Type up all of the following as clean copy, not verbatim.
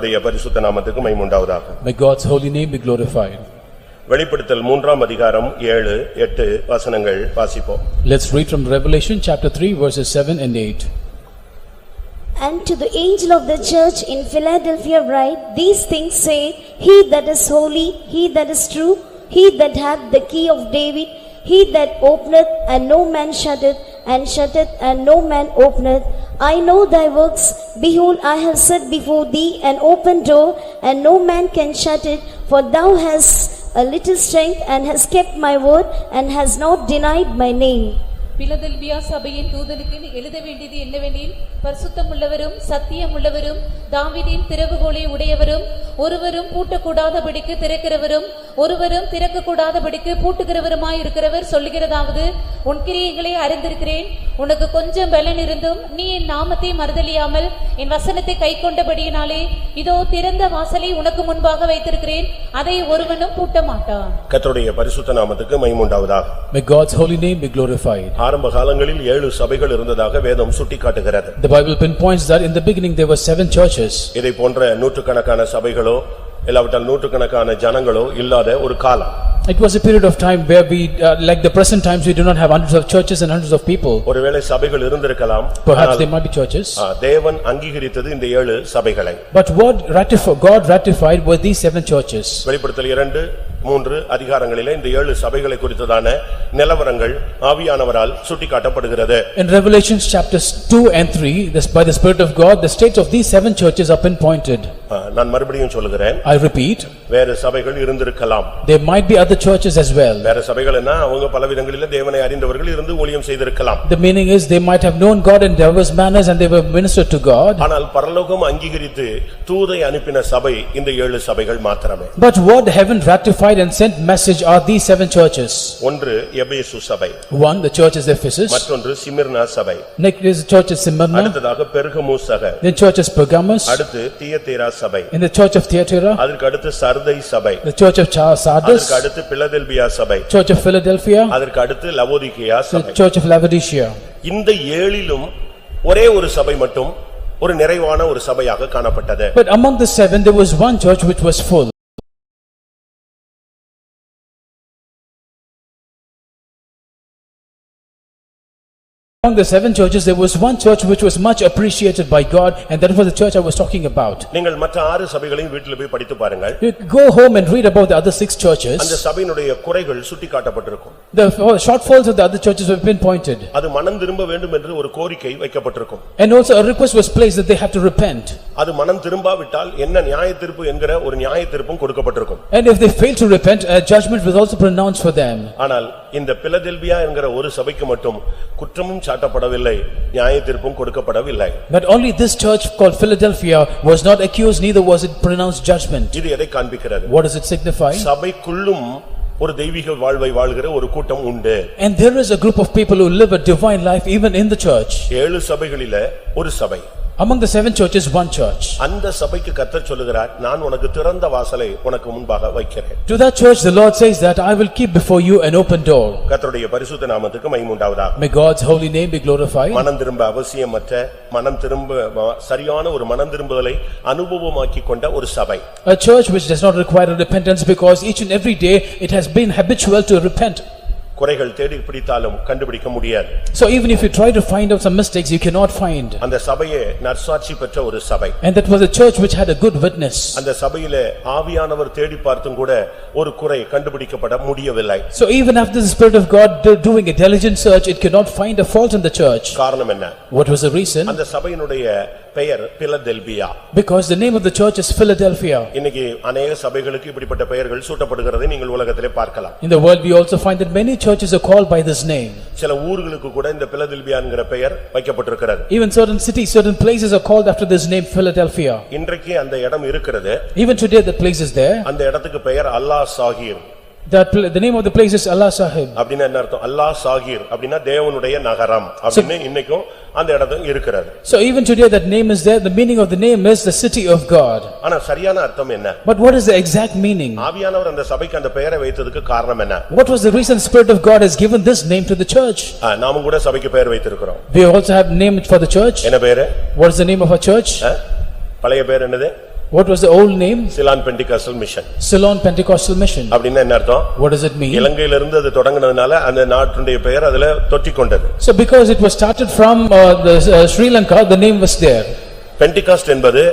கர்த்தருடைய பரிசுத்த நாமத்துக்கு மகிமை உண்டாவதாக. May God's holy name be glorified. வெளிப்படுத்தல் 3ஆம் அதிகாரம் 7, 8 வசனங்கள் வாசிப்போம். Let's read from Revelation chapter 3 verses 7 and 8. And to the angel of the church in Philadelphia write, these things say, he that is holy, he that is true, he that hath the key of David, he that openeth and no man shutteth, and shutteth and no man openeth. I know thy works, behold, I have set before thee an open door, and no man can shut it, for thou hast a little strength, and hast kept my word, and hast not denied my name. Philadelphia சபையின் தூதனுக்கு எழுத வேண்டியது என்னவெனில், பரிசுத்தமுள்ளவரும் சத்தியமுள்ளவரும் தாவீதின் திறவுகோலை உடையவரும் ஒருவரும் பூட்டக்கூடாதபடிக்கு திறக்கிறவரும் ஒருவரும் திறக்கக்கூடாதபடிக்கு பூட்டுகிறவருமாய் இருக்கிறவர் சொல்லுகிறதாவது, உன் கிரியைகளை அறிந்திருக்கிறேன். உனக்கு கொஞ்சம் பலன் இருந்தும் நீ என் நாமத்தை மறுதலியாமல் என் வசனத்தை கைக்கொண்டபடியினாலே இதோ திறந்த வாசலை உனக்கு முன்பாக வைத்திருக்கிறேன், அதை ஒருவனும் பூட்ட மாட்டான். கர்த்தருடைய பரிசுத்த நாமத்துக்கு மகிமை உண்டாவதாக. May God's holy name be glorified. ஆரம்ப காலங்களில் 7 சபைகள் இருந்ததாக வேதம் சுட்டிக்காட்டுகிறது. The Bible pinpoints that in the beginning there were 7 churches. இதை போன்ற நூற்றுக்கணக்கான சபைகளோ இல்லாவிட்டால் நூற்றுக்கணக்கான ஜனங்களோ இல்லாத ஒரு காலம். It was a period of time where we like the present times we do not have hundreds of churches and hundreds of people. ஒருவேளை சபைகள் இருந்திருக்கலாம். Perhaps there might be churches. தேவன் அங்கீகரித்தது இந்த 7 சபைகளை. But what God ratified were these 7 churches. வெளிப்படுத்தல் 2, 3 அதிகாரங்களிலே இந்த 7 சபைகளை குறித்ததான நிலவரங்கள் ஆவியானவரால் சுட்டிக்காட்டப்படுகிறது. In Revelations chapters 2 and 3, by the Spirit of God, the states of these 7 churches are pinpointed. நான் மறுபடியும் சொல்லுகிறேன். I repeat, வேறு சபைகள் இருந்திருக்கலாம். there might be other churches as well. வேற சபைகள்னா அவங்க பல விதங்களிலே தேவனை அறிந்தவர்கள் இருந்து ஊழியம் செய்திருக்கலாம். The meaning is they might have known God in diverse manners and they were ministered to God. ஆனால் பரலோகம் அங்கீகரித்து தூதை அனுப்பின சபை இந்த 7 சபைகள் மாத்திரமே. But what heaven ratified and sent message are these 7 churches. ஒன்று எபேசு சபை. One, the church is Ephesus. மற்றொன்று சிமிர்னா சபை. Next is the church of Smyrna. அடுத்ததாக பெர்கமு சபை. The church is Pergamos. அடுத்து தியத்தீரா சபை. In the church of Thyatira. அதற்கு அடுத்து சர்தை சபை. The church of Sardis. அதற்கு அடுத்து பிலதெல்பியா சபை. Church of Philadelphia. அதற்கு அடுத்து லவோதிகேயா சபை. The church of Laodicea. இந்த 7லும் ஒரே ஒரு சபை மட்டும் ஒரு நிறைவான ஒரு சபையாக காணப்பட்டது. But among the 7 there was one church which was full. Among the 7 churches there was one church which was much appreciated by God, and that was the church I was talking about. நீங்கள் மற்ற 6 சபைகளையும் வீட்டில் போய் படித்து பாருங்கள். You go home and read about the other 6 churches. அந்த சபையினுடைய குறைகள் சுட்டிக்காட்டப்பட்டிருக்கும். The shortfalls of the other churches have been pointed. அது மனம் திரும்ப வேண்டும் என்று ஒரு கோரிக்கை வைக்கப்பட்டிருக்கும். And also a request was placed that they have to repent. அது மனம் திரும்பாவிட்டால் என்ன நியாயத்தீர்ப்பு என்கிற ஒரு நியாயத்தீர்ப்பும் கொடுக்கப்பட்டிருக்கும். And if they fail to repent, a judgment was also pronounced for them. ஆனால் இந்த பிலதெல்பியா என்கிற ஒரு சபைக்கு மட்டும் குற்றமும் சாட்டப்படவில்லை, நியாயத்தீர்ப்பும் கொடுக்கப்படவில்லை. But only this church called Philadelphia was not accused, neither was it pronounced judgment. இது எதை காண்பிக்கிறது? What does it signify? சபைக்குள்ளும் ஒரு தெய்வீக வாழ்வை வாழ்கிற ஒரு கூட்டம் உண்டு. And there is a group of people who live a divine life even in the church. 7 சபைகளிலே ஒரு சபை. Among the 7 churches, one church. அந்த சபைக்கு கர்த்தர் சொல்லுகிறார், நான் உனக்கு திறந்த வாசலை உனக்கு முன்பாக வைக்கிறேன். To that church the Lord says that I will keep before you an open door. கர்த்தருடைய பரிசுத்த நாமத்துக்கு மகிமை உண்டாவதாக. May God's holy name be glorified. மனம் திரும்ப அவசியமற்ற மனம் திரும்ப சரியான ஒரு மனம் திரும்புதலை அனுபவமாக்கிக் கொண்ட ஒரு சபை. A church which does not require repentance because each and every day it has been habitual to repent. குறைகள் தேடி பிடித்தாலும் கண்டுபிடிக்க முடியாது. So even if you try to find out some mistakes you cannot find. அந்த சபையே நற்சாட்சி பெற்ற ஒரு சபை. And that was a church which had a good witness. அந்த சபையிலே ஆவியானவர் தேடி பார்த்தும் கூட ஒரு குறை கண்டுபிடிக்கப்பட முடியவில்லை. So even after the Spirit of God doing a diligent search, it could not find a fault in the church. காரணம் என்ன? What was the reason? அந்த சபையினுடைய பெயர் Philadelphia. Because the name of the church is Philadelphia. இன்னைக்கு अनेक சபைகளுக்கு இப்படிப்பட்ட பெயர்கள் சூட்டப்படுகிறதை நீங்கள் உலகத்திலே பார்க்கலாம். In the world we also find that many churches are called by this name. சில ஊர்களுக்கு கூட இந்த பிலதெல்பியா என்கிற பெயர் வைக்கப்பட்டிருக்கிறது. Even certain cities, certain places are called after this name Philadelphia. இன்றைக்கு அந்த இடம் இருக்கிறது. Even today the place is there. அந்த இடத்துக்கு பெயர் அல்லாஹ் Zakir. The name of the place is Allah Sahib. அப்படினா என்ன அர்த்தம்? அல்லாஹ் சாகீர் அப்படினா தேவனுடைய நகரம் அப்படினு இன்னைக்கும் அந்த இடத்துல இருக்கிறது. So even today that name is there. The meaning of the name is the city of God. ஆனா சரியான அர்த்தம் என்ன? But what is the exact meaning? ஆவியானவர் அந்த சபைக்கு அந்த பெயரை வைத்ததுக்கு காரணம் என்ன? What was the reason the Spirit of God has given this name to the church? நாமும் கூட சபைக்கு பெயர் வைத்திருக்கிறோம். We also have name for the church. என்ன பேரு? What is the name of our church? பழைய பேர் என்னது? What was the old name? Ceylon Pentecostal mission. Ceylon Pentecostal Mission. அப்படின்னா என்ன அர்த்தம்? What does it mean? இலங்கையில இருந்து அது தொடங்குனதுனால அந்த நாட்டுடைய பெயர் அதுல தொற்றிக்கொண்டது. So because it was started from Sri Lanka, the name was there. Pentecost என்பது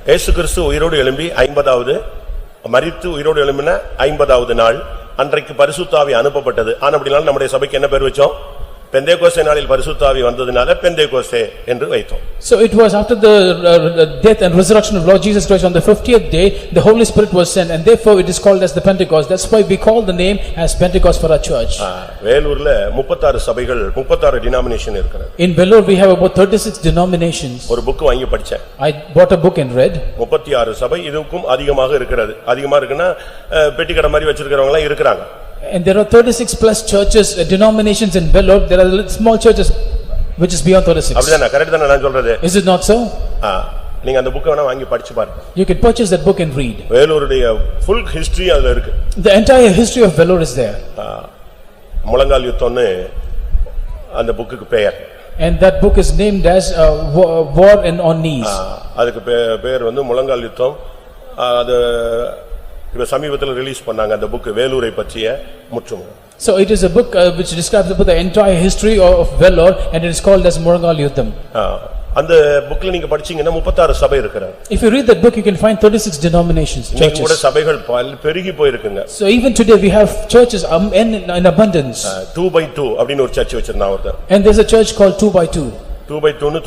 இயேசு கிறிஸ்து உயிரோடு எழும்பி 50வது மரித்து உயிரோடு எழும்பின 50வது நாள் அன்றைக்கு பரிசுத்த ஆவி அனுப்பப்பட்டது. ஆனபடியால் நம்முடைய சபைக்கு என்ன பேர் வச்சோம்? பெந்தேகோஸ்தே நாளில் பரிசுத்த ஆவி வந்ததினால பெந்தேகோஸ்தே என்று வைத்தோம். So it was after the death and resurrection of Lord Jesus Christ on the 50th day, the Holy Spirit was sent, and therefore it is called as the Pentecost. That's why we call the name as Pentecost for our church. வேலூர்ல 36 சபைகள் 36 denomination இருக்கிறது. In Vellore we have about 36 denominations. ஒரு book வாங்கி படிச்சேன். I bought a book and read. 36 சபை இதுக்கும் அதிகமாக இருக்கிறது. அதிகமா இருக்குன்னா பெட்டிக்கடை மாதிரி வச்சிருக்கிறவங்க எல்லாம் இருக்காங்க. And there are 36 plus churches, denominations in Vellore. There are small churches which is beyond 36. அப்படிதானே? கரெக்ட் தானே நான் சொல்றது? Is it not so? நீங்க அந்த புக்கை வேணா வாங்கி படிச்சு பாருங்க. You can purchase that book and read. வேலூருடைய full history அதுல இருக்கு. The entire history of Vellore is there. முழங்கால் யுத்தம்னு அந்த புக்குக்கு பெயர். And that book is named as War and on Knees. அதுக்கு பேர் வந்து முழங்கால் யுத்தம். அது இப்ப சமீபத்தில் ரிலீஸ் பண்ணாங்க அந்த புக் வேலூரை பற்றிய முற்றும். So it is a book which describes about the entire history of Vellore, and it is called as Murangal Yuddham. அந்த புக்ல நீங்க படிச்சீங்கன்னா 36 சபை இருக்குறாங்க. If you read that book you can find 36 denominations, churches. கூட சபைகள் பெருகி போயிருக்குங்க. So even today we have churches in abundance. 2 by 2 அப்படின ஒரு சர்ச் வச்சிருந்தாங்க ஒருத்தர். And there's a church called 2 by 2. 2 by 2 னு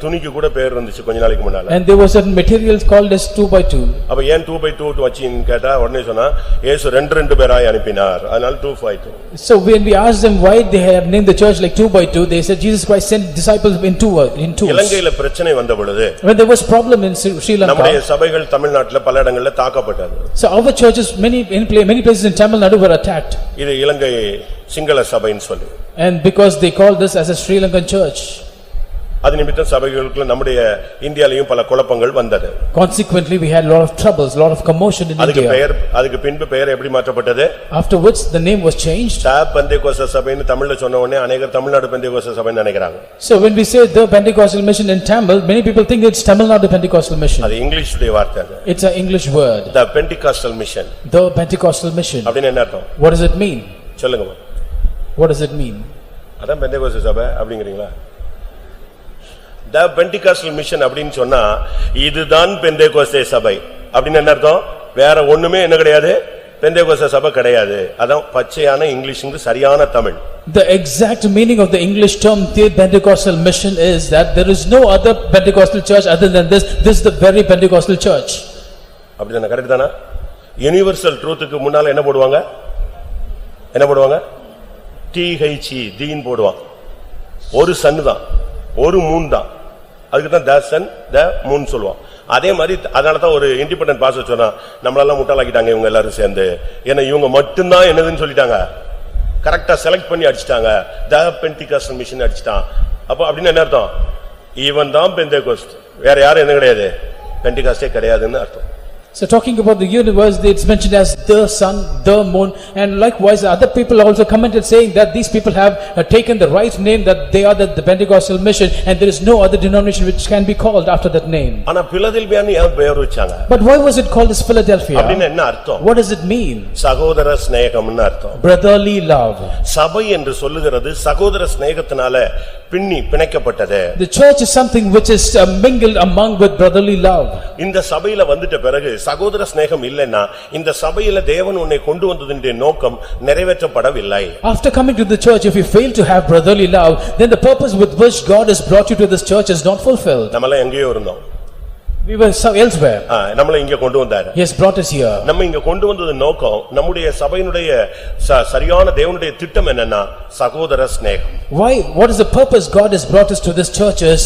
துணிக்கு கூட பேர் இருந்துச்சு கொஞ்ச நாளைக்கு முன்னால. And there was certain materials called as 2 by 2. அப்ப ஏன் 2 by 2 வச்சின்னு கேட்டா உடனே சொன்னா இயேசு ரெண்டு பேராய் அனுப்பினார். அதனால 2 by 2. So when we asked them why they have named the church like 2 by 2, they said Jesus Christ sent disciples in twos. இலங்கையில பிரச்சனை வந்த பொழுது When there was problem in Sri Lanka, நம்முடைய சபைகள் தமிழ்நாட்டுல பல இடங்கள்ல தாக்கப்பட்டது. So our churches many places in Tamil Nadu were attacked. இது இலங்கை சிங்கள சபைன்னு சொல்லி. And because they called this as a Sri Lankan church. அது நிமித்தம் சபைகளுக்குள்ள நம்முடைய இந்தியாலயும் பல குழப்பங்கள் வந்தது. Consequently we had a lot of troubles, a lot of commotion in India. அதுக்கு பின்பு பெயர் எப்படி மாற்றப்பட்டது? Afterwards the name was changed. Pentecost சபைன்னு தமிழ்ல சொன்ன உடனே अनेகர் தமிழ்நாடு பெந்தேகோஸ்தே சபைன்னு நினைக்கிறாங்க. So when we say the Pentecostal mission in Tamil, many people think it's Tamil Nadu Pentecostal mission. அது இங்கிலீஷ்ல வார்த்தை. It's an English word. The Pentecostal mission. The Pentecostal mission. அப்படினா என்ன அர்த்தம்? What does it mean? சொல்லுங்க. What does it mean? அதான் பெந்தேகோஸ்தே சபை அப்படிங்கறீங்களா? The Pentecostal mission அப்படினு சொன்னா இதுதான் பெந்தேகோஸ்தே சபை. அப்படினா என்ன அர்த்தம்? வேற ஒண்ணுமே என்ன கிடையாது? பெந்தேகோஸ்தே சபை கிடையாது. அதான் பச்சையான இங்கிலீஷ்க்கு சரியான Tamil. The exact meaning of the English term the Pentecostal mission is that there is no other Pentecostal church other than this. This is the very Pentecostal church. அப்படிதானே? கரெக்ட் தானா? யுனிவர்சல் ட்ரூத்துக்கு முன்னால என்ன போடுவாங்க? என்ன போடுவாங்க? THE தீன் போடுவாங்க. ஒரு சன் தான். ஒரு மூன் தான். அதுக்கு தான் த சன் த மூன் சொல்லுவான். அதே மாதிரி அதனால தான் ஒரு இண்டிபெண்டன்ட் பாஸ்டர் சொன்னா நம்மளெல்லாம் முட்டாளாக்கிட்டாங்க இவங்க எல்லாரும் சேர்ந்து. ஏன்னா இவங்க மட்டும்தான் என்னதுன்னு சொல்லிட்டாங்க. கரெக்டா செலக்ட் பண்ணி அடிச்சிட்டாங்க. த பெண்டிகாஸ்டல் மிஷன் அடிச்சிட்டான். அப்ப அப்படின்னு என்ன அர்த்தம்? இவன் தான் பெந்தேகோஸ்ட். வேற யாரும் என்ன கிடையாது? பெண்டிகாஸ்டே கிடையாதுன்னு அர்த்தம். So talking about the universe, it's mentioned as the sun, the moon, and likewise other people also commented saying that these people have taken the right name, that they are the Pentecostal mission, and there is no other denomination which can be called after that name. ஆனா பிலதெல்பியான்னு ஏன் பெயர் வச்சாங்க? But why was it called as Philadelphia? அப்படினா என்ன அர்த்தம்? What does it mean? சகோதர சிநேகம்னு அர்த்தம். Brotherly love. சபை என்று சொல்லுகிறது சகோதர சிநேகத்தினால பிணைக்கப்பட்டது. The church is something which is mingled among with brotherly love. இந்த சபையில வந்துட்ட பிறகு சகோதர சிநேகம் இல்லைன்னா இந்த சபையில தேவன் உன்னை கொண்டு வந்ததினுடைய நோக்கம் நிறைவேற்றப்படவில்லை. After coming to the church, if you fail to have brotherly love, then the purpose with which God has brought you to this church is not fulfilled. நம்மள எங்கேயோ இருந்தோம். We were elsewhere. நம்மள இங்க கொண்டு வந்தாரு. He has brought us here. நம்ம இங்க கொண்டு வந்தது நோக்கம் நம்முடைய சபையினுடைய சரியான தேவனுடைய திட்டம் என்னன்னா சகோதர சிநேகம். Why? What is the purpose God has brought us to this church is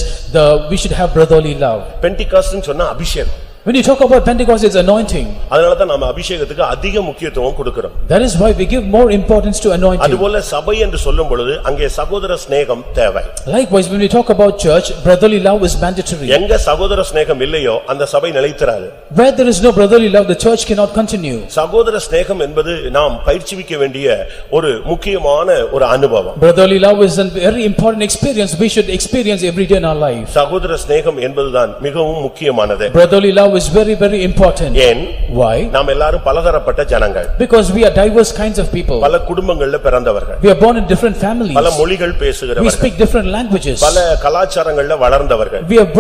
we should have brotherly love. பெண்டிகாஸ்ட்னு சொன்னா அபிஷேகம். When you talk about Pentecost, it's anointing. அதனால தான் நாம அபிஷேகத்துக்கு அதிக முக்கியத்துவம் கொடுக்கிறோம். That is why we give more importance to anointing. அதுபோல சபை என்று சொல்லும் பொழுது அங்கே சகோதர சிநேகம் தேவை. Likewise, when we talk about church, brotherly love is mandatory. எங்க சகோதர சிநேகம் இல்லையோ அந்த சபை நிலைத்திராது. Where there is no brotherly love, the church cannot continue. சகோதர சிநேகம் என்பது நாம் பயிற்சிவிக்க வேண்டிய ஒரு முக்கியமான ஒரு அனுபவம். Brotherly love is a very important experience we should experience every day in our life. சகோதர சிநேகம் என்பதுதான் மிகவும் முக்கியமானது. Brotherly love love is very, very important. ஏன் Why? நாம் எல்லாரும் பலதரப்பட்ட ஜனங்கள், Because we are diverse kinds of people. பல குடும்பங்கள்ல பிறந்தவர்கள், We are born in different families. பல மொழிகள் We பேசுகிறவர்கள், speak different languages. பல கலாச்சாரங்கள்ல வளர்ந்தவர்கள். We are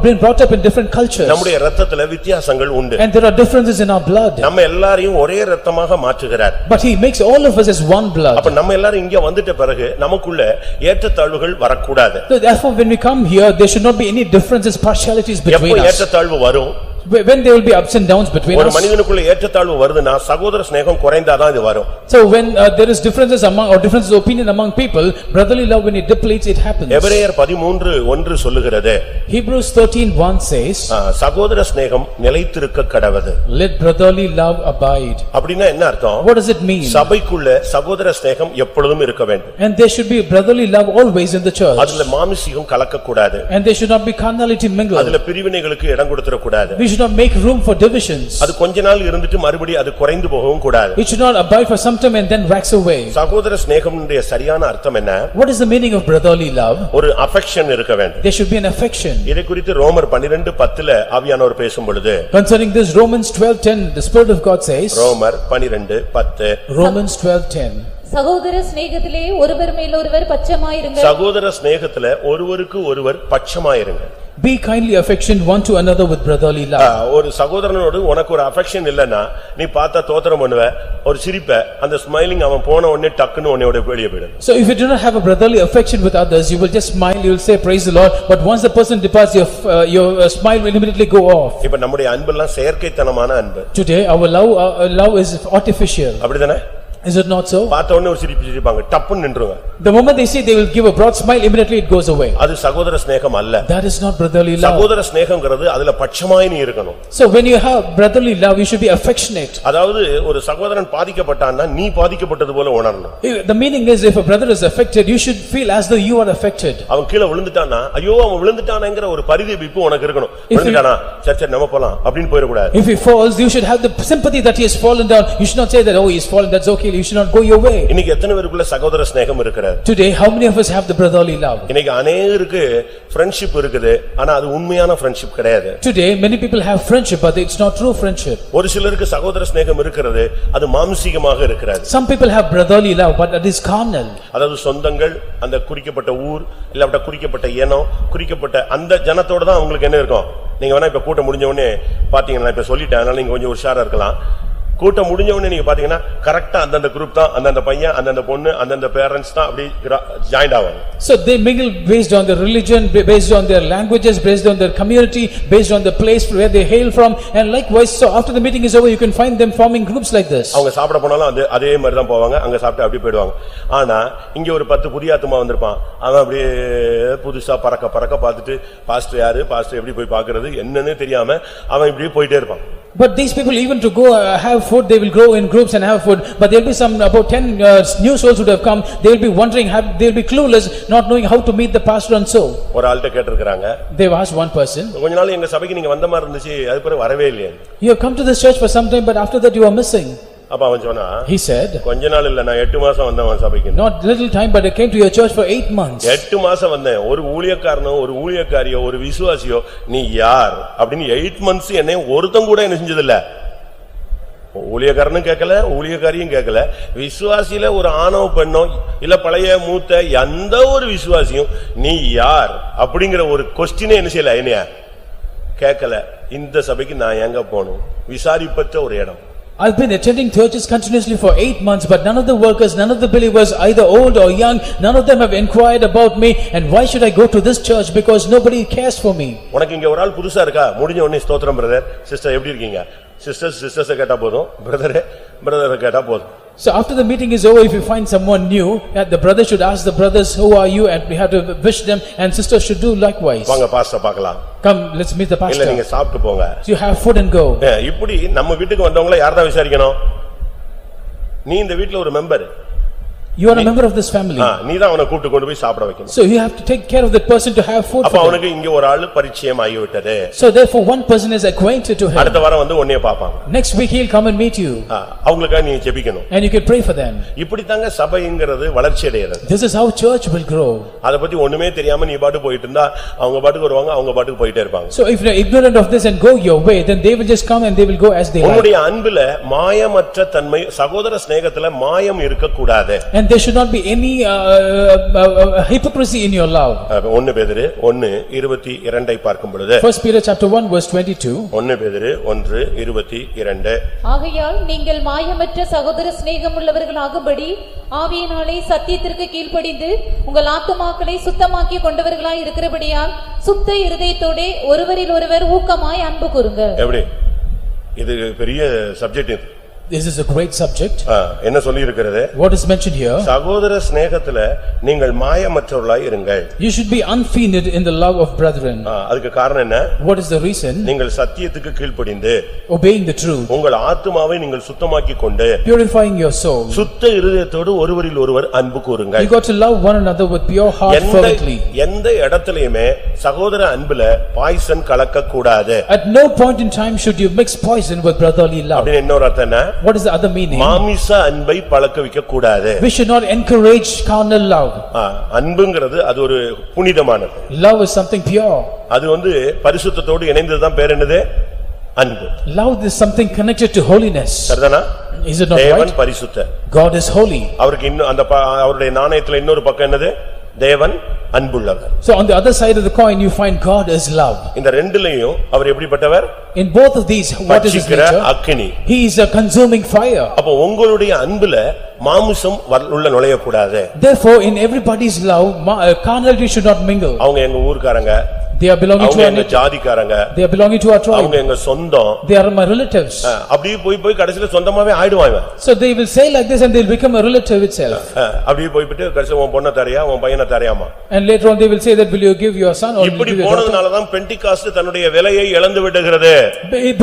been brought up in different cultures. நம்முடைய இரத்தத்துல வித்தியாசங்கள் உண்டு. And there are differences in our blood. நம்ம எல்லாரையும் ஒரே இரத்தமாக மாற்றுகிறார். But he makes all of us as one blood. அப்ப நம்ம எல்லாரும் இங்க வந்துட்ட பிறகு நமக்குள்ள ஏற்றத்தாழ்வுகள் வரக்கூடாது. So therefore when we come here, there should not be any differences, partialities எப்போ between us. ஏற்றத்தாழ்வு வரும்? When there will be ups and downs between ஒரு us. மனிதனுக்குள்ள ஏற்றத்தாழ்வு வருதுன்னா சகோதர சிநேகம் குறைந்தாதான் இது வரும். So when there is differences among or differences of opinion among people, brotherly love when it depletes, it happens. எபிரேயர் 13:1 சொல்லுகிறது, Hebrews 13:1 says, சகோதர சிநேகம் நிலைத்திருக்க கடவது. let brotherly love abide. அப்படின்னா என்ன அர்த்தம்? What does it mean? சபைக்குள்ள சகோதர சிநேகம் எப்பொழுதும் இருக்க வேண்டும். And there should be brotherly love always in the church. அதுல மாமிசீகம் கலக்க கூடாது. And there should not be carnality mingled. அதுல பிரிவினைகளுக்கு இடம் கொடுத்துற கூடாது. We should not make room for divisions. அது கொஞ்ச நாள் இருந்துட்டு மறுபடியும் அது குறைந்து போகவும் கூடாது. It should not abide for some time and then wax away. சகோதர சிநேகம்னுடைய சரியான அர்த்தம் என்ன? What is the meaning of brotherly love? ஒரு அஃபெக்ஷன் இருக்க வேண்டும். There should be an affection. இதை குறித்து ரோமர் 12:10 ஆவியானவர் பேசும் பொழுது, Concerning this, Romans 12:10, the Spirit of God says, ரோமர் 12:10, Romans 12:10, சகோதர சிநேகத்திலே ஒருவர் மேல் ஒருவர் பட்சமாயிருங்கள். சகோதர சிநேகத்துல ஒருவருக்கு ஒருவர் பட்சமாயிருங்க. be kindly affectioned one to another with brotherly love. ஒரு சகோதரனோடு உனக்கு ஒரு அஃபெக்ஷன் இல்லன்னா நீ பார்த்தா தோத்திரம் பண்ணுவ, ஒரு சிரிப்ப, அந்த ஸ்மைலிங் அவன் போன உடனே டக்குன்னு உன்னையோட வெளியே போயிடும். So if you do not have a brotherly affection with others, you will just smile, you will say praise the Lord, but once the person departs, your smile will immediately go off. இப்ப நம்முடைய அன்பெல்லாம் செயற்கைத்தனமான அன்பு. Today our love is artificial. அப்படிதானே? Is it not so? பார்த்த உடனே ஒரு சிரிப்பு சிரிப்பாங்க, டப்புன்னு நின்றுங்க. The moment they see, they will give a broad smile, immediately it goes away. அது சகோதர சிநேகம் அல்ல. That is not brotherly love. சகோதர சிநேகம்ங்கிறது அதுல பட்சமாய் நீ இருக்கணும். So when you have brotherly love, you should be affectionate. அதாவது ஒரு சகோதரன் பாதிக்கப்பட்டான்னா நீ பாதிக்கப்பட்டது போல உணரணும். The meaning is, if a brother is affected, you should feel as though you are affected. அவன் கீழ விழுந்துட்டானா, ஐயோ அவன் விழுந்துட்டானேங்கற ஒரு பரிதபிப்பு உனக்கு இருக்கணும். விழுந்துட்டானா, சரி நம்ம போலாம் அப்படினு போயிர கூடாது. If he falls, you should have the sympathy that he has fallen down. You should not say that, oh, he has fallen, that's okay. You should not go your way. இன்னைக்கு எத்தனை பேருக்குள்ள சகோதர சிநேகம் இருக்குது? Today, how many of us have the brotherly love? இன்னைக்கு अनेகருக்கு friendship இருக்குது, ஆனா அது உண்மையான friendship கிடையாது. Today, many people have friendship, but it's not true friendship. ஒரு சிலருக்கு சகோதர சிநேகம் இருக்குது, அது மாம்சீகமாக இருக்கிறது. Some people have brotherly love, but that is carnal. அதாவது சொந்தங்கள், அந்த குறிக்கப்பட்ட ஊர், இல்ல குறிக்கப்பட்ட இனம், குறிக்கப்பட்ட அந்த ஜனத்தோட தான் உங்களுக்கு என்ன இருக்கும்? நீங்க வேணா இப்ப கூட்டம் முடிஞ்ச உடனே பாத்தீங்கன்னா, நான் இப்ப சொல்லிட்டேன், அதனால நீங்க கொஞ்சம் உஷாரா இருக்கலாம். கூட்டம் முடிஞ்ச உடனே நீங்க பாத்தீங்கன்னா கரெக்ட்டா அந்த குரூப் தான், அந்த பையன், அந்த பொண்ணு, அந்த பேரண்ட்ஸ் தான் அப்படி ஜாயின் ஆவாங்க. So they mingle based on their religion, based on their languages, based on their community, based on the place where they hail from, and likewise, so after the meeting is over, you can find them forming groups like this. அவங்க சாப்பிட போனாலும் அதே மாதிரி தான் போவாங்க, அங்க சாப்பிட்டு அப்படியே போயிடுவாங்க. ஆனா இங்க ஒரு 10 புதிய ஆத்துமா வந்திருப்பான், அவன் அப்படியே புதுசா பறக்க பார்த்துட்டு பாஸ்டர் யாரு, பாஸ்டர் எப்படி போய் பார்க்கிறது என்னன்னு தெரியாம அவன் இப்படியே போயிட்டே இருப்பான். But these people, even to go have food, they will grow in groups and have food, but there will be some about 10 new souls would have come. They will be wondering, they will be clueless, not knowing how to meet the pastor and so. ஒரு ஆள்கிட்ட கேட்டிருக்காங்க, They have asked one person, கொஞ்ச நாள் எங்க சபைக்கு நீங்க வந்த மாதிரி இருந்துச்சு, அது பிறகு வரவே இல்லையே. you have come to this church for some time, but after that you are missing. அப்ப அவன் சொன்னா, He said, கொஞ்ச நாள் இல்ல, நான் 8 மாசம் வந்தவன் சபைக்கு. not little time, but I came to your church for 8 months. 8 மாசம் வந்தேன், ஒரு ஊழியக்காரனோ, ஒரு ஊழியக்காரியோ, ஒரு விசுவாசியோ, நீ யார் அப்படின்னு 8 months என்னை ஒருத்தன் கூட என்ன செஞ்சதில்ல. ஊழியக்காரனும் கேட்கல, ஊழியக்காரியும் கேட்கல, விசுவாசியில ஒரு ஆணவ பெண்ணோ இல்ல பழைய மூத்த எந்த ஒரு விசுவாசியும் நீ யார் அப்படிங்கிற ஒரு கொஸ்டினே என்ன செய்யல, என்னையா கேட்கல. இந்த சபைக்கு நான் எங்க போகணும்? விசாரிப்பற்ற ஒரு இடம். I've been attending churches continuously for 8 months, but none of the workers, none of the believers, either old or young, none of them have inquired about me, and why should I go to this church? Because nobody cares for me. உனக்கு இங்க ஒரு ஆள் புதுசா இருக்கா, முடிஞ்ச உடனே ஸ்தோத்திரம் brother, sister எப்படி இருக்கீங்க? சிஸ்டர்ஸ் கேட்டா போதும், பிரதர் கேட்டா போதும். So after the meeting is over, if you find someone new, the brother should ask the brothers, who are you, and we have to wish them, and sisters should do likewise. வாங்க pastor பார்க்கலாம். Come, let's meet the இல்ல pastor. நீங்க சாப்பிட்டு போங்க. So you have food and go. இப்படி நம்ம வீட்டுக்கு வந்தவங்கள யார் தான் விசாரிக்கணும்? நீ இந்த வீட்ல ஒரு member, You are a member of this family. நீதான் அவனை கூட்டி கொண்டு போய் சாப்பிட வைக்கணும். So you have to take care of that person to have food அப்ப for them. அவனுக்கு இங்க ஒரு ஆளு பரிச்சயம் ஆகிவிட்டது. So therefore one person is acquainted to him. அடுத்த வாரம் வந்து உன்னைய பாப்பாங்க. Next week he'll come and meet you. அவங்களுக்காக நீ ஜெபிக்கணும். And you can pray for them. இப்படி தாங்க சபைங்கிறது வளர்ச்சி அடைகிறது. This is how church will grow. அத பத்தி ஒண்ணுமே தெரியாம நீ பாட்டு போயிட்டு இருந்தா அவங்க பாட்டுக்கு வருவாங்க, அவங்க பாட்டுக்கு போயிட்டே இருப்பாங்க. So if you are ignorant of this and go your way, then they will just come and they will go as they like. உன்னுடைய அன்புல மாயமற்ற தன்மை, சகோதர சிநேகத்துல மாயம் இருக்க கூடாது. And there should not be any hypocrisy in your love. 1 பேதுரு 1:22 பார்க்கும் பொழுது 1 Peter chapter 1 verse 22. 1 பேதுரு 1:22 ஆகையால் நீங்கள் மாயமற்ற சகோதர சிநேகம் உள்ளவர்களாகும்படி ஆவியினாலே சத்தியத்திற்கு கீழ்ப்படிந்து உங்கள் ஆத்துமாக்களை சுத்தமாக்கி கொண்டவர்களாய் இருக்கிறபடியால் சுத்த இருதயத்தோடே ஒருவரில் ஒருவர் ஊக்கமாய் அன்பு கூறுங்கள். எப்படி? இது பெரிய சப்ஜெக்ட் இது. This is a great subject. என்ன சொல்லி இருக்கிறது? What is mentioned here? சகோதர சிநேகத்துல நீங்கள் மாயமற்றவர்களாய் இருங்கள். You should be unfeigned in the love of brethren. அதுக்கு காரணம் என்ன? What is the reason? நீங்கள் சத்தியத்துக்கு கீழ்ப்படிந்து obeying the truth, உங்கள் ஆத்துமாவை நீங்கள் சுத்தமாக்கி கொண்டு purifying your soul, சுத்த இருதயத்தோடு ஒருவரில் ஒருவர் அன்பு கூறுங்கள். You got to love one another with pure heart fervently. எந்த இடத்திலயுமே சகோதர அன்புல பாய்சன் கலக்க கூடாது. At no point in time should you mix poison with brotherly love. அப்படி இன்னொரு அர்த்தம் என்ன? What is the other meaning? மாமிச அன்பை பழக்க வைக்க கூடாது. We should not encourage carnal love. அன்புங்கிறது அது ஒரு புனிதமானது. Love is something pure. அது வந்து பரிசுத்தத்தோடு இணைந்தது தான் பேர் என்னது? அன்பு. Love is something connected to holiness. சரிதானா? Is it not தேவன் right? பரிசுத்தர். God is holy. அவருக்கு இன்னும் அந்த அவருடைய நாணயத்துல இன்னொரு பக்கம் என்னது? தேவன் அன்புள்ளவர். So on the other side of the coin you find God is love. இந்த ரெண்டுலயும் அவர் எப்படிப்பட்டவர்? In both of these what is his nature? அக்கினி. He is a consuming fire. அப்ப உங்களுடைய அன்புல மாமிசம் உள்ள நுழைய கூடாது. Therefore in everybody's love carnality should not mingle. அவங்க எங்க ஊர்க்காரங்க, they are belonging to our ஜாதிக்காரங்க, they are belonging to our tribe, அவங்க எங்க சொந்தம், they are my relatives. அப்படியே போய் கடைசில சொந்தமாவே ஆயிடுவாங்க. So they will say like this and they will become a relative itself. அப்படியே போயிட்டு கடைசில உன் பொண்ண தரையா உன் பையனை தரையாமா. And later on they will say that will you give your son or will you இப்படி give your daughter? போனதுனால தான் பெண்டிகாஸ்ட் தன்னுடைய விலையை இழந்து விடுகிறது.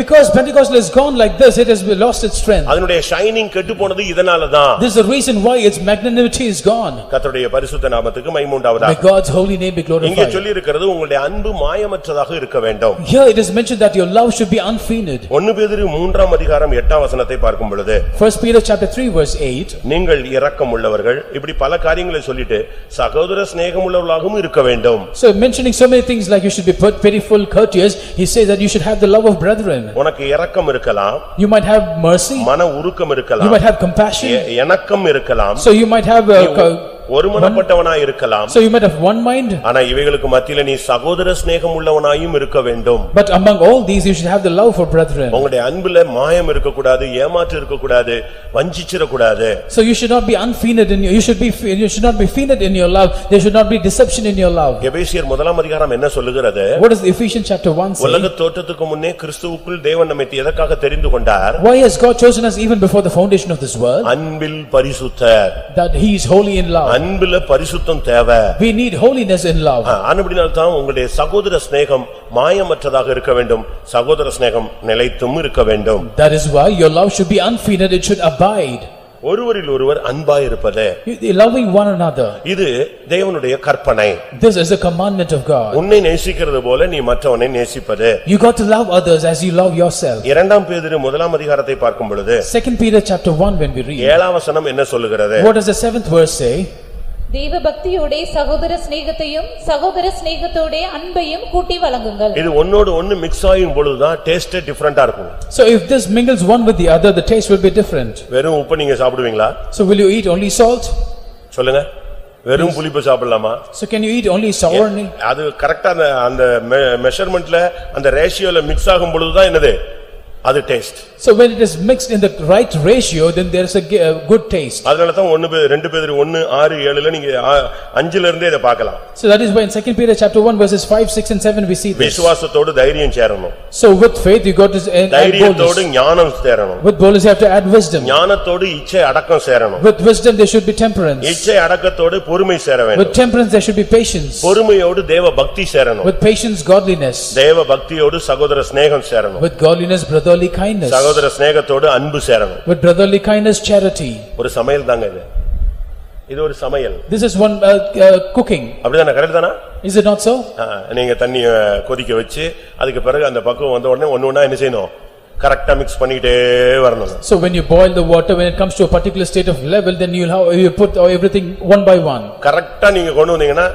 Because Pentecostal has gone like this, it has lost its strength. அதனுடைய ஷைனிங் கெட்டு போனது இதனால தான். This is the reason why its magnanimity is gone. கர்த்தருடைய பரிசுத்த நாமத்துக்கு மகிமை உண்டாவதாக. May God's holy name be glorified. இங்கே சொல்லி இருக்கிறது உங்களுடைய அன்பு மாயமற்றதாக இருக்க வேண்டும். Here it is mentioned that your love should be unfeigned. 1 பேதுரு 3:8 பார்க்கும் பொழுது 1 Peter chapter 3 verse 8, நீங்கள் இரக்கம் உள்ளவர்கள், இப்படி பல காரியங்களை சொல்லிட்டு சகோதர சிநேகம் உள்ளவர்களாகவும் இருக்க வேண்டும். so mentioning so many things like you should be pitiful, courteous, he says that you should have the love of brethren. உனக்கு இரக்கம் இருக்கலாம், You might have mercy, மன உருக்கம் you இருக்கலாம், might have compassion, இணக்கம் இருக்கலாம், so you might have ஒருமனப்பட்டவனாய் இருக்கலாம். so you might have one mind, ஆனா இவைகளுக்கு மத்தியில நீ சகோதர சிநேகம் உள்ளவனாயும் இருக்க வேண்டும். but among all these you should have the love for brethren. உங்களுடைய அன்புல மாயம் இருக்க கூடாது, ஏமாற்று இருக்க கூடாது, வஞ்சிச்சிர கூடாது. So you should not be unfeigned in you should not be feigned in your love. There should not be deception in your love. எபேசியர் 1 என்ன சொல்லுகிறது? What does Ephesians chapter 1 say? உலக தோற்றத்துக்கு முன்னே கிறிஸ்துவுக்குள் தேவன் நம்மை எதற்காக தெரிந்து கொண்டார்? Why has God chosen us even before the foundation of this world? அன்பில் பரிசுத்தர். That he is holy in love. அன்பில பரிசுத்தம் தேவை. We need holiness in love. ஆனபடியால்தான் உங்களுடைய சகோதர சிநேகம் மாயமற்றதாக இருக்க வேண்டும், சகோதர சிநேகம் நிலைத்தும் இருக்க வேண்டும். That is why your love should be unfeigned, it should abide. ஒருவரில் ஒருவர் அன்பாய் இருப்பது, loving one another, இது தேவனுடைய கற்பனை. This is a commandment of God. உன்னை நேசிக்கிறது போல நீ மற்றவனை நேசிப்பது. You got to love others as you love yourself. 2 பேதுரு 1 பார்க்கும் பொழுது 2 Peter chapter 1 when we read, 7 என்ன சொல்லுகிறது? What does the 7th verse say? தேவ பக்தியோடே சகோதர சிநேகத்தையும் சகோதர சிநேகத்தோடே அன்பையும் கூட்டி வழங்குங்கள். இது ஒன்னோடு ஒன்னு மிக்ஸ் ஆகும் பொழுதுதான் டேஸ்ட் டிஃபரண்டா இருக்கும். So if this mingles one with the other, the taste will be different. வெறும் உப்பு நீங்க சாப்பிடுவீங்களா? So will you eat only salt? சொல்லுங்க. வெறும் புளிப்பு சாப்பிடலாமா? So can you eat only sour? அது கரெக்ட்டா அந்த மெஷர்மென்ட்ல அந்த ரேஷியோல மிக்ஸ் ஆகும் பொழுதுதான் என்னது? அது taste. So when it is mixed in the right ratio, then there is a good taste. அதனால தான் 2 பேதுரு 1:6-7ல நீங்க 5ல இருந்தே இத பார்க்கலாம். So that is why in 2 Peter chapter 1 verses 5, 6 and 7 we see this. விசுவாசத்தோடு தைரியம் சேரணும். So with faith you got to add தைரியத்தோடு ஞானம் சேரணும். With boldness you have to add wisdom. ஞானத்தோடு இச்சை அடக்கம் சேரணும். With wisdom there should be temperance. இச்சை அடக்கத்தோடு பொறுமை சேர வேண்டும். With temperance there should be patience. பொறுமையோடு தேவ பக்தி சேரணும். With patience godliness. தேவ பக்தியோடு சகோதர சிநேகம் சேரணும். With godliness brotherly kindness. சகோதர சிநேகத்தோடு அன்பு சேரணும். With brotherly kindness charity. ஒரு சமையல் தாங்க இது. இது ஒரு சமையல். This is one cooking. அப்படிதானே? கரெக்ட் தானா? Is it not so? நீங்க தண்ணிய கொதிக்க வச்சு அதுக்கு பிறகு அந்த பக்குவம் வந்த உடனே ஒண்ணு என்ன செய்யணும்? கரெக்ட்டா மிக்ஸ் பண்ணிட்டே வரணும். So when you boil the water, when it comes to a particular state of level, then you put everything one by one. கரெக்ட்டா நீங்க கொண்டு வந்தீங்கன்னா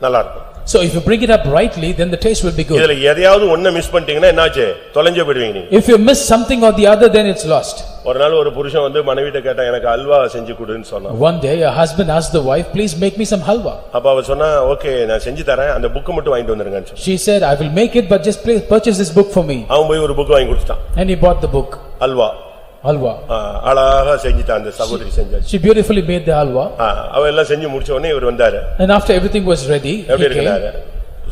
நல்லா இருக்கும். So if you bring it up rightly, then the taste will be good. இதுல எதையாவது ஒண்ணு miss பண்ணிட்டீங்கன்னா என்னாச்சு? தொலைஞ்சே போய்டுவீங்க நீங்க. If you miss something or the other, then it's lost. ஒரு நாள் ஒரு புருஷன் வந்து மனைவிட்ட கேட்டா எனக்கு அல்வா செஞ்சு கொடுன்னு சொன்னான். One day a husband asked the wife, please make me some halwa. அப்ப அவ சொன்னா ஓகே நான் செஞ்சு தரேன் அந்த புக் மட்டும் வாங்கிட்டு வந்துருங்கன்னு சொன்னா. She said, I will make it, but just please purchase this book for me. அவன் போய் ஒரு புக் வாங்கி கொடுத்தான். And he bought the book. Halwa. Halwa. அழகா செஞ்சிட்டான் அந்த சகோதரி செஞ்சாச்சு. She beautifully made the halwa. அவ எல்லாம் செஞ்சு முடிச்ச உடனே இவர் வந்தாரு. And after everything was ready, எப்படி இருக்கனாரு?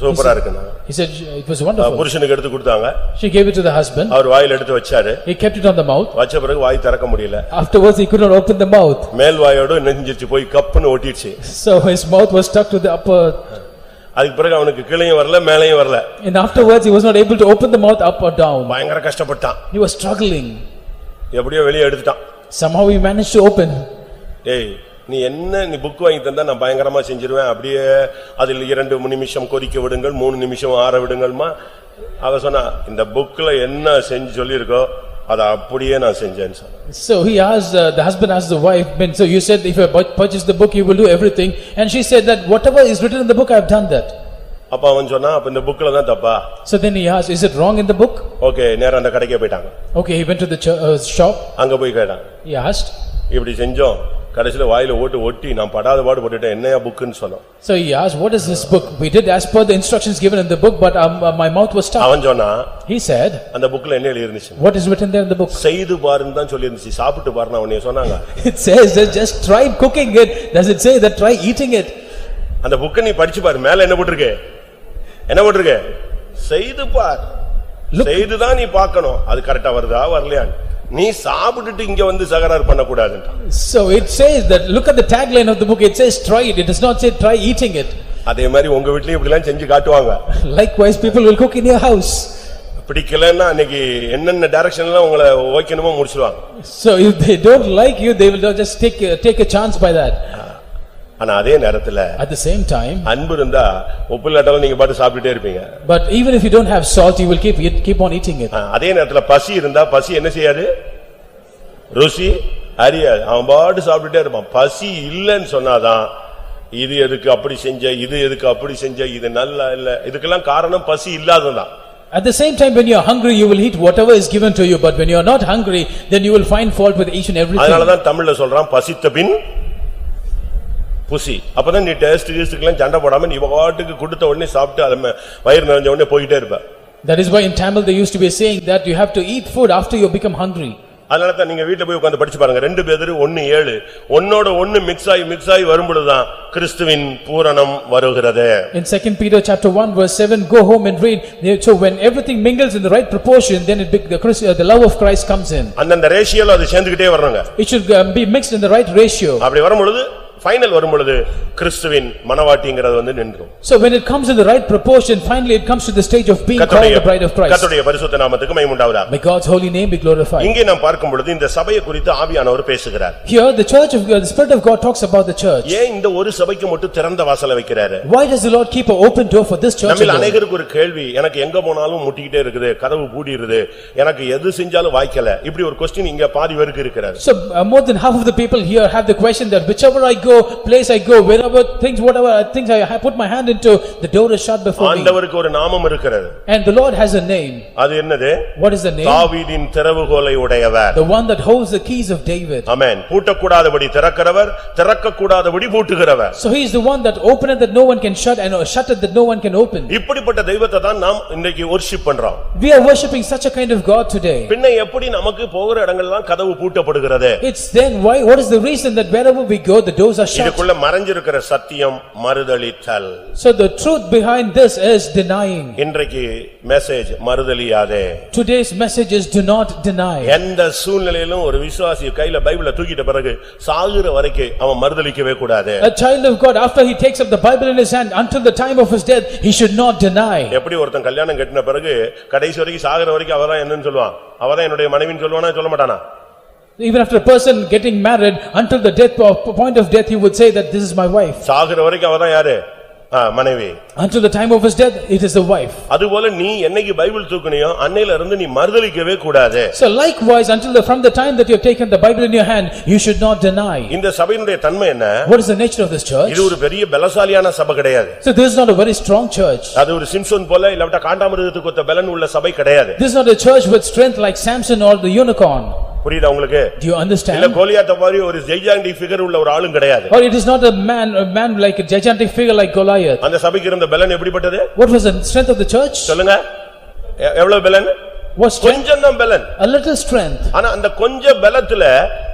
சூப்பரா இருக்குனா. He said it was wonderful. புருஷனுக்கு எடுத்து கொடுத்தாங்க. She gave it to the husband. அவர் வாயில எடுத்து வச்சாரு. He kept it on the mouth. வச்ச பிறகு வாய் திறக்க முடியல. Afterwards he could not open the mouth. மேல் வாயோட நெஞ்சிச்சு போய் கப்புன்னு ஒட்டிடுச்சு. So his mouth was stuck to the upper. அதுக்கு பிறகு அவனுக்கு கீழேயும் வரல மேலேயும் வரல. And afterwards he was not able to open the mouth up or down. பயங்கர கஷ்டப்பட்டான். He was struggling. எப்படியோ வெளிய எடுத்துட்டான். Somehow he managed to open. ஏய் நீ என்ன நீ புக் வாங்கி தந்தா நான் பயங்கரமா செஞ்சிருவேன். அப்படியே அதில் 2 நிமிஷம் கொதிக்க விடுங்கள் 3 நிமிஷம் ஆற விடுங்கள்மா. அவ சொன்னா இந்த புக்ல என்ன செஞ்சு சொல்லிருக்கோ அத அப்படியே நான் செஞ்சேன்னு சொன்னா. So he asked the husband asked the wife, so you said if I purchase the book you will do everything, and she said that whatever is written in the book I have done that. அப்ப அவன் சொன்னா அப்ப இந்த புக்ல தான் தப்பா? So then he asked, is it wrong in the book? Okay நேரா அந்த கடைக்கே போய்ட்டாங்க. Okay, he went to the shop. அங்க போய் கேட்டான். He asked, இப்படி செஞ்சோம் கடைசில வாயில ஒட்டி நான் படாத பாடு போட்டுட்டேன் என்னையா புக்னு சொன்னான். So he asked, what is this book? We did as per the instructions given in the book, but my mouth was stuck. அவன் சொன்னா, he said, அந்த புக்ல என்ன எழுதி இருந்துச்சு? what is written there in the book? செய்து பாருன்னு தான் சொல்லி இருந்துச்சு. சாப்பிட்டு பாருன்னு அவனே சொன்னாங்க. It says that just try cooking it. Does it say that try eating it? அந்த புக்க நீ படிச்சு பாரு. மேல என்ன போட்டுருக்கு? என்ன போட்டுருக்கு? செய்து பார். செய்து தான் நீ பார்க்கணும். அது கரெக்ட்டா வருதா வரலையா? நீ சாப்பிட்டுட்டு இங்க வந்து சகரார் பண்ண கூடாதுன்னு. So it says that look at the tagline of the book. It says try it. It does not say try eating it. அதே மாதிரி உங்க வீட்லயே இப்படி எல்லாம் செஞ்சு காட்டுவாங்க. Likewise people will cook in your house. பிடிக்கலன்னா அன்னைக்கு என்னென்ன டைரக்ஷன்ல உங்களை ஓய்க்கணுமோ முடிச்சிடுவாங்க. So if they don't like you, they will just take a chance by that. ஆனா அதே நேரத்துல at the same time அன்பு இருந்தா உப்பு இல்லாட்டாலும் நீங்க பாட்டு சாப்பிட்டுட்டே இருப்பீங்க. But even if you don't have salt, you will keep on eating it. அதே நேரத்துல பசி இருந்தா பசி என்ன செய்யாது? ருசி அறியாது. அவன் பாட்டு சாப்பிட்டுட்டே இருப்பான். பசி இல்லைன்னு சொன்னாதான் இது எதுக்கு அப்படி செஞ்ச, இது எதுக்கு அப்படி செஞ்ச, இது நல்லா இல்ல, இதுக்கெல்லாம் காரணம் பசி இல்லாததான். At the same time, when you are hungry, you will eat whatever is given to you. But when you are not hungry, then you will find fault with each and everything. அதனாலதான் தமிழ்ல சொல்றான் பசித்த பின் புசி. அப்பதான் நீ taste கீஸ்டுக்கெல்லாம் சண்டை போடாம நீ பாட்டுக்கு கொடுத்த உடனே சாப்பிட்டு அது வயிறு நிறைஞ்ச உடனே போயிட்டே இருப்ப. That is why in Tamil they used to be saying that you have to eat food after you become hungry. அதனால தான் நீங்க வீட்ல போய் உட்கார்ந்து படிச்சு பாருங்க. 2 பேதுரு 1:7 ஒன்னோட ஒன்னு மிக்ஸ் ஆகி வரும்போதுதான் கிறிஸ்துவின் பூரணம் வருகிறது. In 2 Peter chapter 1 verse 7, go home and read. So when everything mingles in the right proportion, then the love of Christ comes in. அந்த ரேஷியோல அது சேர்ந்துக்கிட்டே வரணுங்க. It should be mixed in the right ratio. அப்படி வரும்போது final வரும்போது கிறிஸ்துவின் மனவாட்டிங்கிறது வந்து நின்றும். So when it comes in the right proportion, finally it comes to the stage of being called the bride of Christ. கர்த்தருடைய பரிசுத்த நாமத்துக்கு மகிமை உண்டாவதாக. May God's holy name be glorified. இங்கே நாம் பார்க்கும் பொழுது இந்த சபையை குறித்து ஆவியானவர் பேசுகிறார். Here the church of God, the Spirit of God talks about the church. ஏன் இந்த ஒரு சபைக்கு மட்டும் திறந்த வாசலை வைக்கிறாரு? Why does the Lord keep an open door for this church? நம்மில் அநேகருக்கு ஒரு கேள்வி, எனக்கு எங்க போனாலும் முட்டிக்கிட்டே இருக்குது, கதவு பூட்டிடுது, எனக்கு எது செஞ்சாலும் வாய்க்கல, இப்படி ஒரு क्वेश्चन இங்க பாதி பேருக்கு இருக்கிறது. So more than half of the people here have the question that whichever I go, place I go, wherever whatever things I put my hand into, the door is shut before me. ஆண்டவருக்கு ஒரு நாமம் இருக்கிறது. And the Lord has a name. அது என்னது? What is the name? தாவீதின் திறவுகோலை உடையவர். The one that holds the keys of David. Amen. பூட்டக்கூடாதபடி திறக்கிறவர், திறக்கக்கூடாதபடி பூட்டுகிறவர். So he is the one that openeth that no one can shut, and shutteth that no one can open. இப்படிப்பட்ட தெய்வத்தை தான் நாம் இன்னைக்கு worship பண்றோம். We are worshiping such a kind of God today. பின்ன எப்படி நமக்கு போகிற இடங்களெல்லாம் கதவு பூட்டப்படுகிறது? It's then why, what is the reason that wherever we go the doors are shut? இதுக்குள்ள மறைஞ்சிருக்கிற சத்தியம் மறுதலித்தல். So the truth behind this is denying. இன்றைக்கு message மறுதலியாதே. Today's message is do not deny. எந்த சூழ்நிலையிலும் ஒரு விசுவாசி கையில பைபிளை தூக்கிட்ட பிறகு சாகுற வரைக்கும் அவன் மறுதலிக்கவே கூடாது. A child of God, after he takes up the Bible in his hand until the time of his death, he should not deny. எப்படி ஒருத்தன் கல்யாணம் கட்டின பிறகு கடைசி வரைக்கும் சாகுற வரைக்கும் அவதான் என்னன்னு சொல்லுவான்? அவதான் என்னுடைய மனைவின்னு சொல்லுவானா சொல்ல மாட்டானா? Even after a person getting married, until the death point of death, he would say that this is my wife. சாகுற வரைக்கும் அவதான் யாரு? மனைவி. Until the time of his death, it is the wife. அதுபோல நீ என்னைக்கு பைபிள் தூக்குனியோ அன்னையில இருந்து நீ மறுதலிக்கவே கூடாது. So likewise, from the time that you have taken the Bible in your hand, you should not deny. இந்த சபையினுடைய தன்மை என்ன? What is the nature of this church? இது ஒரு பெரிய பலசாலியான சபை கிடையாது. So this is not a very strong church. அது ஒரு சிம்சோன் போல இல்ல காண்டாமிருகத்துக்கு ஒத்த பலன் உள்ள சபை கிடையாது. This is not a church with strength like Samson or the unicorn. புரியுதா உங்களுக்கு? Do you understand? இல்ல கோலியாத் மாதிரி ஒரு ஜெய்ஜாண்டி ஃபிகர் உள்ள ஒரு ஆளும் கிடையாது. Or it is not a man like a gigantic figure like Goliath. அந்த சபைக்கு இருந்த பலன் எப்படிப்பட்டது? What was the strength of the church? சொல்லுங்க. எவ்வளவு பலன்? Was strength? கொஞ்சம் தான் பலன். A little strength. ஆனா அந்த கொஞ்ச பலத்துல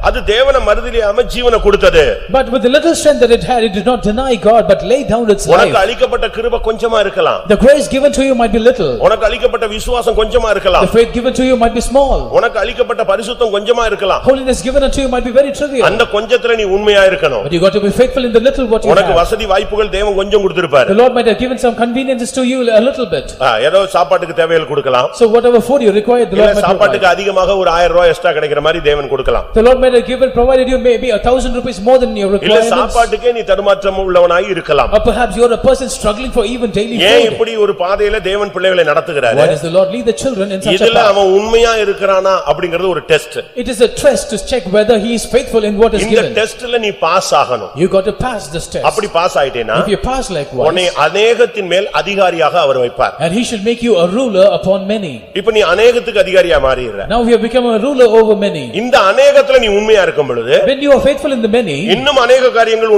அது தேவனை மறுதலியாம ஜீவனை கொடுத்தது. But with the little strength that it had, it did not deny God but laid down its life. உனக்கு அளிக்கப்பட்ட கிருபை கொஞ்சமா இருக்கலாம். The grace given to you might be little. உனக்கு அளிக்கப்பட்ட விசுவாசம் கொஞ்சமா இருக்கலாம். The faith given to you might be small. உனக்கு அளிக்கப்பட்ட பரிசுத்தம் கொஞ்சமா இருக்கலாம். Holiness given unto you might be very trivial. அந்த கொஞ்சத்துல நீ உண்மையா இருக்கணும். But you got to be faithful in the little what you have. உனக்கு வசதி வாய்ப்புகள் தேவன் கொஞ்சம் கொடுத்திருப்பார். The Lord might have given some conveniences to you a little bit. ஏதோ சாப்பாட்டுக்கு தேவைகள் கொடுக்கலாம். So whatever food you require, the Lord might provide. சாப்பாட்டுக்கு அதிகமாக ஒரு 1000 ரூபாய் எக்ஸ்ட்ரா கிடைக்கிற மாதிரி தேவன் கொடுக்கலாம். The Lord might have given provided you maybe 1,000 rupees more than your requirements. இல்ல சாப்பாட்டுக்கே நீ தடுமாற்றம் உள்ளவனாய் இருக்கலாம். Or perhaps you are a person struggling for even daily food. ஏன் இப்படி ஒரு பாதையில தேவன் பிள்ளைகளை நடத்துகிறார்? Why does the Lord lead the children in such a இதுல path? அவன் உண்மையா இருக்கறானா அப்படிங்கிறது ஒரு test. It is a test to check whether he is faithful in what is இந்த given. டெஸ்ட்ல நீ பாஸ் ஆகணும். You got to pass this test. அப்படி pass ஆயிட்டேனா If you pass likewise, உன்னை அநேகத்தின் மேல் அதிகாரியாக அவர் வைப்பார். and he should make you a ruler upon many. இப்போ நீ அநேகத்துக்கு அதிகாரியா மாறிடுற. Now you have become a ruler over many. இந்த அநேகத்துல நீ உண்மையா இருக்கும் பொழுது When you are faithful in the many, இன்னும் அநேக காரியங்கள்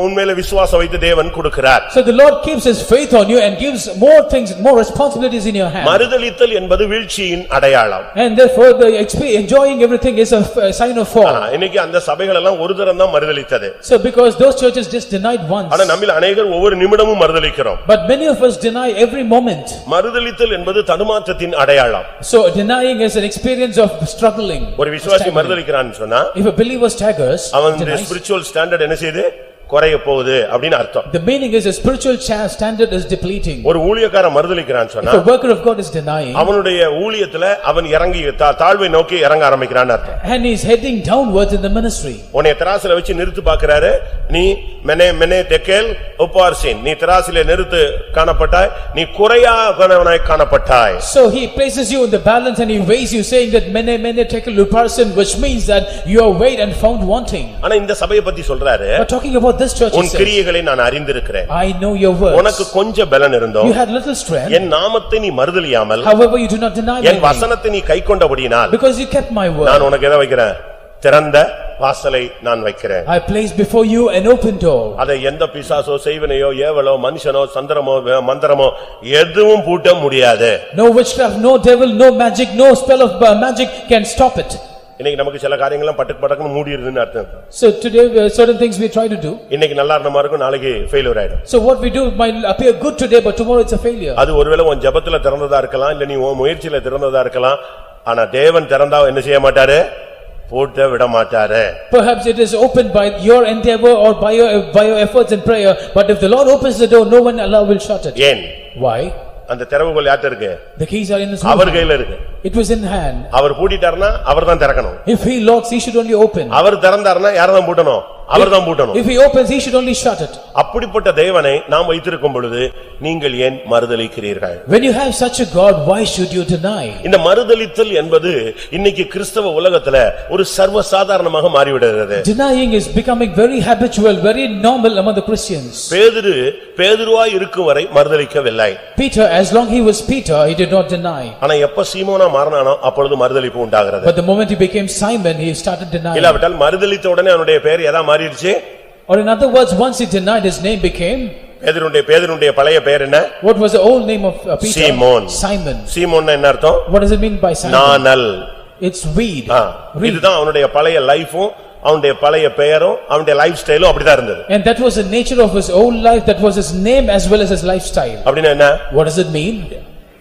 உன்மேல விசுவாசம் வைத்து தேவன் கொடுக்கிறார். so the Lord keeps his faith on you and gives more things, more responsibilities in your hand. மறுதலித்தல் என்பது வீழ்ச்சியின் அடையாளம். And therefore the enjoying everything is a sign of fall. இன்னைக்கு அந்த சபைகள் எல்லாம் ஒரு தரம் தான் மறுதலித்தது. So because those churches just denied once. ஆனா நம்மில் அநேகர் ஒவ்வொரு நிமிடமும் மறுதலிக்கிறோம். But many of us deny every moment. மறுதலித்தல் என்பது தடுமாற்றத்தின் அடையாளம். So denying is an experience of struggling. ஒரு விசுவாசி மறுதலிக்கிறான்னு சொன்னா If a believer staggers, அவனுடைய ஸ்பிரிச்சுவல் ஸ்டாண்டர்ட் என்ன செய்யுது? குறைய போகுது அப்படினு அர்த்தம். The meaning is a spiritual standard is depleting. ஒரு ஊழியக்காரன் மறுதலிக்கிறான்னு சொன்னா If a worker of God is denying, அவனுடைய ஊழியத்துல அவன் இறங்கி தாழ்வை நோக்கி இறங்க ஆரம்பிக்கிறான்னு அர்த்தம். and he is heading downwards in the ministry. உன்னை தராசுல வச்சு நிறுத்து பார்க்கறாரு. நீ மெனே தெக்கேல் உபார்சின், நீ தராசிலே நிறுத்து காணப்பட்டாய், நீ குறையானவனாய் காணப்பட்டாய். So he places you in the balance and he weighs you, saying that mene tekel uparsin, which means that you are weighed and found wanting. ஆனா இந்த சபையை பத்தி சொல்றாரு, But talking about this church, உன் கிரியைகளை நான் அறிந்திருக்கிறேன். I know your works. உனக்கு கொஞ்சம் பலன் இருந்தோ, You had little strength. என் நாமத்தை நீ மறுதலியாமல், However you do not deny my N name. வசனத்தை நீ கைக்கொண்டபடியினால், Because you kept my word. நான் உனக்கு எதை வைக்கிறேன்? திறந்த வாசலை நான் வைக்கிறேன். I place before you an open door. அதை எந்த பிசாசோ செய்வனையோ ஏவலோ மனுஷனோ சந்திரமோ மந்திரமோ எதுவும் பூட்ட முடியாது. No witchcraft, no devil, no magic, no spell of magic can stop it. இன்னைக்கு நமக்கு சில காரியங்களும் பட்டுன்னு மூடிடுதுன்னு அர்த்தம். So today certain things we try to do. இன்னைக்கு நல்லா இருந்த மாதிரி இருக்கும், நாளைக்கு ஃபெயிலியர் ஆயிடும். So what we do might appear good today but tomorrow it's a failure. அது ஒருவேளை உன் ஜெபத்துல திறந்ததா இருக்கலாம், இல்ல நீ உன் முயற்சியில திறந்ததா இருக்கலாம். ஆனா தேவன் திறந்தா என்ன செய்ய மாட்டாரு? பூட்ட விட மாட்டாரு. Perhaps it is opened by your endeavor or by your efforts in prayer, but if the Lord opens the door, no one Allah will shut it. ஏன்? Why? அந்த திறவுகோல் யார்ட்ட இருக்கு? The keys are in his our hand. கையில இருக்கு. It was in hand. அவர் பூட்டிட்டாருன்னா அவர்தான் திறக்கணும். If he locks, he should only open. அவர் திறந்தாருன்னா யாரதான் பூட்டணும்? அவர்தான் பூட்டணும். If he opens, he should only shut it. அப்படிப்பட்ட தேவனை நாம் வைத்திருக்கும் பொழுது நீங்கள் ஏன் மறுதலிக்கிறீர்கள்? When you have such a God, why should you deny? இந்த மறுதலித்தல் என்பது இன்னைக்கு கிறிஸ்தவ உலகத்துல ஒரு சர்வசாதாரணமாக மாறிவிடுகிறது. Denying is becoming very habitual, very normal among the Christians. பேதுருவாய் இருக்கும் வரை மறுதலிக்கவில்லை. Peter, as long he was Peter, he did not deny. ஆனா எப்ப சீமோனா மாறினானோ அப்பொழுது மறுதலிப்பு உண்டாகிறது. But the moment he became Simon, he started denying. இல்லாவிட்டால் மறுதலித்த உடனே அவனுடைய பெயர் எதா மாறிடுச்சு? Or in other words, once he denied, his name became? பேதுருடைய பழைய பெயர் என்ன? What was the old name of Peter? Simon. Simon. சீமோன்னா என்ன அர்த்தம்? What does it mean by Simon? நானல். It's weed. இதுதான் அவனுடைய பழைய லைஃபும் அவனுடைய பழைய பெயரும் அவனுடைய லைஃப் ஸ்டைலும் அப்படிதான் இருந்தது. And that was the nature of his old life, that was his name as well as his lifestyle. அப்படினா என்ன? What does it mean?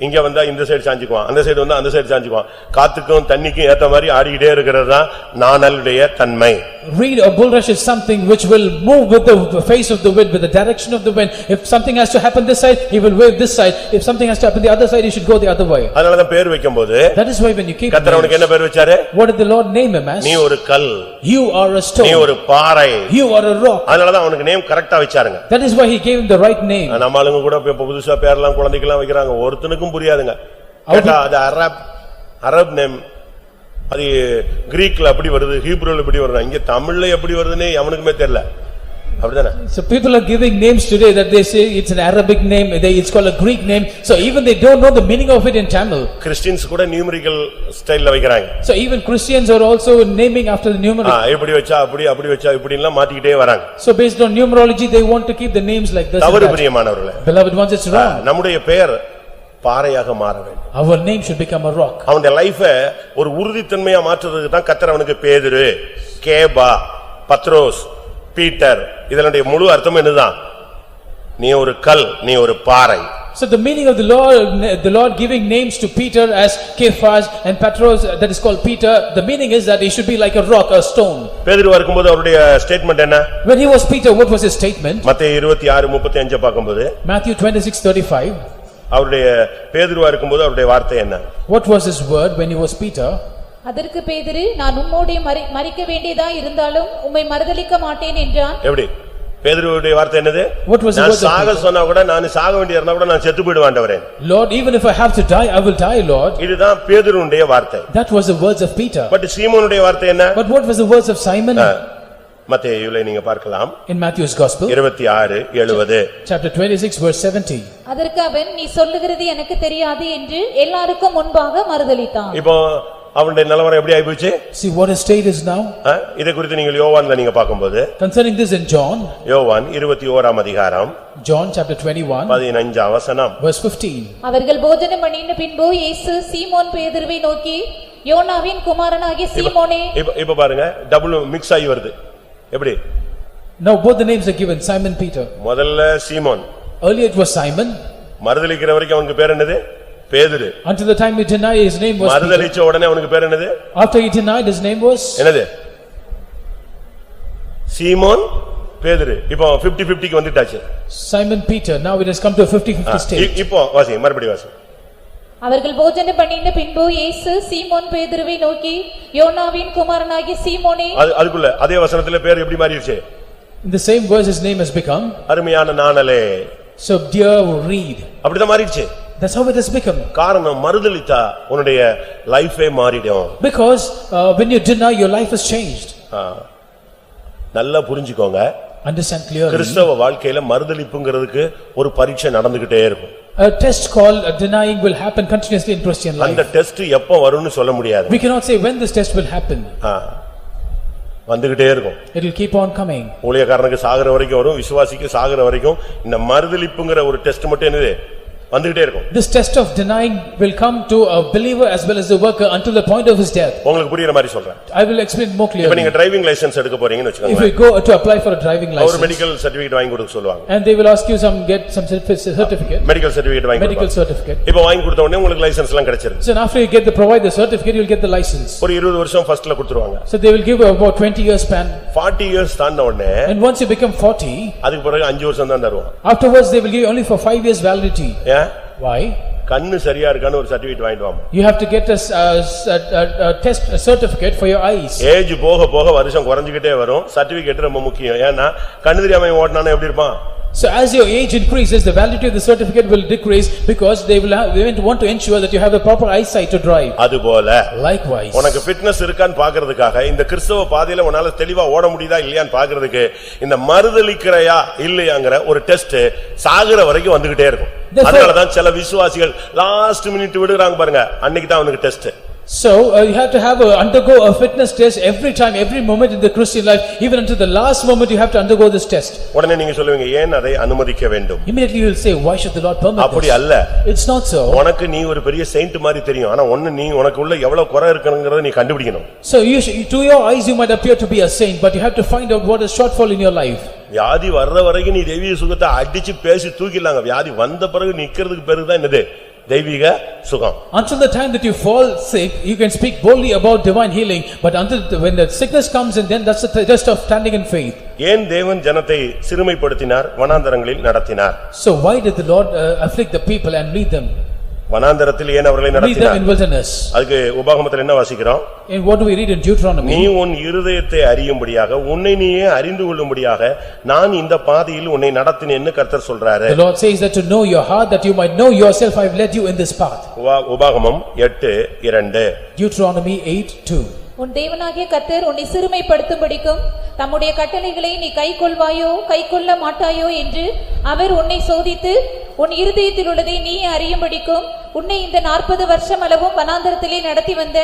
இங்க வந்தா இந்த சைடு சாஞ்சிக்குவான், அந்த சைடு வந்தா அந்த சைடு சாஞ்சிக்குவான். காத்துக்கும் தண்ணிக்கும் ஏத்த மாதிரி ஆடிட்டே இருக்கிறது தான் நானலுடைய தன்மை. reed or bulrush is something which will move with the face of the wind, with the direction of the wind. If something has to happen this side, he will wave this side. If something has to happen the other side, he should go the other way. அதனாலதான் பேர் வைக்கும்போது That is why when you keep கர்த்தர் அவனுக்கு என்ன பேர் வச்சாரு? what did the Lord name him as? நீ ஒரு கல், You are a நீ stone, ஒரு பாறை. you are a rock. அதனாலதான் அவனுக்கு நேம் கரெக்டா வச்சாருங்க. That is why he gave him the right name. நம்ம ஆளுங்க கூட இப்ப புதுசா பேர்லாம் குழந்தைக்கெல்லாம் வைக்கிறாங்க, ஒருத்தனுக்கும் புரியாதுங்க. கேட்டா அது அரப் நேம், அது கிரீக்ல அப்படி வருது, ஹீப்ரூல எப்படி வருது, இங்க தமிழ்ல எப்படி வருதுன்னு அவனுக்குமே தெரியல. அப்படிதானே? So people are giving names today that they say it's an Arabic name, it's called a Greek name, so even they don't know the meaning of it in Tamil. Christians கூட நியூமெரிக்கல் ஸ்டைல்ல வைக்கிறாங்க. So even Christians are also naming after the numeric. இப்படி வச்சா அப்படி, அப்படி வச்சா இப்படி எல்லாம் மாத்திக்கிட்டே வராங்க. So based on numerology they want to keep the names like this. தவறு பிரியமானவர்களே. Beloved ones, it's wrong. நம்முடைய பெயர் பாறையாக மாற வேண்டும். Our name should become a rock. அவனுடைய லைஃப ஒரு உறுதித்தன்மையா மாற்றுறதுக்கு தான் கர்த்தர் அவனுக்கு பேதுரு, கேபா, பத்ரோஸ், பீட்டர், இதனுடைய முழு அர்த்தம் என்னதான்? நீ ஒரு கல், நீ ஒரு பாறை. So the meaning of the Lord giving names to Peter as Cephas and Petros, that is called Peter, the meaning is that he should be like a rock, a stone. பேதுருவா இருக்கும்போது அவருடைய ஸ்டேட்மென்ட் என்ன? When he was Peter, what was his statement? மத்தேயு 26:35 பாக்கும்போது Matthew 26:35. அவருடைய பேதுருவா இருக்கும்போது அவருடைய வார்த்தை என்ன? What was his word when he was Peter? அதற்கு பேதுரு, நான் உம்மோடே மரிக்க வேண்டியதா இருந்தாலும் உம்மை மறுதலிக்க மாட்டேன் என்றான். எப்படி? பேதுருவுடைய வார்த்தை என்னது? What was the நான் word of சாக Peter? சொன்னா கூட, நான் சாக வேண்டிய இருந்தா கூட நான் செத்து போய்டுவேன் ஆண்டவரே. Lord, even if I have to die, I will die, Lord. இதுதான் பேதுருவுடைய வார்த்தை. That was the words of Peter. But சீமோனுடைய வார்த்தை என்ன? But what was the words of Simon? மத்தேயுல நீங்க பார்க்கலாம். In Matthew's Gospel, 26:70. chapter 26 verse 70. அதற்கு அவன், நீ சொல்லுகிறது எனக்கு தெரியாது என்று எல்லாருக்கும் முன்பாக மறுதலித்தான். இப்போ அவனுடைய நிலவரம் எப்படி ஆயிப்போச்சு? See what his state is now? இதை குறித்து நீங்கள் யோவான்ல நீங்க பாக்கும்போது, Concerning this in John, யோவான் 21ஆம் அதிகாரம் John chapter 21 15ஆம் வசனம். verse 15. அவர்கள் போஜனம் பண்ணின பின்பு இயேசு சீமோன் பேதுருவை நோக்கி, யோனாவின் குமாரனாகிய சீமோனே. இப்ப பாருங்க, டபுள் மிக்ஸ் ஆகி வருது. எப்படி? Now both the names are given, Simon Peter. முதல்ல சீமோன், Earlier it was Simon. மறுதலிக்கிற வரைக்கும் அவனுக்கு பேர் என்னது? பேதுரு. Until the time he denied, his name was Peter. மறுதலிச்ச உடனே அவனுக்கு பேர் என்னது? After he denied, his name was என்னது? சீமோன் பேதுரு. இப்போ 50-50க்கு வந்துட்டாச்சு. Simon Peter. Now it has come to a 50-50 state. இப்போ வாசி, மறுபடியும் வாசி. அவர்கள் போஜனம் பண்ணின பின்பு இயேசு சீமோன் பேதுருவை நோக்கி, யோனாவின் குமாரனாகிய சீமோனே. அதுக்குள்ள அதே வசனத்துல பேர் எப்படி மாறிடுச்சு? In the same verse his name has become அருமையான நாணலே. So dear reed. அப்படிதான் மாறிடுச்சு. That's how it has become. காரணம் மறுதலித்தா உன்னுடைய லைஃபே மாறிடும். Because when you deny, your life has changed. நல்லா புரிஞ்சுக்கோங்க. Understand clearly. கிறிஸ்தவ வாழ்க்கையில மறுதலிப்புங்கிறதுக்கு ஒரு பரீட்சை நடந்துகிட்டே இருக்கும். A test called denying will happen continuously in Christian life. அந்த டெஸ்ட் எப்போ வரும்னு சொல்ல முடியாது. We cannot say when this test will happen. வந்துகிட்டே இருக்கும். It will keep on coming. ஊழியக்காரனுக்கு சாகுற வரைக்கும் வரும், விசுவாசிக்கு சாகுற வரைக்கும் இந்த மறுதலிப்புங்கிற ஒரு டெஸ்ட் மட்டும் என்னது வந்துகிட்டே இருக்கும். This test of denying will come to a believer as well as the worker until the point of his death. உங்களுக்கு புரியுற மாதிரி சொல்றேன். I will explain more clearly. இப்போ நீங்க டிரைவிங் லைசென்ஸ் எடுக்க போறீங்கன்னு If வெச்சுக்கோங்க. we go to apply for a driving ஒரு license மெடிக்கல் சர்டிபிகேட் வாங்கி கொடுக்க சொல்லுவாங்க. and they will ask you get some certificate, medical certificate வாங்கி medical கொடுப்பாங்க. certificate. இப்போ வாங்கி கொடுத்த உடனே உங்களுக்கு லைசென்ஸ் எல்லாம் கிடைச்சிருது. So after you provide the certificate, you will get the license. ஒரு 20 வருஷம் ஃபர்ஸ்ட்ல கொடுத்துருவாங்க. So they will give about 20 years span. 40 years தாண்ட உடனே And once you become 40, அதுக்கு பிறகு 5 வருஷம் தான் தருவாங்க. afterwards they will give only for 5 years validity. ஏன்? Why? கண்ணு சரியா இருக்கான்னு ஒரு சர்டிபிகேட் வாங்கிட்டு வாங்க. You have to get a test a certificate for your eyes. Age போக போக வருஷம் குறைஞ்சிக்கிட்டே வரும். சர்டிபிகேட் ரொம்ப முக்கியம். ஏன்னா கண்ணு தெரியாம ஓட்டனானே எப்படி இருப்பான்? So as your age increases, the validity of the certificate will decrease because they want to ensure that you have the proper eyesight to drive. அதுபோல Likewise, உனக்கு ஃபிட்னஸ் இருக்கான்னு பார்க்கிறதுக்காக, இந்த கிறிஸ்தவ பாதையில உன்னால தெளிவா ஓட முடியுதா இல்லையான்னு பார்க்கிறதுக்கு இந்த மறுதலிக்கிறையா இல்லையாங்கற ஒரு டெஸ்ட் சாகுற வரைக்கும் வந்துகிட்டே இருக்கும். அதனால தான் சில விசுவாசிகள் லாஸ்ட் மினிட் விடுறாங்க பாருங்க, அன்னைக்கு தான் அவனுக்கு test. So you have to undergo a fitness test every time, every moment in the Christian life, even until the last moment you have to undergo this test. உடனே நீங்க சொல்லுவீங்க, ஏன் அதை அனுமதிக்க வேண்டும்? Immediately you will say, why should the Lord permit அப்படி this? அல்ல. It's not so. உனக்கு நீ ஒரு பெரிய செயின்ட் மாதிரி தெரியும், ஆனா நீ உனக்கு உள்ள எவ்வளவு குறை இருக்குங்கறதை நீ கண்டுபிடிக்கணும். So to your eyes you might appear to be a saint, but you have to find out what is shortfall in your life. வியாதி வர்ற வரைக்கும் நீ தெய்வீக சுகத்தை அடிச்சு பேசி தூக்கிடலாங்க. வியாதி வந்த பிறகு நிக்கிறதுக்கு பேரு தான் என்னது? தெய்வீக சுகம். Until the time that you fall sick, you can speak boldly about divine healing, but when the sickness comes in, then that's the test of standing in faith. ஏன் தேவன் ஜனத்தை சிறுமைப்படுத்தினார், வனாந்தரங்களில் நடத்தினார்? So why did the Lord afflict the people and lead them? வனாந்தரத்தில் ஏன் அவர்களை Lead them நடத்தினார்? in wilderness. அதுக்கு உபாகமத்தில் என்ன வாசிக்கிறோம்? And what do we read in Deuteronomy? நீ உன் இருதயத்தை அறியும்படியாக, உன்னை நீயே அறிந்து கொள்ளும்படியாக நான் இந்த பாதையில் உன்னை நடத்தினேன்னு கர்த்தர் சொல்றாரு. The Lord says that to know your heart, that you might know yourself, I have led you in this path. உபாகமம் 8:2. Deuteronomy 8:2. உன் தேவனாகிய கர்த்தர் உன்னை சிறுமைப்படுத்தும்படிக்கும் தம்முடைய கட்டளைகளை நீ கைக்கொள்வாயோ கைக்கொள்ள மாட்டாயோ என்று அவர் உன்னை சோதித்து உன் இருதயத்தில் உள்ளதை நீ அறியும்படிக்கும் உன்னை இந்த 40 வருஷம் அளவும் வனாந்தரத்திலே நடத்தி வந்த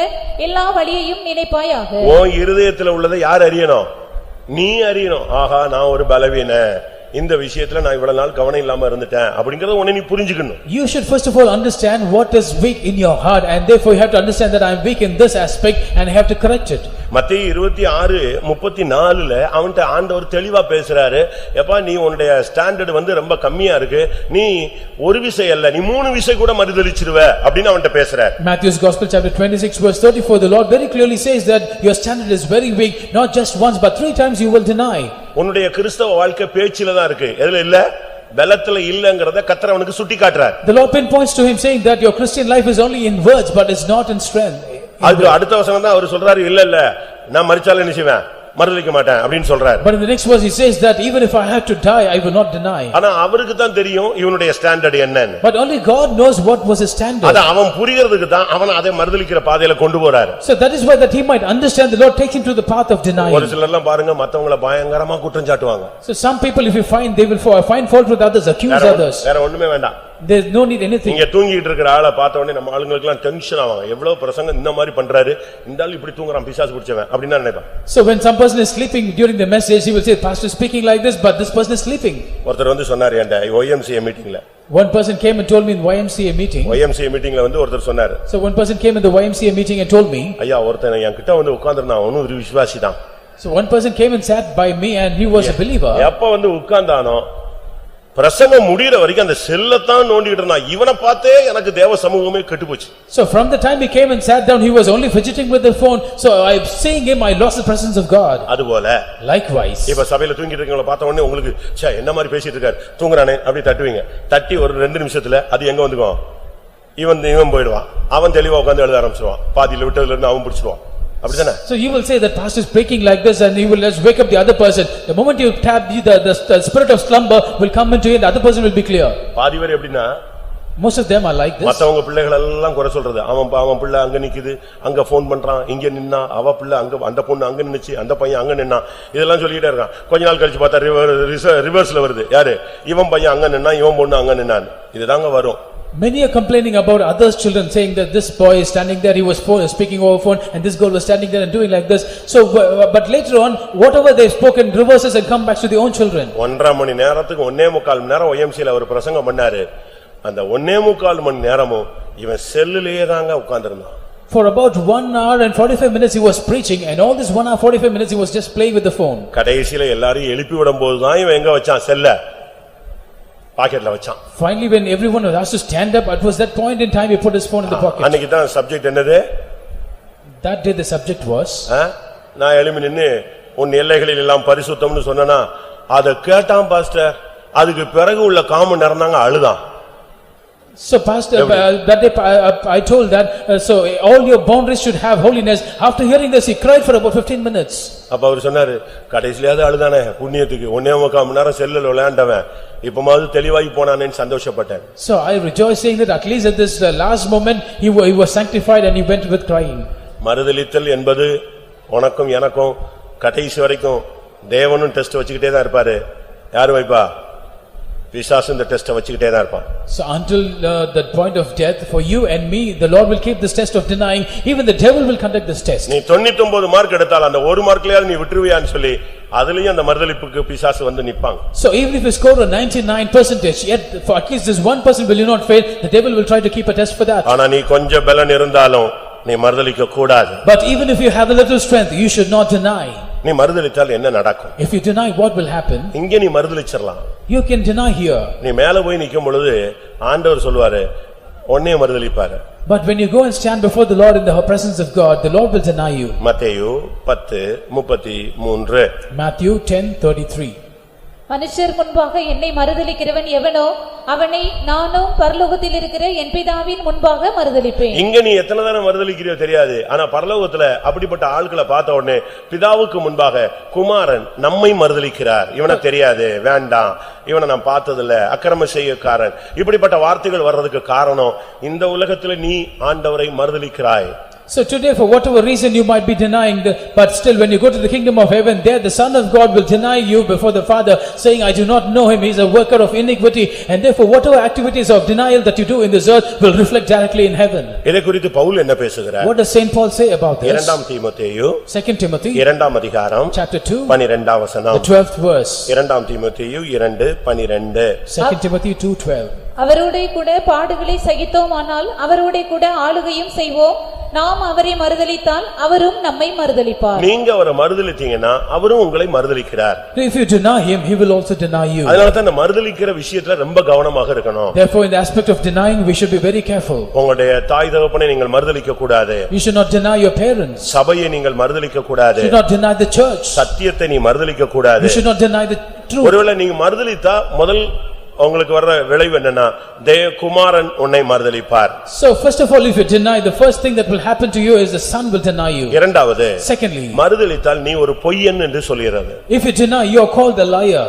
எல்லா வழியையும் நினைப்பாயாக. உன் இருதயத்தில் உள்ளதை யார் அறியணும்? நீ அறியணும். ஆஹா, நான் ஒரு பலவீன, இந்த விஷயத்துல நான் இவ்வளவு நாள் கவனம் இல்லாம இருந்துட்டேன் அப்படிங்கறத உன்னை நீ புரிஞ்சுக்கணும். You should first of all understand what is weak in your heart, and therefore you have to understand that I am weak in this aspect and I have to correct it. மத்தேயு 26:34ல அவன்கிட்ட ஆண்டவர் தெளிவா பேசுறாரு. எப்பா, நீ உன்னுடைய standard ரொம்ப கம்மியா இருக்கு, நீ ஒரு விசை அல்ல, நீ 3 விசை கூட மறுதலிச்சிருவ அப்படின்னு அவன்கிட்ட பேசுறார். Matthew's Gospel chapter 26 verse 34, the Lord very clearly says that your standard is very weak, not just once but 3 times you will deny. உன்னுடைய கிறிஸ்தவ வாழ்க்கை பேச்சில தான் இருக்கு, எதுல இல்ல? பலத்துல இல்லங்கறத கர்த்தர் அவனுக்கு சுட்டி காட்டுறார். The Lord pinpoints to him saying that your Christian life is only in words but is not in strength. அதுக்கு அடுத்த வசனம் தான் அவர் சொல்றாரு, இல்ல நான் மரிச்சாலும் என்ன செய்வேன், மறுதலிக்க மாட்டேன் அப்படின்னு சொல்றாரு. But in the next verse he says that even if I have to die, I will not deny. ஆனா அவருக்கு தான் தெரியும் இவனுடைய ஸ்டாண்டர்ட் என்னன்னு. But only God knows what was his standard. அத அவன் புரியறதுக்கு தான் அவன் அதை மறுதலிக்கிற பாதையில கொண்டு போறாரு. So that is why that he might understand, the Lord takes him to the path of denying. ஒரு சிலர் எல்லாம் பாருங்க, மத்தவங்கள பயங்கரமா குற்றம் சாட்டுவாங்க. So some people, if you find, they will find fault with others, accuse others. வேற ஒண்ணுமே வேண்டாம். There is no need anything. நீங்க தூங்கிட்டு இருக்கிற ஆளை பார்த்த உடனே நம்ம ஆளுங்களுக்கு எல்லாம் டென்ஷன் ஆவாங்க. எவ்வளவு பிரசங்கம் இந்த மாதிரி பண்றாரு, இந்த ஆளு இப்படி தூங்குறான், பிசாசு பிடிச்சவன் அப்படினா நினைப்பான். So when some person is sleeping during the message, he will say, pastor is speaking like this, but this person is sleeping. ஒருத்தர் சொன்னாரு என்கிட்ட YMCA மீட்டிங்ல. One person came and told me in YMCA meeting. YMCA மீட்டிங்ல ஒருத்தர் சொன்னாரு. So one person came in the YMCA meeting and told me, ஐயா, ஒருத்தன் என்கிட்ட உட்கார்ந்திருந்தான், அவனும் ஒரு விசுவாசி தான். So one person came and sat by me and he was a believer. எப்ப உட்கார்ந்தானோ பிரசங்கம் முடியற வரைக்கும் அந்த செல்லத்தான் நோண்டிட்டு இருந்தான். இவனை பார்த்தே எனக்கு தேவ சமூகமே கெட்டுப்போச்சு. So from the time he came and sat down, he was only fidgeting with the phone. So I seeing him, I lost the presence of God. அதுபோல Likewise, இப்ப சபையில தூங்கிட்டு இருக்கவங்கள பார்த்த உடனே உங்களுக்கு ச்சே என்ன மாதிரி பேசிட்டு இருக்காரு, தூங்குறானே அப்படி தட்டுவீங்க. தட்டி ஒரு 2 நிமிஷத்துல அது எங்க வந்துக்கும், இவன் போயிடுவான். அவன் தெளிவா உட்கார்ந்து எழுத ஆரம்பிச்சிடுவான். பாதியில விட்டதுல இருந்து அவன் பிடிச்சிடுவான். அப்படிதானே? So you will say that pastor is breaking like this and he will just wake up the other person. The moment you tap, the spirit of slumber will come into it, the other person will be clear. பாதி பேர் எப்படின்னா, most of them are like this. மத்தவங்க பிள்ளைகள் எல்லாம் குறை சொல்றது. அவன் பிள்ளை அங்க நிக்குது, அங்க போன் பண்றான், இங்க நின்னா, அவ பிள்ளை அங்க, அந்த பொண்ணு அங்க நின்னுச்சு, அந்த பையன் அங்க நின்னா, இதெல்லாம் சொல்லிட்டே இருக்கான். கொஞ்ச நாள் கழிச்சு பார்த்தா ரிவர்ஸ்ல வருது. யாரு? இவன் பையன் அங்க நின்னா, இவன் பொண்ணு அங்க நின்னான். இதுதாங்க வரும். Many are complaining about others' children, saying that this boy is standing there, he was speaking over phone, and this girl was standing there and doing like this. So, but later on, whatever they've spoken reverses and come back to their own children. 1.5 மணி நேரத்துக்கு 1.25 மணி நேரம் YMCA ஒரு பிரசங்கம் பண்ணாரு. அந்த 1.25 மணி நேரமும் இவன் செல்லுலயே தாங்க உட்கார்ந்திருந்தான். For about 1 hour and 45 minutes he was preaching, and all this 1 hour 45 minutes he was just playing with the phone. கடைசில எல்லாரும் எழுப்பி விடும்போது தான் இவன் எங்க வச்சான் செல்ல? பாக்கெட்ல வச்சான். Finally, when everyone was asked to stand up, at was that point in time he put his phone in the pocket. அன்னைக்கு தான் சப்ஜெக்ட் என்னது? That day the subject was, நான் எழும்பி நின்னு உன் எல்லைகளில் எல்லாம் பரிசுத்தம்னு சொன்னனா, அத கேட்டான் பாஸ்டர். அதுக்கு பிறகு உள்ள காமன் நேரம்தாங்க அழுதான். So pastor, that day I told that, so all your boundaries should have holiness. After hearing this, he cried for about 15 minutes. அப்ப அவர் சொன்னாரு, கடைசியில அழுதானே புண்ணியத்துக்கு 1.25 மணி நேரம் செல்லுல விளையாண்டவன் இப்பமாவது தெளிவாகி போனானேன்னு சந்தோஷப்பட்டேன். So I rejoice saying that at least at this last moment he was sanctified and he went with crying. மறுதலித்தல் என்பது உனக்கும் எனக்கும் கடைசி வரைக்கும் தேவனும் டெஸ்ட் வச்சுக்கிட்டே தான் இருப்பாரு. யாரு வைப்பா? பிசாசு இந்த டெஸ்ட் வச்சுக்கிட்டே தான் இருப்பான். So until that point of death for you and me, the Lord will keep this test of denying. Even the devil will conduct this test. நீ 99 மார்க் எடுத்தால் அந்த ஒரு மார்க்லயாவது நீ விட்டுருவியான்னு சொல்லி அதுலயும் அந்த மறுதலிப்புக்கு பிசாசு வந்து நிப்பாங்க. So even if you score a 99%, yet for at least this 1% will you not fail, the devil will try to keep a test for that. ஆனா நீ கொஞ்சம் பலன் இருந்தாலும் நீ மறுதலிக்க கூடாது. But even if you have a little strength, you should not deny. நீ மறுதலித்தால் என்ன நடக்கும்? If you deny, what will happen? இங்க நீ மறுதலிச்சிரலாம். You can deny here. நீ மேல போய் நிக்கும் பொழுது ஆண்டவர் சொல்வாரு, உன்னை மறுதலிப்பாரு. But when you go and stand before the Lord in the presence of God, the Lord will deny you. மத்தேயு 10:33. Matthew 10:33. மனுஷர் முன்பாக என்னை மறுதலிக்கிறவன் எவனோ அவனை நானும் பரலோகத்தில் இருக்கிற என் பிதாவின் முன்பாக மறுதலிப்பேன். இங்க நீ எத்தனை தடவை மறுதலிக்கிறியோ தெரியாது, ஆனா பரலோகத்துல அப்படிப்பட்ட ஆட்களை பார்த்த உடனே பிதாவுக்கு முன்பாக குமாரன் நம்மை மறுதலிக்கிறார், இவனை தெரியாது, வேண்டாம், இவனை நான் பார்த்ததில்ல, அக்கிரம செய்யக்காரன், இப்படிப்பட்ட வார்த்தைகள் வர்றதுக்கு காரணம் இந்த உலகத்துல நீ ஆண்டவரை மறுதலிக்கிறாய். So today, for whatever reason you might be denying, but still when you go to the kingdom of heaven, there the Son of God will deny you before the Father, saying, I do not know him, he is a worker of iniquity, and therefore whatever activities of denial that you do in this earth will reflect directly in heaven. இதை குறித்து பவுல் என்ன பேசுகிறார்? What does Saint Paul say about this? 2 தீமோத்தேயு 2 Timothy 2ஆம் அதிகாரம் chapter 2 12ஆம் வசனம். the 12th verse. 2 தீமோத்தேயு 2:12. 2 Timothy 2:12. அவரோடே கூட பாடுகளை சகித்தோமானால் அவரோடே கூட ஆளுகையும் செய்வோம். நாம் அவரை மறுதலித்தால் அவரும் நம்மை மறுதலிப்பார். நீங்க அவரை மறுதலித்தீங்கன்னா அவரும் உங்களை மறுதலிக்கிறார். If you deny him, he will also deny you. அதனால தான் இந்த மறுதலிக்கிற விஷயத்துல ரொம்ப கவனமாக இருக்கணும். Therefore, in the aspect of denying, we should be very careful. உங்களுடைய தாய் தகப்பனை நீங்கள் மறுதலிக்க கூடாது. You should not deny your parents. சபையை நீங்கள் மறுதலிக்க கூடாது. You should not deny the church. சத்தியத்தை நீ மறுதலிக்க கூடாது. You should not deny the truth. ஒருவேளை நீங்க மறுதலித்தா முதல் உங்களுக்கு வர்ற விளைவு என்னன்னா குமாரன் உன்னை மறுதலிப்பார். So first of all, if you deny, the first thing that will happen to you is the son will deny you. இரண்டாவது, Secondly, மறுதலித்தால் நீ ஒரு பொய்யன் என்று சொல்கிறது. if you deny, you are called a liar.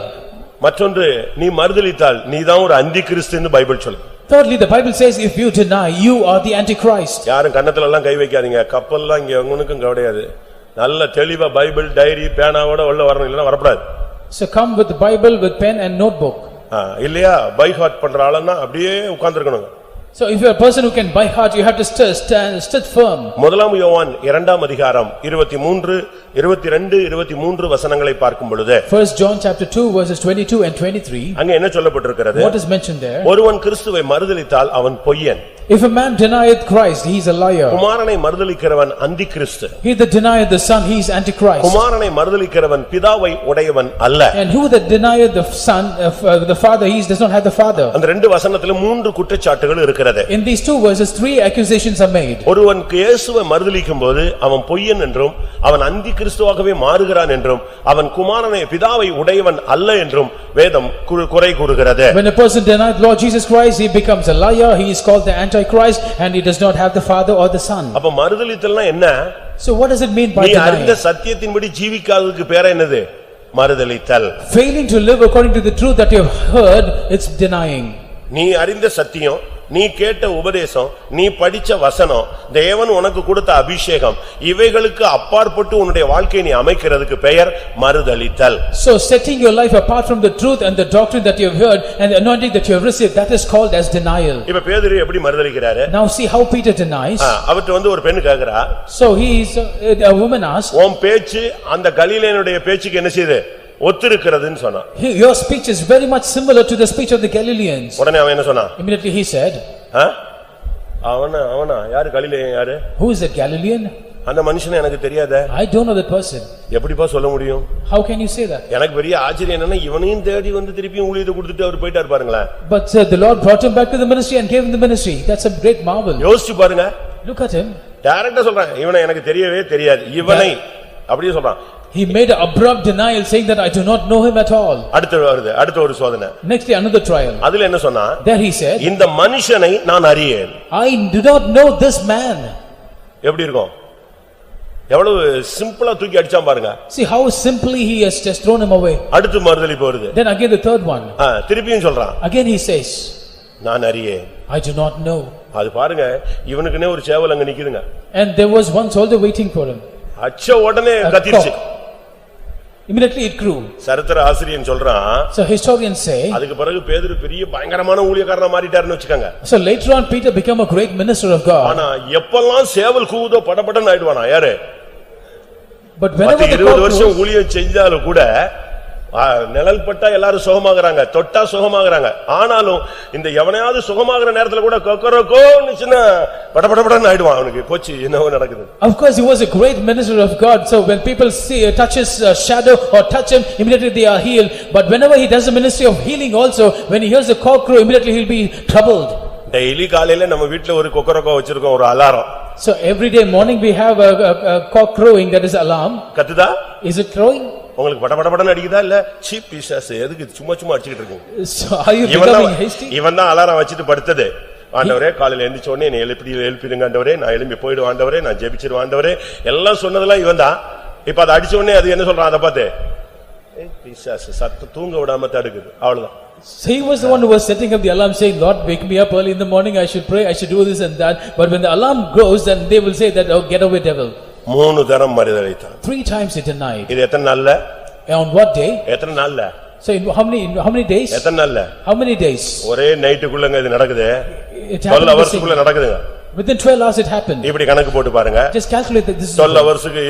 மற்றொன்று, நீ மறுதலித்தால் நீதான் ஒரு அந்தி கிறிஸ்துன்னு பைபிள் சொல்லு. Thirdly, the Bible says if you deny, you are the Antichrist. யாரும் கன்னத்துல எல்லாம் கை வைக்காதீங்க, கப்பல்லாம் இங்க உங்களுக்கும் கிடையாது. நல்ல தெளிவா பைபிள் டைரி பேனாவோட உள்ள வரணும், இல்லைன்னா வரக்கூடாது. So come with the Bible, with pen and notebook. இல்லையா பை ஹார்ட் பண்ற ஆளன்னா அப்படியே உட்கார்ந்திருக்கணும். So if you are a person who can by heart, you have to stand firm. முதலாம் யோவான் 2ஆம் அதிகாரம் 23, 22, 23 வசனங்களை பார்க்கும் பொழுது, First John chapter 2 verses 22 and 23. அங்க என்ன சொல்லப்பட்டிருக்கிறது? What is mentioned there? ஒருவன் கிறிஸ்துவை மறுதலித்தால் அவன் பொய்யன். If a man denieth Christ, he is a liar. குமாரனை மறுதலிக்கிறவன் அந்தி கிறிஸ்து. He that denieth the Son, he is Antichrist. குமாரனை மறுதலிக்கிறவன் பிதாவை உடையவன் அல்ல. And who that denieth the Son, the Father, he does not have the Father. அந்த ரெண்டு வசனத்துல 3 குற்றச்சாட்டுகள் இருக்கிறது. In these two verses, 3 accusations are made. ஒருவன் இயேசுவை மறுதலிக்கும்போது அவன் பொய்யன் என்றும், அவன் அந்தி கிறிஸ்துவாகவே மாறுகிறான் என்றும், அவன் குமாரனை பிதாவை உடையவன் அல்ல என்றும் வேதம் குறை கூறுகிறது. When a person denies Lord Jesus Christ, he becomes a liar, he is called the Antichrist, and he does not have the Father or the Son. அப்ப மறுதலித்தல்னா என்ன? So what does it mean by நீ அறிந்த denying? சத்தியத்தின்படி ஜீவிக்காததுக்கு பேர் என்னது? மறுதலித்தல். Failing to live according to the truth that you have heard, it's denying. நீ அறிந்த சத்தியம், நீ கேட்ட உபதேசம், நீ படிச்ச வசனம், தேவன் உனக்கு கொடுத்த அபிஷேகம், இவைகளுக்கு அப்பாற்பட்டு உன்னுடைய வாழ்க்கையை நீ அமைக்கிறதுக்கு பெயர் மறுதலித்தல். So setting your life apart from the truth and the doctrine that you have heard and the anointing that you have received, that is called as denial. இப்ப பேதுரு எப்படி மறுதலிக்கிறாரு? Now see how Peter denies. அவர்ட்ட ஒரு பெண் கேக்குறா, So he is, a woman asked, உன் பேச்சு அந்த கலிலேயனுடைய பேச்சுக்கு என்ன செய்யுது? ஒத்திருக்கிறதுன்னு சொன்னா. your speech is very much similar to the speech of the Galileans. உடனே அவன் என்ன சொன்னா? Immediately he said, அவனா யாரு? கலிலேயன் யாரு? who is that Galilean? அந்த மனுஷனை எனக்கு தெரியாதே. I don't know that person. எப்படிப்பா சொல்ல முடியும்? How can you say that? எனக்கு பெரிய ஆச்சரியம் என்னன்னா இவனையும் தேடி வந்து திருப்பியும் ஊழியத்தை கொடுத்துட்டு அவர் போயிட்டாரு பாருங்களா. But the Lord brought him back to the ministry and gave him the ministry. That's a great marvel. யோசிச்சு பாருங்க. Look at him. டைரக்டா சொல்றேன், இவனை எனக்கு தெரியவே தெரியாது, இவனை அப்படியே சொல்றான். He made an abrupt denial saying that I do not know him at all. அடுத்த ஒரு சோதனை. Next day another trial. அதுல என்ன சொன்னா? There he said, இந்த மனுஷனை நான் அறியேன். I do not know this man. எப்படி இருக்கும்? எவ்வளவு சிம்பிளா தூக்கி அடிச்சான் பாருங்க. See how simply he has just thrown him away. அடுத்து மறுதலிப்பு வருது. Then again the third one. திருப்பியும் சொல்றான். Again he says, நான் அறியேன். I do not know. அது பாருங்க, இவனுக்குனே ஒரு சேவல் அங்க நிக்குதுங்க. And there was one soldier waiting for him. அச்ச உடனே கத்திருச்சு. Immediately it grew. சரித்திர ஆசிரியன் சொல்றான். So historians say, அதுக்கு பிறகு பேதுரு பெரிய பயங்கரமான ஊழியக்காரனா மாறிட்டாருன்னு வெச்சுக்கங்க. So later on Peter became a great minister of God. ஆனா எப்பெல்லாம் சேவல் கூவுதோ படபடன்னு ஆயிடுவானா யாரு? But whenever the 20 வருஷம் ஊழியம் செஞ்சாலும் கூட நிழல் பட்டா எல்லாரும் சுகமாகறாங்க, தொட்டா சுகமாகறாங்க. ஆனாலும் இந்த எவனையாவது சுகமாகற நேரத்துல கூட கொக்கரக்கோன்னுச்சுன்னா படபடபடன்னு ஆயிடுவான். அவனுக்கு போச்சு, என்னவோ நடக்குது. Of course he was a great minister of God, so when people see touch his shadow or touch him, immediately they are healed. But whenever he does the ministry of healing also, when he hears the cock crow, immediately he'll be troubled. Daily காலையில நம்ம வீட்ல ஒரு கொக்கரக்கோ வச்சிருக்கோம், ஒரு alarm. So every day morning we have a cock crowing, that is alarm. கத்துதா? Is it crowing? உங்களுக்கு படபடபடன்னு அடிக்குதா இல்ல cheap பிசாசு எதுக்கு சும்மா சும்மா அடிச்சிட்டு இருக்கீங்க? So are you becoming hasty? இவன் தான் அலாரம் வச்சிட்டு படுத்தது. ஆண்டவரே காலையில எழுந்திருச்ச உடனே என்னை எழுப்பிடுங்க ஆண்டவரே, நான் எழும்பி போய்டுவேன் ஆண்டவரே, நான் ஜெபிச்சிருவேன் ஆண்டவரே, எல்லாம் சொன்னதெல்லாம் இவன் தான். இப்ப அதை அடிச்ச உடனே அது என்ன சொல்றான்? அதை பார்த்து பிசாசு சத்த தூங்க விடாம தடுக்குது, அவ்வளவுதான். So he was the one who was setting up the alarm saying, Lord, wake me up early in the morning, I should pray, I should do this and that. But when the alarm goes, then they will say that, oh, get away devil. 3 தரம் மறுதலித்தான். 3 times he denied. இது எத்தனை நாள்ல? On what day? எத்தனை நாள்ல? So in how many days? எத்தனை நாள்ல? How many days? ஒரே நைட்டுக்குள்ளங்க இது நடக்குது. It happened 12 ஹவர்ஸ்க்குள்ள நடக்குதுங்க. Within 12 hours it happened. இப்படி கணக்கு போட்டு பாருங்க. Just calculate that this is 12 ஹவர்ஸ்க்கு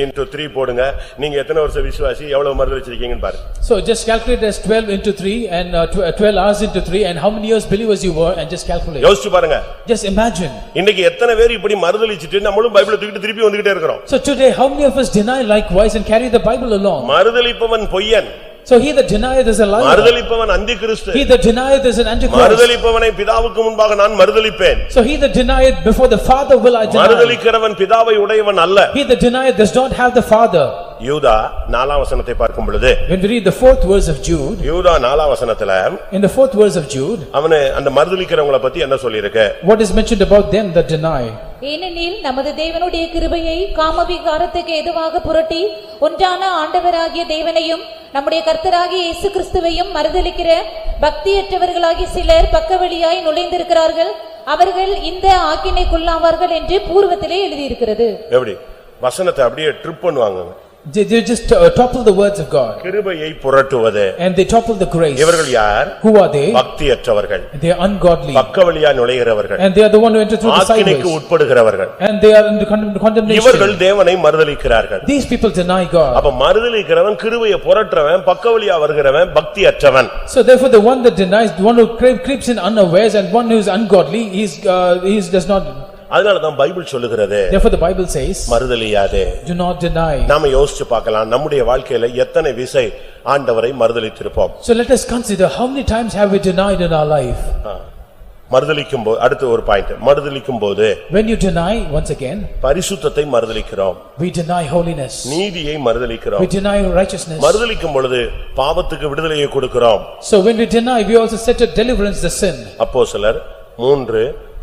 into 3 போடுங்க. நீங்க எத்தனை வருஷம் விசுவாசி, எவ்வளவு மறுதலிச்சிருக்கீங்கன்னு பாருங்க. So just calculate as 12 into 3 and 12 hours into 3 and how many years believers you were and just calculate. யோசிச்சு பாருங்க. Just imagine. இன்னைக்கு எத்தனை பேர் இப்படி மறுதலிச்சிட்டு நம்மளும் பைபிளை தூக்கிட்டு திருப்பி வந்துட்டே இருக்கோம். So today how many of us deny likewise and carry the Bible along? மறுதலிப்பவன் பொய்யன். So he that denieth is a liar. மறுதலிப்பவன் அந்திகிறிஸ்து. He that denieth is an antichrist. மறுதலிப்பவனை பிதாவுக்கு முன்பாக நான் மறுதலிப்பேன். So he that denieth before the Father will I deny. மறுதலிக்கிறவன் பிதாவை உடையவன் அல்ல. He that denieth does not have the Father. யூதா 4ஆம் வசனத்தை பார்க்கும் பொழுது, When we read the 4th verse of Jude, யூதா 4ஆம் வசனத்துல in the 4th verse of Jude, அவனே அந்த மறுதலிக்கிறவங்கள பத்தி என்ன சொல்லிருக்கு? what is mentioned about them that deny? ஏனெனில் நமது தேவனுடைய கிருபையை காமவிகாரத்துக்கு எதுவாக புரட்டி ஒன்றான ஆண்டவராகிய தேவனையும் நம்முடைய கர்த்தராகிய இயேசு கிறிஸ்துவையும் மறுதலிக்கிற பக்தியற்றவர்களாகிய சிலர் பக்கவழியாய் நுழைந்திருக்கிறார்கள், அவர்கள் இந்த ஆக்கினைக்குள்ளாவார்கள் என்று பூர்வத்திலே எழுதியிருக்கிறது. எப்படி வசனத்தை அப்படியே ட்ரிப் பண்ணுவாங்க. They just topple the words of God. கிருபையை புரட்டுவது. And they topple the grace. இவர்கள் யார்? Who are they? பக்தியற்றவர்கள். They are ungodly. பக்கவழியா நுழைகிறவர்கள். And they are the one who enter through the sideways. ஆக்கினைக்கு உட்படுகிறவர்கள். And they are in the condemnation. இவர்கள் தேவனை மறுதலிக்கிறார்கள். These people deny God. அப்ப மறுதலிக்கிறவன் கிருபையை புரட்டுறவன் பக்கவழியா வருகிறவன் பக்தியற்றவன். So therefore the one that denies, the one who creeps in unawares and one who is ungodly, he does not. அதனால தான் Bible சொல்லுகிறது, Therefore the Bible says, மறுதலியாதே. do not deny. நாம யோசிச்சு பார்க்கலாம், நம்முடைய வாழ்க்கையில எத்தனை விசை ஆண்டவரை மறுதலித்திருப்போம். So let us consider how many times have we denied in our life. மறுதலிக்கும் போது அடுத்து ஒரு பாயிண்ட், மறுதலிக்கும் போது When you deny, once again, பரிசுத்தத்தை மறுதலிக்கிறோம், we deny holiness, நீதியை மறுதலிக்கிறோம். we deny righteousness. மறுதலிக்கும் பொழுது பாவத்துக்கு விடுதலையை கொடுக்கிறோம். So when we deny, we also set a deliverance the sin. அப்போஸ்தலர்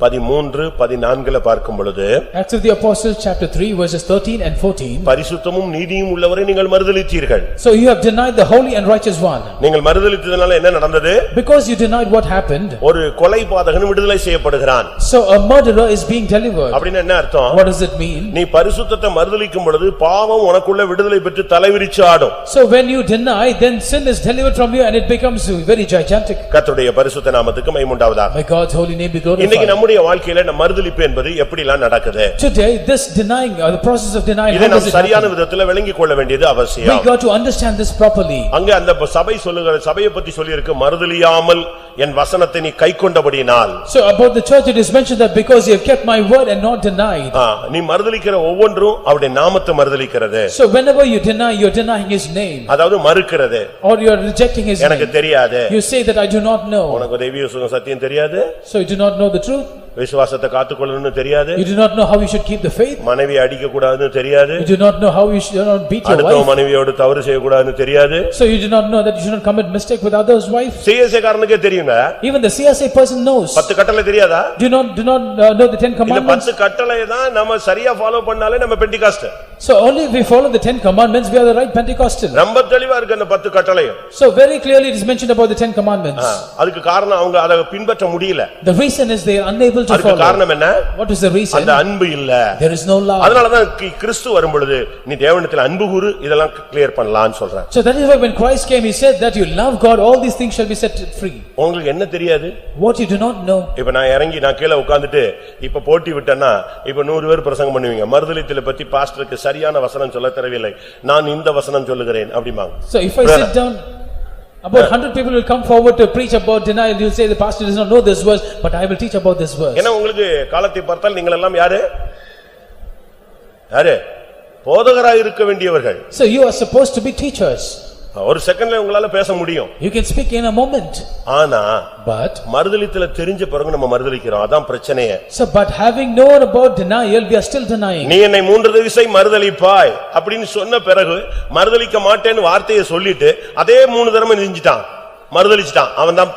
3:13-14 பார்க்கும் பொழுது, Acts of the Apostles chapter 3 verses 13 and 14. பரிசுத்தமும் நீதியும் உள்ளவரை நீங்கள் மறுதலித்தீர்கள். So you have denied the holy and righteous one. நீங்கள் மறுதலித்ததனால என்ன நடந்தது? Because you denied, what happened? ஒரு கொலைபாதகன் விடுதலை செய்யப்படுகிறான். So a murderer is being delivered. அப்படின்னா என்ன அர்த்தம்? What does it mean? நீ பரிசுத்தத்தை மறுதலிக்கும் பொழுது பாவம் உனக்குள்ள விடுதலை பெற்று தலைவிரிச்சு ஆடும். So when you deny, then sin is delivered from you and it becomes very gigantic. கர்த்தருடைய பரிசுத்த நாமத்துக்கு மகிமை உண்டாவதாக. May God's holy name be glorified. இன்னைக்கு நம்முடைய வாழ்க்கையில நம்ம மறுதலிப்பு என்பது எப்படிலாம் நடக்குது? Today this denying, the process of denying, இதை நாம் சரியான விதத்துல விளங்கிக் கொள்ள வேண்டியது அவசியம். We got to understand this properly. அங்க அந்த சபை சொல்லுகிற சபையை பத்தி சொல்லி இருக்கு, மறுதலியாமல் என் வசனத்தை நீ கைக்கொண்டபடியினால். So about the church it is mentioned that because you have kept my word and not denied. நீ மறுதலிக்கிற ஒவ்வொன்றும் அவருடைய நாமத்தை மறுதலிக்கிறது. So whenever you deny, you are denying his name. அதாவது மறுக்கிறது. Or you are rejecting his name. எனக்கு தெரியாது. You say that I do not know. உனக்கு தெய்வீக சத்தியம் தெரியாது. So you do not know the truth. விசுவாசத்தை காத்துக்கொள்ளணும்னு தெரியாது. You do not know how you should keep the faith. மனைவி அடிக்க கூடாதுன்னு தெரியாது. You do not know how you should not beat your அடுத்த wife. மனைவியோடு தவறு செய்ய கூடாதுன்னு தெரியாது. So you do not know that you should not commit mistake with others' wife. CSA காரனுக்கே தெரியுங்க. Even the CSA person knows. 10 கட்டளை தெரியாதா? Do not know the 10 இந்த commandments. 10 கட்டளையை தான் நம்ம சரியா ஃபாலோ பண்ணாலே நம்ம Pentecost. So only if we follow the 10 commandments we are the right Pentecostal. ரொம்ப தெளிவா இருக்கு அந்த 10 கட்டளையும். So very clearly it is mentioned about the 10 commandments. அதுக்கு காரணம் அவங்க அதை பின்பற்ற முடியல. The reason is they are unable to அதுக்கு follow. காரணம் என்ன? What is the reason? அந்த அன்பு இல்ல. There is no love. அதனால தான் கிறிஸ்து வரும் பொழுது நீ தேவனிடத்தில் அன்பு கூறு, இதெல்லாம் கிளியர் பண்ணலாம்னு சொல்றார். So that is why when Christ came he said that you love God, all these things shall be set free. உங்களுக்கு என்ன தெரியாது? What you do not know. இப்ப நான் இறங்கி நான் கீழ உட்கார்ந்துட்டு இப்ப போட்டி விட்டேன்னா இப்ப 100 பேர் பிரசங்கம் பண்ணுவீங்க. மறுதலித்தலை பத்தி பாஸ்டருக்கு சரியான வசனம் சொல்ல தெரியவில்லை, நான் இந்த வசனம் சொல்லுகிறேன் அப்படிமாங்க. So if I sit down, about 100 people will come forward to preach about denial. You will say the pastor does not know this verse, but I will teach about this verse. ஏன்னா உங்களுக்கு காலத்தை பார்த்தால் நீங்கள் எல்லாம் யாரு? யாரு? போதகராய் இருக்க வேண்டியவர்கள். So you are supposed to be teachers. ஒரு செகண்ட்ல உங்களால பேச முடியும். You can speak in a moment. ஆனா But மறுதலித்தல தெரிஞ்ச பிறகு நம்ம மறுதலிக்கிறோம். அதான் பிரச்சனையே. so but having known about denial, we are still denying. நீ என்னை 3 விசை மறுதலிப்பாய் அப்படின்னு சொன்ன பிறகு மறுதலிக்க மாட்டேன்னு வார்த்தையை சொல்லிட்டு அதே 3 தடவை நெஞ்சிட்டான், மறுதலிச்சிட்டான். அவன்தான்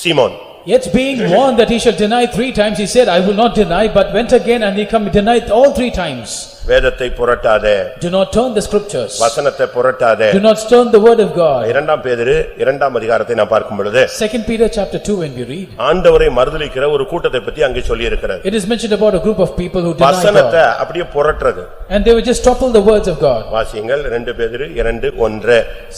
சீமோன். Yet being warned that he shall deny 3 times, he said, I will not deny, but went again and he denied all 3 times. வேதத்தை புரட்டாதே. Do not turn the scriptures. வசனத்தை புரட்டாதே. Do not turn the word of God. இரண்டாம் பேதுரு 2ஆம் அதிகாரத்தை நாம் பார்க்கும் பொழுது 2 Peter chapter 2 when we read, ஆண்டவரை மறுதலிக்கிற ஒரு கூட்டத்தை பத்தி அங்கே சொல்லி இருக்கிறது. it is mentioned about a group of people who deny வசனத்தை God. அப்படியே புரட்டுறது. And they will just topple the words of God. வாசியுங்கள் 2 பேதுரு 2:1.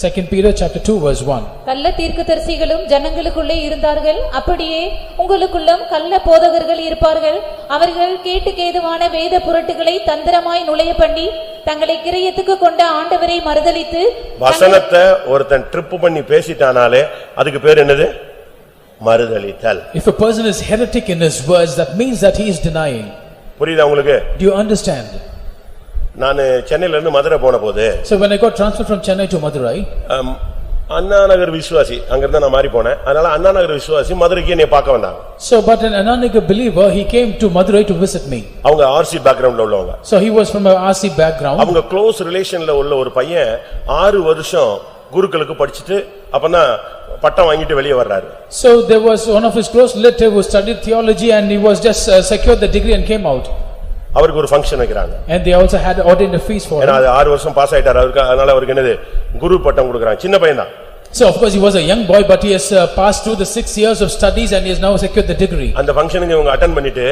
2 Peter chapter 2 verse 1. கள்ள தீர்க்கதரிசிகளும் ஜனங்களுக்குள்ளே இருந்தார்கள், அப்படியே உங்களுக்குள்ளும் கள்ள போதகர்கள் இருப்பார்கள். அவர்கள் கேட்டுக்கேதுவான வேத புரட்டுகளை தந்திரமாய் நுழைய பண்ணி தங்களை கிரியத்துக்கு கொண்ட ஆண்டவரை மறுதலித்து வசனத்தை ஒருத்தன் ட்ரிப் பண்ணி பேசிட்டானாலே அதுக்கு பேர் என்னது? மறுதலித்தல். If a person is heretic in his words, that means that he is denying. புரியுதா உங்களுக்கு? Do you understand? நான் சென்னையில இருந்து மதுரை போன போது So when I got transferred from Chennai to Madurai, Anna Nagar விசுவாசி அங்க இருந்தா நான் மாறி போனேன். அதனால அண்ணா நகர் விசுவாசி மதுரைக்கு என்னை பார்க்க வந்தாங்க. so but an Ananaga believer, he came to Madurai to visit me. அவங்க ஆர்சி பேக்ரவுண்ட்ல உள்ளவங்க. So he was from a RC background. அவங்க க்ளோஸ் ரிலேஷன்ல உள்ள ஒரு பையன் 6 வருஷம் குருக்களுக்கு படிச்சிட்டு அப்பதான் பட்டம் வாங்கிட்டு வெளியே வர்றாரு. So there was one of his close relatives who studied theology and he was just secured the degree and came out. அவருக்கு ஒரு function வைக்கறாங்க. And they also had ordained a feast for him. ஏன்னா 6 வருஷம் pass ஆயிட்டாரு அவருக்கு. அதனால அவருக்கு என்னது குரு பட்டம் கொடுக்கறாங்க. சின்ன பையன் தான். So of course he was a young boy, but he has passed through the 6 years of studies and he has now secured the degree. அந்த ஃபங்க்ஷனுக்கு இவங்க அட்டெண்ட் பண்ணிட்டு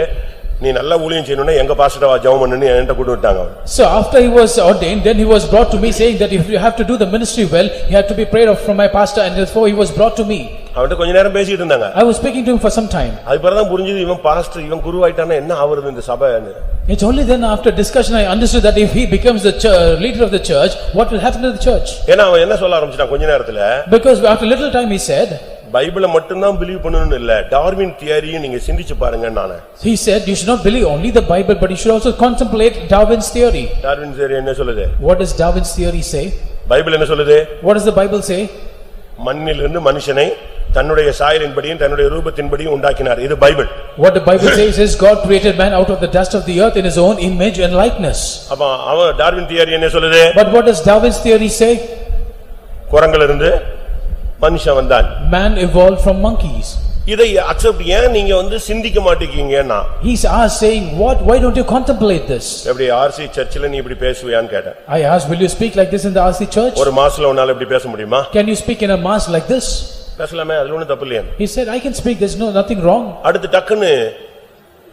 நீ நல்லா ஊழியம் செய்யணும்னா எங்க பாஸ்டரா ஜெபம் பண்ணுன்னு என்கிட்ட கூட்டி விட்டாங்க. So after he was ordained, then he was brought to me saying that if you have to do the ministry well, you have to be prayed of from my pastor, and therefore he was brought to me. அவன்கிட்ட கொஞ்ச நேரம் பேசிட்டு இருந்தாங்க. I was speaking to him for some time. அதுக்கு தான் புரிஞ்சது இவன் pastor இவன் குரு ஆயிட்டானா என்ன ஆவறது இந்த சபைன்னு. It's only then after discussion I understood that if he becomes the leader of the church, what will happen to the church? ஏன்னா அவன் என்ன சொல்ல ஆரம்பிச்சான் கொஞ்ச நேரத்துல, Because after little time he said, பைபிளை மட்டும் தான் பிலீவ் பண்ணனும் இல்ல, டார்வின் தியரியை நீங்க சிந்திச்சு பாருங்க நானே. he said you should not believe only the Bible, but you should also contemplate Darwin's theory. Darwin theory என்ன சொல்லுது? What does Darwin's theory say? Bible என்ன சொல்லுது? What does the Bible say? மண்ணிலிருந்து மனுஷனை தன்னுடைய சாயலின்படியும் தன்னுடைய ரூபத்தின்படியும் உண்டாக்கினார். இது Bible. What the Bible says is God created man out of the dust of the earth in his own image and likeness. அப்ப அவன் டார்வின் தியரி என்ன சொல்லுது? But what does Darwin's theory say? குரங்குல இருந்து மனுஷன் வந்தான். Man evolved from monkeys. இதை accept ஏன் நீங்க சிந்திக்க மாட்டீங்கன்னா He's asked saying, why don't you contemplate this? எப்படி ஆர்சி சர்ச்சில் நீ இப்படி பேசுவியான்னு கேட்டேன். I asked, will you speak like this in the RC church? ஒரு மாசத்துல உன்னால இப்படி பேச முடியுமா? Can you speak in a mass like this? பேசலாமே, அதுல ஒண்ணும் தப்பு இல்லையா? He said, I can speak, there's nothing wrong. அடுத்து டக்குன்னு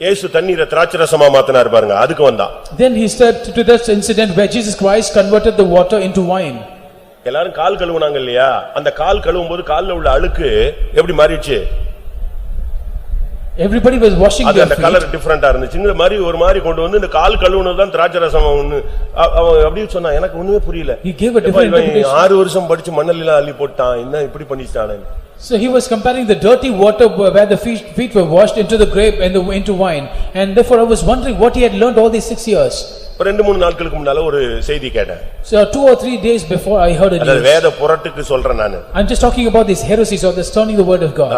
இயேசு தண்ணீரை திராட்சரசமா மாத்தினார் பாருங்க, அதுக்கு வந்தான். Then he said to this incident where Jesus Christ converted the water into wine. எல்லாரும் கால் கழுவுனாங்க இல்லையா? அந்த கால் கழுவும் போது கால்ல உள்ள அழுக்கு எப்படி மாறிடுச்சு? Everybody was washing their அந்த feet. கலர் டிஃபரண்டா இருந்துச்சு. இந்த மாதிரி ஒரு மாதிரி கொண்டு வந்து இந்த கால் கழுவுனது தான் திராட்சரசம் அவன் அப்படியே சொன்னா. எனக்கு ஒண்ணுமே புரியல. He gave a different interpretation. 6 வருஷம் படிச்சு மண்ணெல்லாம் அள்ளி போட்டான், என்ன இப்படி பண்ணிட்டானே. So he was comparing the dirty water where the feet were washed into the grape and into wine, and therefore I was wondering what he had learned all these 6 years. 2-3 நாட்களுக்கு முன்னால ஒரு செய்தி கேட்டேன். So 2 or 3 days before I heard a அது news. வேத புரட்டுக்கு சொல்றேன் நானு. I'm just talking about these heresies or this turning the word of God.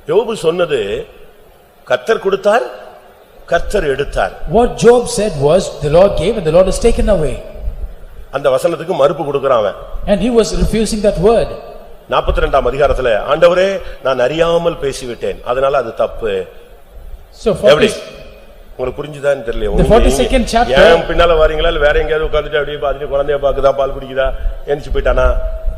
யோபு சொன்னது கர்த்தர் கொடுத்தார், கர்த்தர் எடுத்தார். What Job said was the Lord gave and the Lord has taken away. அந்த வசனத்துக்கு மறுப்பு கொடுக்கறான் அவன். And he was refusing that word. 42ஆம் அதிகாரத்துல ஆண்டவரே நான் அறியாமல் பேசிவிட்டேன், அதனால அது தப்பு. So உங்களுக்கு புரிஞ்சுதான்னு தெரியல. The 42nd chapter. ஏன் பின்னால வரீங்களா இல்ல வேற எங்கயாவது உட்கார்ந்துட்டு அப்படியே பாத்துட்டு குழந்தைய பாக்குதா, பால் குடிக்குதா, எந்திச்சு போயிட்டானா,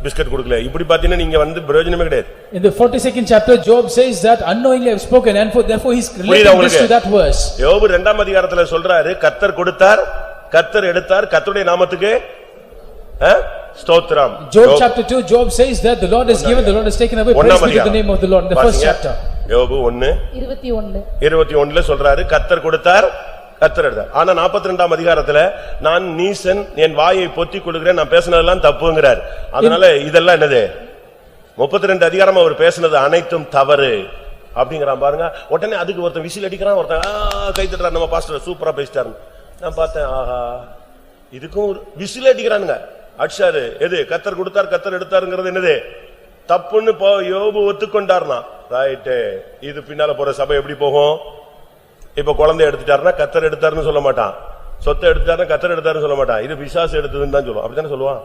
பிஸ்கட் கொடுக்கல, இப்படி பாத்தீங்கன்னா நீங்க பிரயோஜனமே கிடையாது. In the 42nd chapter Job says that unknowingly I have spoken, and therefore he's relating this to that verse. யோபு 2ஆம் அதிகாரத்துல சொல்றாரு கர்த்தர் கொடுத்தார், கர்த்தர் எடுத்தார், கர்த்தருடைய நாமத்துக்கு ஸ்தோத்திரம். Job chapter 2 Job says that the Lord has given, the Lord has taken away, praise be to the name of the Lord. In the first chapter யோபு 1:21 சொல்றாரு கர்த்தர் கொடுத்தார், கர்த்தர் எடுத்தார். ஆனா 42ஆம் அதிகாரத்துல நான் நீசன், என் வாயை பொத்திக் கொள்கிறேன், நான் பேசினதெல்லாம் தப்புங்கிறார். அதனால இதெல்லாம் என்னது? 32 அதிகாரம் அவர் பேசினது அனைத்தும் தவறு அப்படிங்கறான் பாருங்க. உடனே அதுக்கு ஒருத்தன் விசில் அடிக்கிறான், ஒருத்தன் கை தட்டுறான், நம்ம பாஸ்டர் சூப்பரா பேசிட்டாரு. நான் பார்த்தேன், ஆஹா இதுக்கும் ஒரு விசில் அடிக்கிறானுங்க. அடிச்சாரு. எது கர்த்தர் கொடுத்தார் கர்த்தர் எடுத்தாருங்கிறது என்னது தப்புன்னு யோபு ஒத்துக்கொண்டார்னா ரைட்டு. இது பின்னால போற சபை எப்படி போகும்? இப்ப குழந்தை எடுத்துட்டாருன்னா கர்த்தர் எடுத்தாருன்னு சொல்ல மாட்டான், சொத்தை எடுத்துட்டாருன்னா கர்த்தர் எடுத்தாருன்னு சொல்ல மாட்டான், இது பிசாசு எடுத்ததுன்னு தான் சொல்லுவான். அப்படித்தானே சொல்லுவான்.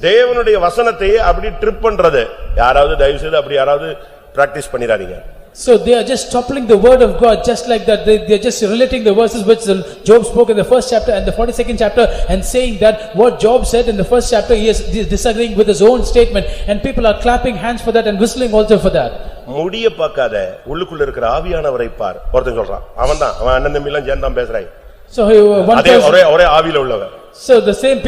தேவனுடைய வசனத்தை அப்படி ட்ரிப் பண்றது யாராவது தயவு செய்து அப்படி யாராவது பிராக்டிஸ் பண்ணிடாதீங்க. So they are just toppling the word of God just like that. They are just relating the verses which Job spoke in the first chapter and the 42nd chapter and saying that what Job said in the first chapter he is disagreeing with his own statement, and people are clapping hands for that and whistling also for that. முடிய பார்க்காத உள்ளுக்குள்ள இருக்கிற ஆவியானவரை பார். ஒருத்தன் சொல்றான் அவன்தான் அவன் அண்ணன் தம்பி எல்லாம் சேர்ந்தான் பேசுறாய். So one அதே person, ஒரே ஆவியில உள்ளவன். so the same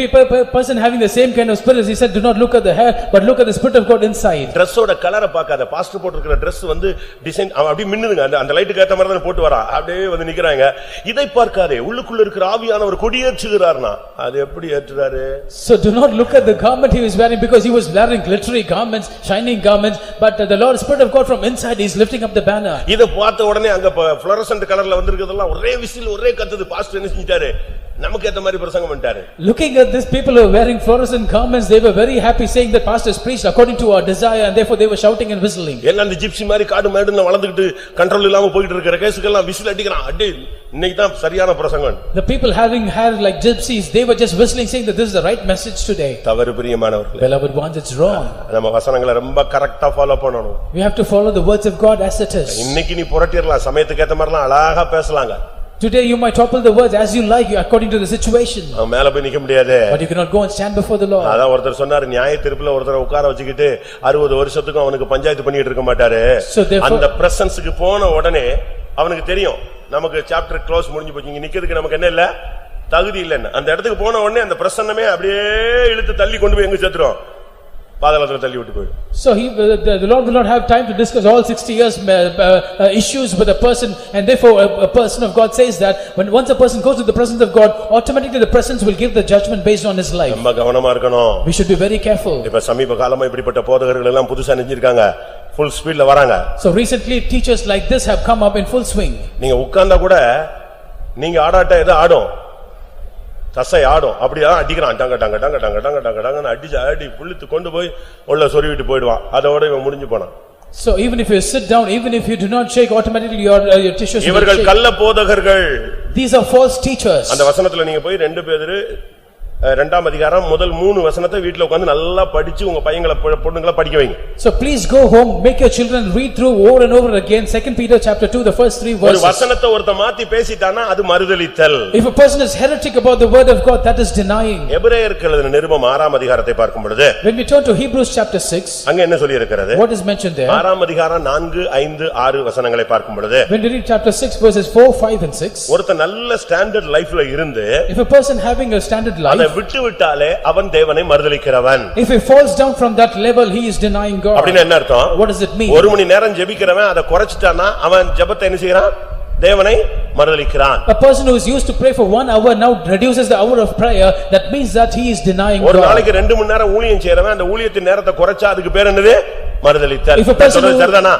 person having the same kind of spirit, he said, do not look at the hair but look at the spirit of God inside. Dress-ஓட கலரை பார்க்காத. பாஸ்டர் போட்டுக்கிற Dress வந்து design அப்படியே மின்னுதுங்க. அந்த லைட்டுக்கு ஏத்த மாதிரி தான் போட்டு வரா, அப்படியே வந்து நிக்கறாங்க. இதை பார்க்காதே, உள்ளுக்குள்ள இருக்கிற ஆவியானவர் கொடியேற்றுகிறார்னா அது எப்படி ஏற்றுறாரு? So do not look at the garment he was wearing, because he was wearing glittery garments, shining garments, but the Lord Spirit of God from inside is lifting up the banner. இத பார்த்த உடனே அங்க fluorescent கலர்ல வந்திருக்கிறதெல்லாம் ஒரே whistle ஒரே கத்துது. Pastor என்ன செஞ்சாரு? நமக்கு ஏத்த மாதிரி பிரசங்கம் பண்ணிட்டாரு. Looking at these people who were wearing fluorescent garments, they were very happy saying that pastors preached according to our desire, and therefore they were shouting and whistling. எல்லாம் அந்த ஜிப்சி மாதிரி காடு மேடுன்னு வளர்ந்துக்கிட்டு கண்ட்ரோல் இல்லாம போயிட்டு இருக்கிற கேஸ்க்கெல்லாம் விசில் அடிக்கிறான். அடி இன்னைக்கு தான் சரியான பிரசங்கம். The people having hair like gypsies, they were just whistling saying that this is the right message today. தவறு பிரியமானவர்களே. Beloved ones, it's wrong. நம்ம வசனங்களை ரொம்ப கரெக்ட்டா ஃபாலோ பண்ணணும். We have to follow the words of God as it is. இன்னைக்கு நீ புரட்டிரலாம், சமயத்துக்கு ஏத்த மாதிரிலாம் அழகா பேசலாங்க. Today you might topple the words as you like according to the situation. அவன் மேல போய் நிக்க முடியாது. But you cannot go and stand before the Lord. அதான் ஒருத்தர் சொன்னாரு, நியாய தீர்ப்புல ஒருத்தரை உட்கார வச்சுக்கிட்டு 60 வருஷத்துக்கும் அவனுக்கு பஞ்சாயத்து பண்ணிட்டு இருக்க மாட்டாரு. அந்த பிரசன்ஸ்க்கு போன உடனே அவனுக்கு தெரியும் நமக்கு சாப்டர் க்ளோஸ் முடிஞ்சு போச்சு, இங்க நிக்கிறதுக்கு நமக்கு என்ன இல்ல, தகுதி இல்லன்னு. அந்த இடத்துக்கு போன உடனே அந்த பிரசன்னமே அப்படியே இழுத்து தள்ளி கொண்டு போய் எங்க சேர்த்துரும்? பாதாளத்துல தள்ளி விட்டு போயிடும். So the Lord will not have time to discuss all 60 years issues with a person, and therefore a person of God says that when once a person goes to the presence of God, automatically the presence will give the judgment based on his life. ரொம்ப கவனமா இருக்கணும். We should be very careful. இப்ப சமீப காலமா இப்படிப்பட்ட போதகர்கள் எல்லாம் புதுசா நெஞ்சிருக்காங்க, full speedல வராங்க. So recently teachers like this have come up in full swing. நீங்க உட்கார்ந்தா கூட நீங்க ஆடாட்ட ஏதோ ஆடும், தசை ஆடும், அப்படிதான் அடிக்கிறான். டங்க டங்க டங்க டங்க டங்க டங்க டங்கன்னு அடிச்சு அடி புளித்து கொண்டு போய் உள்ள சொருவிட்டு போயிடுவான். அதோட இவன் முடிஞ்சு போனான். So even if you sit down, even if you do not shake, automatically your tissues will shake. இவர்கள் கள்ள போதகர்கள். These are false teachers. அந்த வசனத்துல நீங்க போய் 2 பேதுரு 2ஆம் அதிகாரம் முதல் 3 வசனத்தை வீட்ல உட்கார்ந்து நல்லா படிச்சு உங்க பையங்களை பொண்ணுங்களை படிக்க வைங்க. So please go home, make your children read through over and over again 2 Peter chapter 2, the first 3 verses. ஒரு வசனத்தை ஒருத்த மாத்தி பேசிட்டானா அது மறுதலித்தல். If a person is heretic about the word of God, that is denying. எபிரேயருக்கு எழுதின நிருபம் 6ஆம் அதிகாரத்தை பார்க்கும் பொழுது, When we turn to Hebrews chapter 6, அங்க என்ன சொல்லி இருக்கிறது? what is mentioned there? 6ஆம் அதிகாரம் 4, 5, 6 வசனங்களை பார்க்கும் பொழுது, When we read chapter 6 verses 4, 5 and 6, ஒருத்த நல்ல ஸ்டாண்டர்ட் லைஃப்ல இருந்து if a person having a standard life, அதை விட்டு விட்டாலே அவன் தேவனை மறுதலிக்கிறவன். if he falls down from that level, he is denying God. அப்படினா என்ன அர்த்தம்? What does it mean? ஒரு மணி நேரம் ஜெபிக்கிறவன் அதை குறைச்சிட்டானா அவன் ஜெபத்தை என்ன செய்றான்? தேவனை மறுதலிக்கிறான். A person who is used to pray for 1 hour now reduces the hour of prayer, that means that he is denying God. ஒரு நாளைக்கு 2 மணி நேரம் ஊழியம் செய்றவன் அந்த ஊழியத்தின் நேரத்தை குறைச்சா அதுக்கு பேர் என்னது? மறுதலித்தல். If a person சொல்றது சரிதானா?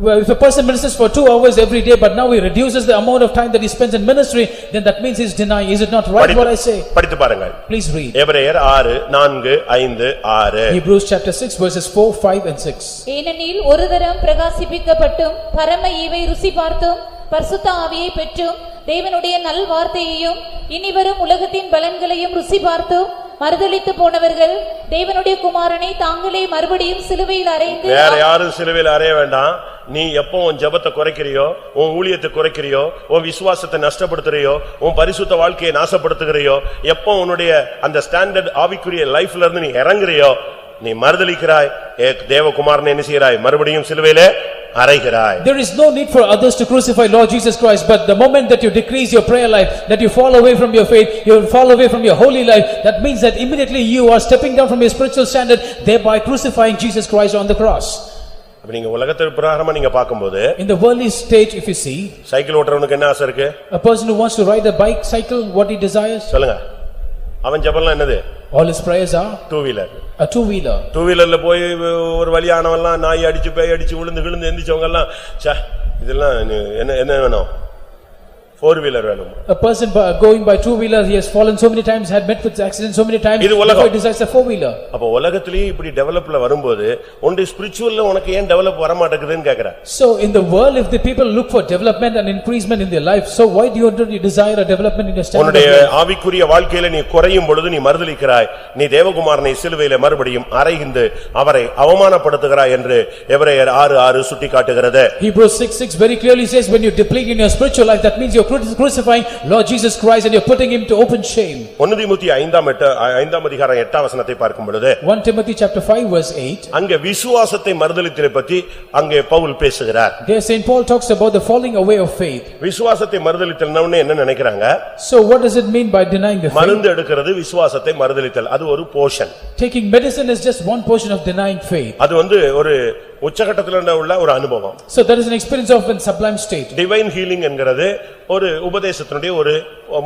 Well, if a person ministers for 2 hours every day, but now he reduces the amount of time that he spends in ministry, then that means he is denying. Is it not right what I say? படித்து பாருங்கள். Please read. எபிரேயர் 6, 4, 5, 6. Hebrews chapter 6 verses 4, 5 and 6. ஏனெனில் ஒரு தரம் பிரகாசிப்பிக்கப்பட்டும் பரம ஈவை ருசி பார்த்தும் பரிசுத்த ஆவியை பெற்றும் தேவனுடைய நல் வார்த்தையையும் இனிவரும் உலகத்தின் பலன்களையும் ருசி பார்த்தும் மறுதலித்து போனவர்கள் தேவனுடைய குமாரனை தாங்களே மறுபடியும் சிலுவையில் அறைந்து, வேற யாரும் சிலுவையில் அறைய வேண்டாம். நீ எப்போ உன் ஜெபத்தை குறைக்கிறியோ, உன் ஊழியத்தை குறைக்கிறியோ, உன் விசுவாசத்தை நஷ்டப்படுத்துறியோ, உன் பரிசுத்த வாழ்க்கையை நாசப்படுத்துகிறியோ, எப்போ உன்னுடைய அந்த ஸ்டாண்டர்ட் ஆவிக்குரிய லைஃப்ல இருந்து நீ இறங்குறியோ, நீ மறுதலிக்கிறாய். தேவகுமாரனை என்ன செய்கிறாய்? மறுபடியும் சிலுவையிலே அறைகிறாய். There is no need for others to crucify Lord Jesus Christ, but the moment that you decrease your prayer life, that you fall away from your faith, you fall away from your holy life, that means that immediately you are stepping down from your spiritual standard, thereby crucifying Jesus Christ on the cross. அப்ப நீங்க உலகத்து பிரகாரமா நீங்க பாக்கும்போது, In the worldly state, if you see, cycle ஓட்டுறவனுக்கு என்ன ஆசை இருக்கு? a person who wants to ride a bike, cycle, what he desires, சொல்லுங்க. அவன் ஜெபம்லாம் என்னது? all his prayers are 2 wheeler. a two-wheeler. 2 வீலர்ல போய் ஒரு வழியானவெல்லாம் நாய் அடிச்சு பேய் அடிச்சு விழுந்து விழுந்து எந்திரிச்சவங்க எல்லாம் இதெல்லாம் என்ன என்ன வேணும்? 4 wheeler வேணும். A person going by two-wheeler, he has fallen so many times, had met with accidents so many times, இது உலகம். before he decides a four-wheeler. அப்ப உலகத்திலேயே இப்படி டெவலப்ல வரும்போது உன்னுடைய ஸ்பிரிச்சுவல்ல உனக்கு ஏன் டெவலப் வர மாட்டேங்குதுன்னு கேக்குறேன். So in the world, if the people look for development and increasement in their life, so why do you desire a development in your standard of உன்னுடைய life? ஆவிக்குரிய வாழ்க்கையில நீ குறையும் பொழுது நீ மறுதலிக்கிறாய். நீ தேவகுமாரனை சிலுவையிலே மறுபடியும் அறைந்து அவரை அவமானப்படுத்துகிறாய் என்று எபிரேயர் 6:6 சுட்டிக்காட்டுகிறது. Hebrews 6:6 very clearly says, when you deplete in your spiritual life, that means you're crucifying Lord Jesus Christ and you're putting him to open shame. 1 தீமோத்தேயு 5ஆம் அதிகாரம் 8ஆம் வசனத்தை பார்க்கும் பொழுது 1 Timothy chapter 5 verse 8. அங்கே விசுவாசத்தை மறுதலித்தலை பற்றி அங்கே பவுல் பேசுகிறார். There Saint Paul talks about the falling away of faith. விசுவாசத்தை மறுதலித்தல்னா என்ன நினைக்கிறாங்க? So what does it mean by denying the faith? மருந்து எடுக்கிறது விசுவாசத்தை மறுதலித்தல். அது ஒரு portion. Taking medicine is just one portion of denying faith. அது ஒரு உச்சகட்டத்தில உள்ள ஒரு அனுபவம். So there is an experience of a sublime state. Divine healing என்கிறது ஒரு உபதேசத்தினுடைய ஒரு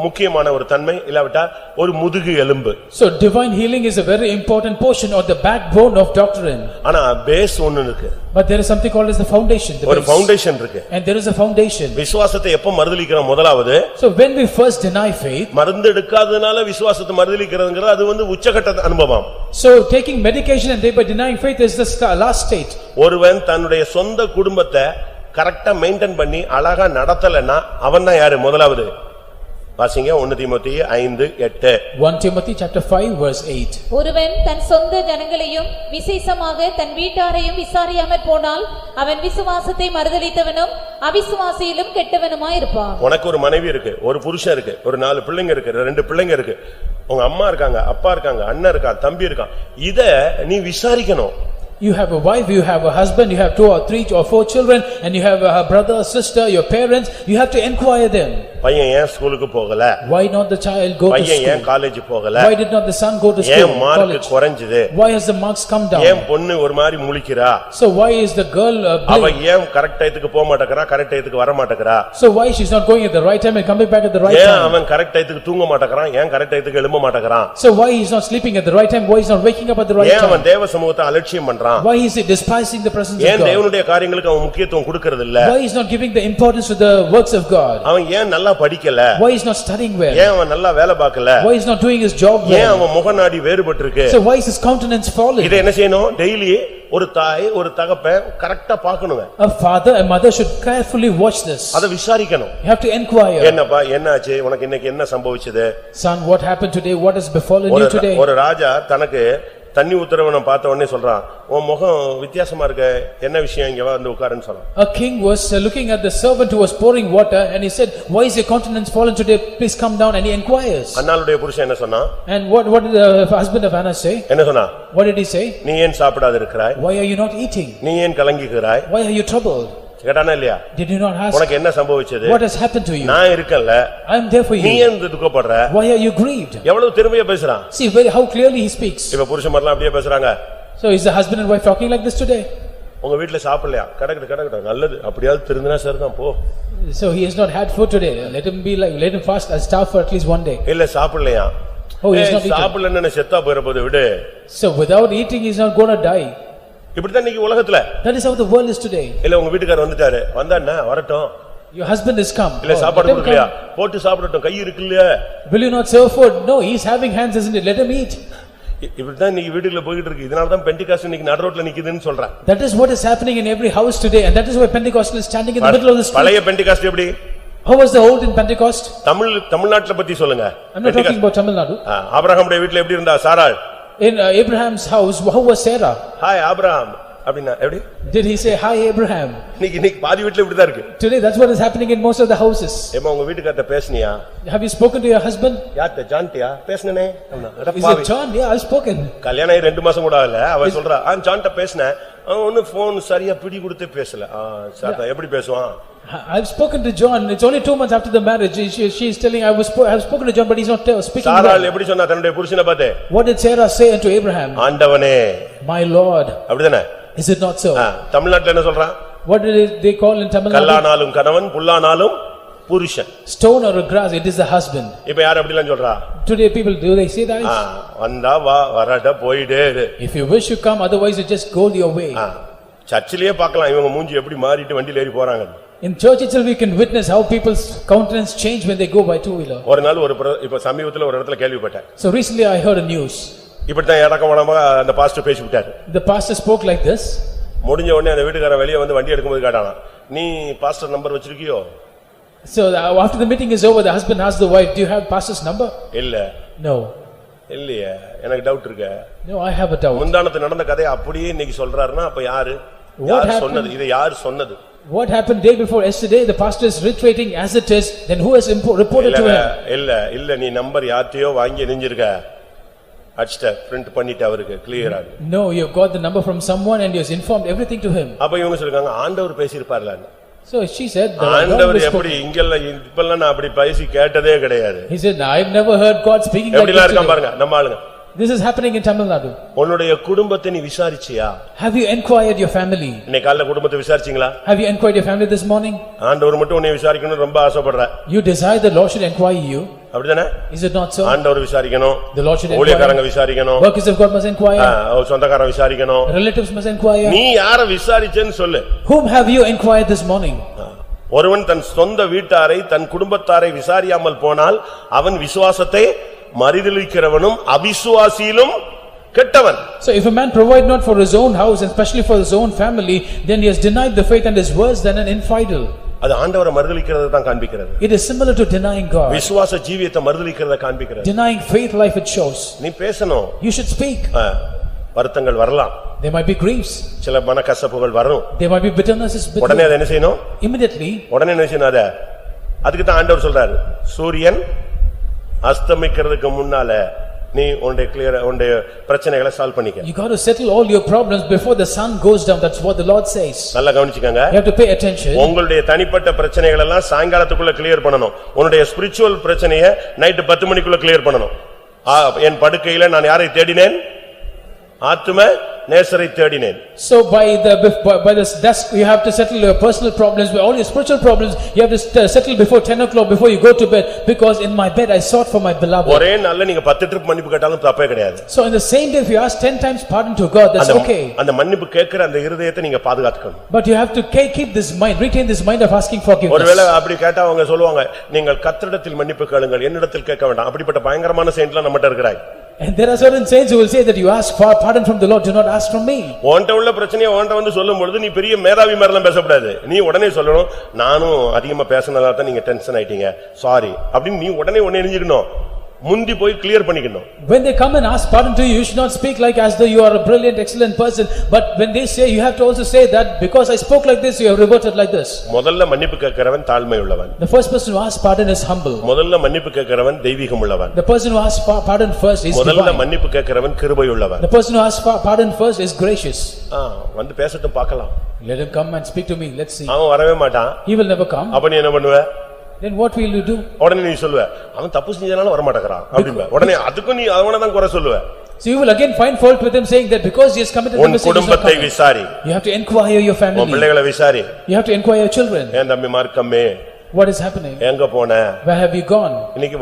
முக்கியமான ஒரு தன்மை, இல்லாவிட்டா ஒரு முதுகு எலும்பு. So divine healing is a very important portion or the backbone of doctrine. ஆனா பேஸ் ஒன்னு இருக்கு. But there is something called as the foundation. The ஒரு base. ஃபவுண்டேஷன் இருக்கு. And there is a foundation. விசுவாசத்தை எப்ப மறுதலிக்கிறோம்? முதலாவது So when we first deny faith, மருந்து எடுக்காதனால விசுவாசத்தை மறுதலிக்கிறதுங்கிறது அது உச்சகட்ட அனுபவம். so taking medication and thereby denying faith is the last state. ஒருவன் தன்னுடைய சொந்த குடும்பத்தை கரெக்ட்டா மெயின்டைன் பண்ணி அழகா நடத்தலன்னா அவன் தான் யாரு? முதலாவது வாசிங்க 1 தீமோத்தேயு 5:8. 1 Timothy chapter 5 verse 8. ஒருவன் தன் சொந்த ஜனங்களையும் விசேஷமாக தன் வீட்டாரையும் விசாரியாமற் போனால் அவன் விசுவாசத்தை மறுதலித்தவனும் அவிசுவாசியிலும் கெட்டவனுமாய் இருப்பான். உனக்கு ஒரு மனைவி இருக்கு, ஒரு புருஷன் இருக்கு, ஒரு 4 பிள்ளைங்க இருக்கு, 2 பிள்ளைங்க இருக்கு, உங்க அம்மா இருக்காங்க, அப்பா இருக்காங்க, அண்ணன் இருக்கான், தம்பி இருக்கான். இத நீ விசாரிக்கணும். You have a wife, you have a husband, you have 2 or 3 or 4 children, and you have a brother, sister, your parents. You have to inquire them. பையன் ஏன் ஸ்கூலுக்கு போகல? Why not the child go to பையன் ஏன் school? College போகல? Why did not the son go to ஏன் school? Mark College? குறைஞ்சது? Why has the marks come ஏன் down? பொண்ணு ஒரு மாதிரி முழிக்கிறா? So why is the girl அவ blind? ஏன் கரெக்ட் டைத்துக்கு போக மாட்டேங்கறா, கரெக்ட் டைத்துக்கு வர மாட்டேங்கறா? So why she's not going at the right time and coming back at the right ஏன் time? அவன் கரெக்ட் டைத்துக்கு தூங்க மாட்டேங்கறான், ஏன் கரெக்ட் டைத்துக்கு எழும்ப மாட்டேங்கறான்? So why he's not sleeping at the right time? Why he's not waking up at the right ஏன் அவன் time? தேவ சமூகத்தை அலட்சியம் பண்றான்? Why is he despising the presence of ஏன் God? தேவனுடைய காரியங்களுக்கு அவன் முக்கியத்துவம் கொடுக்கிறது இல்ல? Why he's not giving the importance to the works of God? அவன் ஏன் நல்லா படிக்கல? Why he's not studying well? ஏன் அவன் நல்லா வேலை பார்க்கல? Why he's not doing his job ஏன் well? அவன் முகநாடி வேறுபட்டிருக்கு? So why is his countenance fallen? இதை என்ன செய்யணும்? டெய்லி ஒரு தாய் ஒரு தகப்பன் கரெக்ட்டா பார்க்கணுங்க. A father and mother should carefully watch this. அத விசாரிக்கணும். You have to inquire. என்னப்பா என்னாச்சு, உனக்கு இன்னைக்கு என்ன சம்பவிச்சது? Son, what happened today? What has befallen you today? ஒரு ராஜா தனக்கு தண்ணி ஊத்துறவனை பார்த்த உடனே சொல்றான், உன் முகம் வித்தியாசமா இருக்கு, என்ன விஷயம், இங்க வா வந்து உட்காருன்னு சொல்றான். A king was looking at the servant who was pouring water and he said, why is your countenance fallen today? Please come down. And he inquires. அன்னாளுடைய புருஷன் என்ன சொன்னான்? And what did the husband of Anna say? என்ன சொன்னா? What did he say? நீ ஏன் சாப்பிடாத இருக்கிறாய்? Why are you not eating? நீ ஏன் கலங்கிக்கிறாய்? Why are you troubled? கேட்டானா இல்லையா? Did you not ask? உனக்கு என்ன சம்பவிச்சது? What has happened to you? நான் இருக்கேன்ல, I am there for நீ you. ஏன் துக்கப்படுற? Why are you grieved? எவ்வளவு திறமையா பேசுறான். See how clearly he speaks. இப்ப புருஷன்மார்லாம் அப்படியே பேசுறாங்க. So is the husband and wife talking like this today? உங்க வீட்ல சாப்பிடலையா? கடக்கட நல்லது, அப்படியாவது திருந்தினா சரிதான் போ. So he has not had food today. Let him fast and starve for at least one day. இல்ல சாப்பிடலையா? Oh, he has not eaten. சாப்பிடலன்னு செத்தா போறபோது விடு. So without eating he is not going to die. இப்படிதான் இன்னைக்கு உலகத்துல. That is how the world is today. இல்ல உங்க வீட்டுக்காரர் வந்துட்டாரு, வந்தான்னா வரட்டும். Your husband is come. இல்ல சாப்பாடு கொடுக்கலையா? போட்டு சாப்பிடட்டும், கை இருக்கு இல்லையா? Will you not serve food? No, he is having hands, isn't it? Let him eat. இப்படிதான் இன்னைக்கு வீட்டுக்குள்ள போயிட்டு இருக்கு. இதனால தான் பெண்டிகாஸ்ட் இன்னைக்கு நடு ரோட்ல நிக்குதுன்னு சொல்றான். That is what is happening in every house today, and that is why Pentecostal is standing in the middle of the street. பழைய பெண்டிகாஸ்ட் எப்படி? How was the old in Pentecost? தமிழ்நாட்டுல பத்தி சொல்லுங்க. I'm not talking about Tamil Nadu. ஆபிரகாமுடைய வீட்ல எப்படி இருந்தா சாராள்? In Abraham's house, how was Sarah? Hi Abraham அப்படினா எப்படி? Did he say hi Abraham? இன்னைக்கு பாதி வீட்ல இப்படி தான் இருக்கு. Today that's what is happening in most of the houses. ஏமா உங்க வீட்டுக்காரட்ட பேசுனியா? Have you spoken to your husband? யார்ட்ட ஜான்ட்டியா? பேசுனனே. Is it John? Yeah, I've spoken. கல்யாணம் ஆகி 2 மாசம் கூட ஆகல. அவ சொல்றா, ஜான்ட்ட பேசுனேன். அவன் போன் சரியா பிடி கொடுத்து பேசல. சாதா எப்படி பேசுவான்? I've spoken to John. It's only 2 months after the marriage. She is telling I have spoken to John, but he's not speaking. சாராள் எப்படி சொன்னா தன்னுடைய புருஷனை பார்த்து? What did Sarah say unto Abraham? ஆண்டவனே. My Lord. அப்படிதானே? Is it not so? தமிழ்நாட்டுல என்ன சொல்றான்? What did they call in Tamil Nadu? கல்லானாலும் கணவன், புல்லானாலும் புருஷன். Stone or a grass, it is the husband. இப்ப யார் அப்படிலாம் சொல்றா? Today people, do they say that? வந்தா வா, வரட்ட போயிடே இரு. If you wish you come, otherwise you just go your way. சர்ச்சிலேயே பார்க்கலாம் இவங்க மூஞ்சி எப்படி மாறிட்டு வண்டியில ஏறி போறாங்க. In church itself we can witness how people's countenance change when they go by two-wheeler. ஒரு நாள் இப்ப சமீபத்துல ஒரு இடத்துல கேள்விப்பட்டேன். So recently I heard a news. இப்படிதான் இடக்கவனமா அந்த பாஸ்டர் பேசி விட்டாரு. The pastor spoke like this. முடிஞ்ச உடனே அந்த வீட்டுக்காரன் வெளியே வந்து வண்டி எடுக்கும்போது கேட்டானா, நீ பாஸ்டர் நம்பர் வச்சிருக்கியோ? So after the meeting is over, the husband asked the wife, do you have pastor's number? இல்ல. No. இல்லையே, எனக்கு டவுட் இருக்கு. No, I have a doubt. முந்தானத்து நடந்த கதையை அப்படியே இன்னைக்கு சொல்றாருன்னா அப்ப யாரு சொன்னது? இது யார் சொன்னது? What happened day before yesterday, the pastor is reiterating as it is, then who has reported to him? இல்ல நீ நம்பர் யார்ட்டையோ வாங்கி எரிஞ்சிருக்க. அடிச்சிட்ட பிரிண்ட் பண்ணிட்டு அவருக்கு கிளியரா. No, you got the number from someone and you has informed everything to him. அப்ப இவங்க சொல்றாங்க ஆண்டவர் பேசியிருப்பார்ல. So she said, ஆண்டவர் எப்படி இங்கெல்லாம் இப்பெல்லாம் நான் அப்படி பேசி கேட்டதே கிடையாது. He said, I've never heard God speaking like this. எப்படிலாம் இருக்கான் பாருங்க நம்ம ஆளுங்க. This is happening in Tamil Nadu. உன்னுடைய குடும்பத்தை நீ விசாரிச்சியா? Have you inquired your family? இன்னைக்கு காலையில குடும்பத்தை விசாரிச்சீங்களா? Have you inquired your family this morning? ஆண்டவர் மட்டும் உன்னை விசாரிக்கணும் ரொம்ப ஆசைப்படுற. You desire the Lord should inquire you. அப்படிதானே? Is it not so? ஆண்டவர் விசாரிக்கணும். The Lord should inquire. ஊழியக்காரங்க விசாரிக்கணும். Workers of God must inquire. சொந்தக்காரங்க விசாரிக்கணும். Relatives must inquire. நீ யாரை விசாரிச்சேன்னு சொல்லு. Whom have you inquired this morning? ஒருவன் தன் சொந்த வீட்டாரை தன் குடும்பத்தாரை விசாரியாமல் போனால் அவன் விசுவாசத்தை மறுதலிக்கிறவனும் அவிசுவாசியிலும் கெட்டவன். So if a man provide not for his own house and especially for his own family, then he has denied the faith and is worse than an infidel. அது ஆண்டவரை மறுதலிக்கிறது தான் காண்பிக்கிறது. It is similar to denying God. விசுவாச ஜீவியத்தை மறுதலிக்கிறத காண்பிக்கிறது. Denying faith life it shows. நீ பேசணும். You should speak. வருத்தங்கள் வரலாம். There might be griefs. சில மனக்கசப்புகள் வரும். There might be bitternesses. உடனே அதை என்ன செய்யணும்? Immediately. உடனே என்ன செய்யணும்? அத அதுக்கு தான் ஆண்டவர் சொல்றாரு, சூரியன் அஸ்தமிக்கிறதுக்கு முன்னால நீ உன்னுடைய பிரச்சனைகளை சால்வ் பண்ணிக்க. You got to settle all your problems before the sun goes down. That's what the Lord says. நல்லா கவனிச்சுக்கங்க. You have to pay attention. உங்களுடைய தனிப்பட்ட பிரச்சனைகள் எல்லாம் சாயங்காலத்துக்குள்ள கிளியர் பண்ணணும். உன்னுடைய ஸ்பிரிச்சுவல் பிரச்சனையை நைட் 10 மணிக்குள்ள கிளியர் பண்ணணும். என் படுக்கையில நான் யாரை தேடினேன்? ஆத்தும நேசரை தேடினேன். So by this desk you have to settle your personal problems, all your spiritual problems you have to settle before 10 o'clock before you go to bed, because in my bed I sought for my beloved. ஒரே நாள்ல நீங்க 10 trip மன்னிப்பு கேட்டாலும் தப்பே கிடையாது. So in the same day if you ask 10 times pardon to God, that's okay. அந்த மன்னிப்பு கேக்குற அந்த இருதயத்தை நீங்க பாதுகாத்துக்கணும். But you have to keep this mind, retain this mind of asking forgiveness. ஒருவேளை அப்படி கேட்டா அவங்க சொல்லுவாங்க, நீங்கள் கர்த்தரிடத்தில் மன்னிப்பு கேளுங்கள், என்னிடத்தில் கேட்க வேண்டாம். அப்படிப்பட்ட பயங்கரமான செயின்ட்லாம் நம்மட்ட இருக்கறாங்க. And there are certain saints who will say that you ask for pardon from the Lord, do not ask from me. உன்கிட்ட உள்ள பிரச்சனையை உன்கிட்ட வந்து சொல்லும்போது நீ பெரிய மேதாவி மாதிரிலாம் பேசக்கூடாது. நீ உடனே சொல்லணும், நானும் அதிகமா பேசினதால தான் நீங்க டென்ஷன் ஆயிட்டீங்க, சாரி அப்படின்னு நீ உடனே எரிஞ்சுக்கணும். முந்தி போய் கிளியர் பண்ணிக்கணும். When they come and ask pardon to you, you should not speak like as though you are a brilliant excellent person, but when they say, you have to also say that because I spoke like this you have reverted like this. முதல்ல மன்னிப்பு கேட்கிறவன் தாழ்மை உள்ளவன். The first person who asks pardon is humble. முதல்ல மன்னிப்பு கேட்கிறவன் தெய்வீகம் உள்ளவன். The person who asks pardon first is divine. முதல்ல மன்னிப்பு கேட்கிறவன் கிருபை உள்ளவன். The person who asks pardon first is gracious. வந்து பேசட்டும் பார்க்கலாம். Let him come and speak to me, let's see. அவன் வரவே மாட்டான். He will never come. அப்ப நீ என்ன பண்ணுவ? Then what will you do? உடனே நீ சொல்லுவ, அவன் தப்பு செஞ்சதனால வர மாட்டேங்கறான் அப்படிம்பா. உடனே அதுக்கு நீ அவனை தான் குறை சொல்லுவ. So you will again find fault with him, saying that because he has committed the mistake. உன் குடும்பத்தை விசாரி. You have to inquire your family. உன் பிள்ளைகளை விசாரி. You have to inquire your children. என் தம்பி மார்க்கமே, What is happening? எங்க போன? Where have you gone? இன்னைக்கு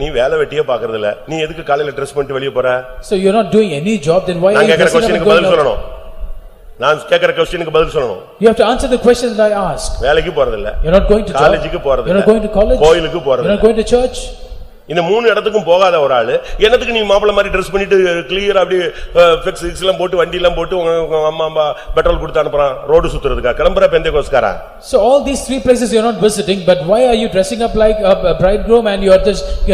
நீ வேலை வெட்டியே பார்க்கிறது இல்ல. நீ எதுக்கு காலையில ட்ரெஸ் பண்ணிட்டு வெளிய போற? So you are not doing any job, then why are நான் you கேக்குற dressing up and क्वेश्चनக்கு going பதில் out? சொல்லணும். நான் கேக்குற क्वेश्चनக்கு பதில் சொல்லணும். You have to answer the questions that I ask. வேலைக்கு போறது இல்ல. You are not going to job. காலேஜுக்கு போறது You are இல்ல. not going to college. கோயிலுக்கு போறது You are இல்ல. not going to church. இந்த மூணு இடத்துக்கும் போகாத ஒரு ஆளு என்னத்துக்கு நீ மாப்பிள்ளை மாதிரி ட்ரெஸ் பண்ணிட்டு கிளியர் அப்படி ஃபிக்ஸ் எல்லாம் போட்டு வண்டி எல்லாம் போட்டு உங்க அம்மா பெட்ரோல் கொடுத்து அனுப்புறான் ரோடு சுத்துறதுக்கா கிளம்புற பெந்தேகோஸ்காரா? So all these three places you are not visiting, but why are you dressing up like a bridegroom and you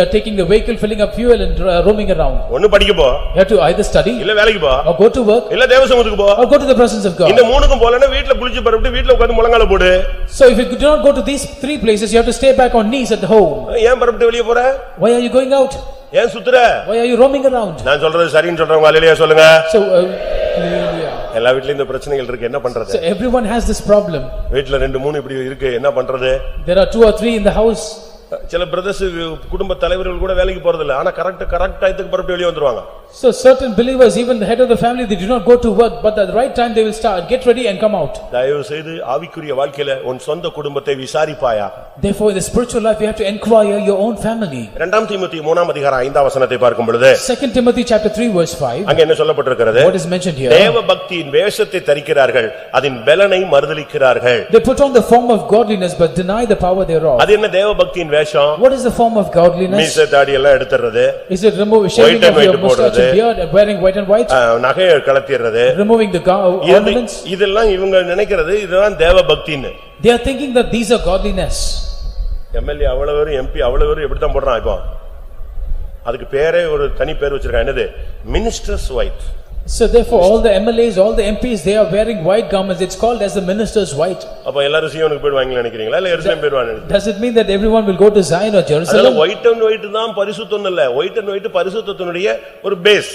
are taking the vehicle, filling up fuel and roaming around? ஒன்னு படிக்க போ. You have to either study இல்ல வேலைக்கு போ. or go to work இல்ல தேவசமூகத்துக்கு போ. or go to the presence of God. இந்த மூணுக்கும் போலனா வீட்ல குளிச்சு பரப்பிட்டு வீட்ல உட்கார்ந்து முழங்கால போடு. So if you do not go to these three places, you have to stay back on knees at home. ஏன் பரப்பிட்டு வெளிய போற? Why are you going out? ஏன் சுத்துற? Why are you roaming around? நான் சொல்றது சரின்னு சொல்றவங்க அல்லேலூயா சொல்லுங்க. So hallelujah. எல்லா வீட்லயும் இந்த பிரச்சனைகள் இருக்கு, என்ன பண்றது? So everyone has this problem. வீட்ல 2-3 இப்படி இருக்கு, என்ன பண்றது? There are 2 or 3 in the house. சில பிரதர்ஸ் குடும்ப தலைவர்கள் கூட வேலைக்கு போறது இல்ல, ஆனா கரெக்ட் டைத்துக்கு பரப்பிட்டு வெளிய வந்துருவாங்க. So certain believers, even the head of the family, they do not go to work, but at the right time they will start, get ready and come out. தயவு செய்து ஆவிக்குரிய வாழ்க்கையில உன் சொந்த குடும்பத்தை விசாரிப்பாயா. Therefore, in the spiritual life, you have to inquire your own family. 2 தீமோத்தேயு 3 அதிகாரம் 5 வசனத்தை பார்க்கும் பொழுது 2 Timothy chapter 3 verse 5, அங்க என்ன சொல்லப்பட்டிருக்கிறது? what is mentioned here? தேவ பக்தியின் வேஷத்தை தரிக்கிறார்கள், அதின் பெலனை மறுதலிக்கிறார்கள். They put on the form of godliness but deny the power thereof. அது என்ன தேவ பக்தியின் வேஷம்? What is the form of godliness? மீசை தாடி எல்லாம் எடுத்துறது, Is it shaving of your mustache and beard and wearing white and white? நகையை கலத்திடுறது, Removing the ornaments? இதெல்லாம் இவங்க நினைக்கிறது இதுதான் தேவ பக்தின்னு. They are thinking that these are godliness. MLA அவ்வளவு எம்பி அவ்வளவு எப்படித்தான் போடுறான் இப்போ? அதுக்கு பேரே ஒரு தனி பேர் வச்சிருக்காங்க, என்னது? Ministers white. So therefore all the MLAs, all the MPs, they are wearing white garments. It's called as the ministers white. அப்ப எல்லாரும் சீயோனுக்கு போய்டுவாங்கன்னு நினைக்கிறீங்களா இல்ல எருசலேம் போய்டுவாங்க? Does it mean that everyone will go to Zion or அதனால Jerusalem? White and white தான் பரிசுத்தம் இல்ல. White and white பரிசுத்தத்தினுடைய ஒரு base.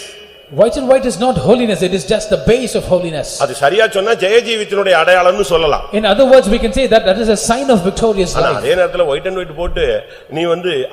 White and white is not holiness, it is just the base of holiness. அது சரியா சொன்னா ஜெயஜீவித்தினுடைய அடையாளம்னு சொல்லலாம். In other words, we can say that that is a sign of victorious ஆனா life. அதே நேரத்துல white and white போட்டு நீ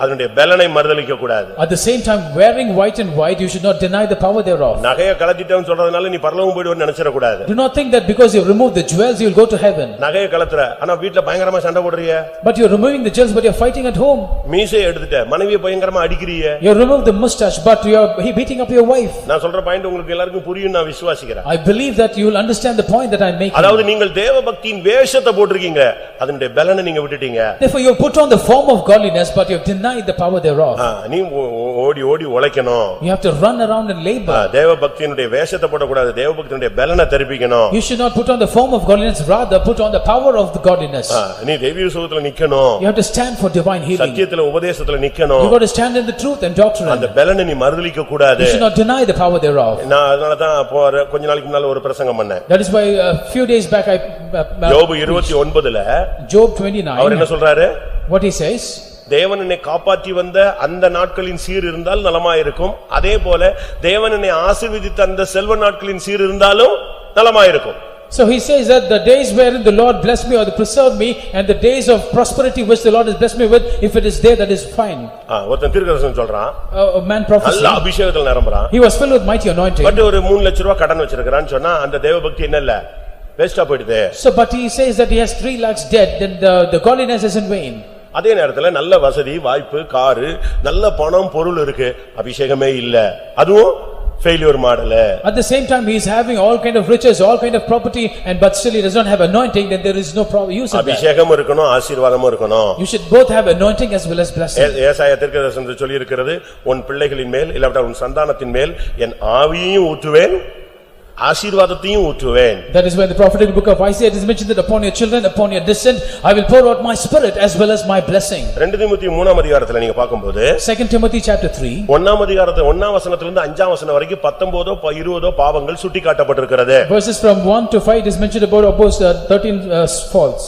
அதனுடைய பெலனை மறுதலிக்க கூடாது. At the same time, wearing white and white, you should not deny the power thereof. நகையை கலத்திட்டேன்னு சொல்றதுனால நீ பரலோகம் போய்டுவேன்னு நினைச்சிர கூடாது. Do not think that because you remove the jewels, you will go to heaven. நகையை கலத்துற, ஆனா வீட்ல பயங்கரமா சண்டை போடுறியே. But you are removing the jewels, but you are fighting at home. மீசையை எடுத்துட்ட, மனைவியை பயங்கரமா அடிக்கிறியே. You remove the mustache, but you are beating up your wife. நான் சொல்ற பாயிண்ட் உங்களுக்கு எல்லாருக்கும் புரியும் நான் விசுவாசிக்கிறேன். I believe that you will understand the point that I am making. அதாவது நீங்கள் தேவ பக்தியின் வேஷத்தை போட்டுருக்கீங்க, அதனுடைய பெலனை நீங்க விட்டுட்டீங்க. Therefore you have put on the form of godliness, but you have denied the power thereof. நீ ஓடி ஓடி உழைக்கணும். You have to run around and labor. தேவ பக்தியினுடைய வேஷத்தை போடக்கூடாது, தேவ பக்தியினுடைய பெலனை தரிப்பிக்கணும். You should not put on the form of godliness, rather put on the power of the godliness. நீ தெய்வீக சுகத்துல நிக்கணும். You have to stand for divine healing. சத்தியத்துல உபதேசத்துல நிக்கணும். You got to stand in the truth and doctrine. அந்த பெலனை நீ மறுதலிக்க கூடாது. You should not deny the power thereof. நான் அதனால தான் கொஞ்ச நாளைக்கு முன்னால ஒரு பிரசங்கம் பண்ணேன். That is why a few days back I யோபு 29ல Job 29. அவர் என்ன சொல்றாரு? What he says? தேவன் என்னை காப்பாற்றி வந்த அந்த நாட்களின் சீர் இருந்தால் நலமாயிருக்கும், அதே போல தேவன் என்னை ஆசீர்வதித்த அந்த செல்வ நாட்களின் சீர் இருந்தாலும் நலமாயிருக்கும். So he says that the days wherein the Lord blessed me or preserved me, and the days of prosperity which the Lord has blessed me with, if it is there, that is fine. ஒருத்தன் தீர்க்கதரிசனம் சொல்றான், A man prophesied. நல்ல அபிஷேகத்துல நிரம்பறான். He was filled with mighty anointing. But ஒரு 3 லட்சம் ரூபாய் கடன் வச்சிருக்கான்னு சொன்னா அந்த தேவ பக்தி என்ன இல்ல, வேஸ்டா போயிடுது. So but he says that he has 3 lakhs debt, then the godliness is in vain. அதே நேரத்துல நல்ல வசதி வாய்ப்பு காரு நல்ல பணம் பொருள் இருக்கு, அபிஷேகமே இல்ல, அதுவும் failure model. At the same time he is having all kind of riches, all kind of property, and but still he does not have anointing, then there is no use of that. அபிஷேகம் இருக்கணும், ஆசீர்வாதமும் இருக்கணும். You should both have anointing as well as blessing. ஏசாயா தீர்க்கதரிசனத்தில் சொல்லி இருக்கிறது, உன் பிள்ளைகளின் மேல் இல்லாவிட்டால் உன் சந்தானத்தின் மேல் என் ஆவியையும் ஊற்றுவேன், ஆசீர்வாதத்தையும் ஊற்றுவேன். That is why the prophetic book of Isaiah it is mentioned that upon your children, upon your descent, I will pour out my spirit as well as my blessing. 2 தீமோத்தேயு 3 அதிகாரத்துல நீங்க பாக்கும்போது 2 Timothy chapter 3 1 அதிகாரத்துல 1 வசனத்திலிருந்து 5 வசனம் வரைக்கும் 19 20 பாவங்கள் சுட்டிக்காட்டப்பட்டிருக்கிறது. Verses from 1 to 5 it is mentioned about 13 faults.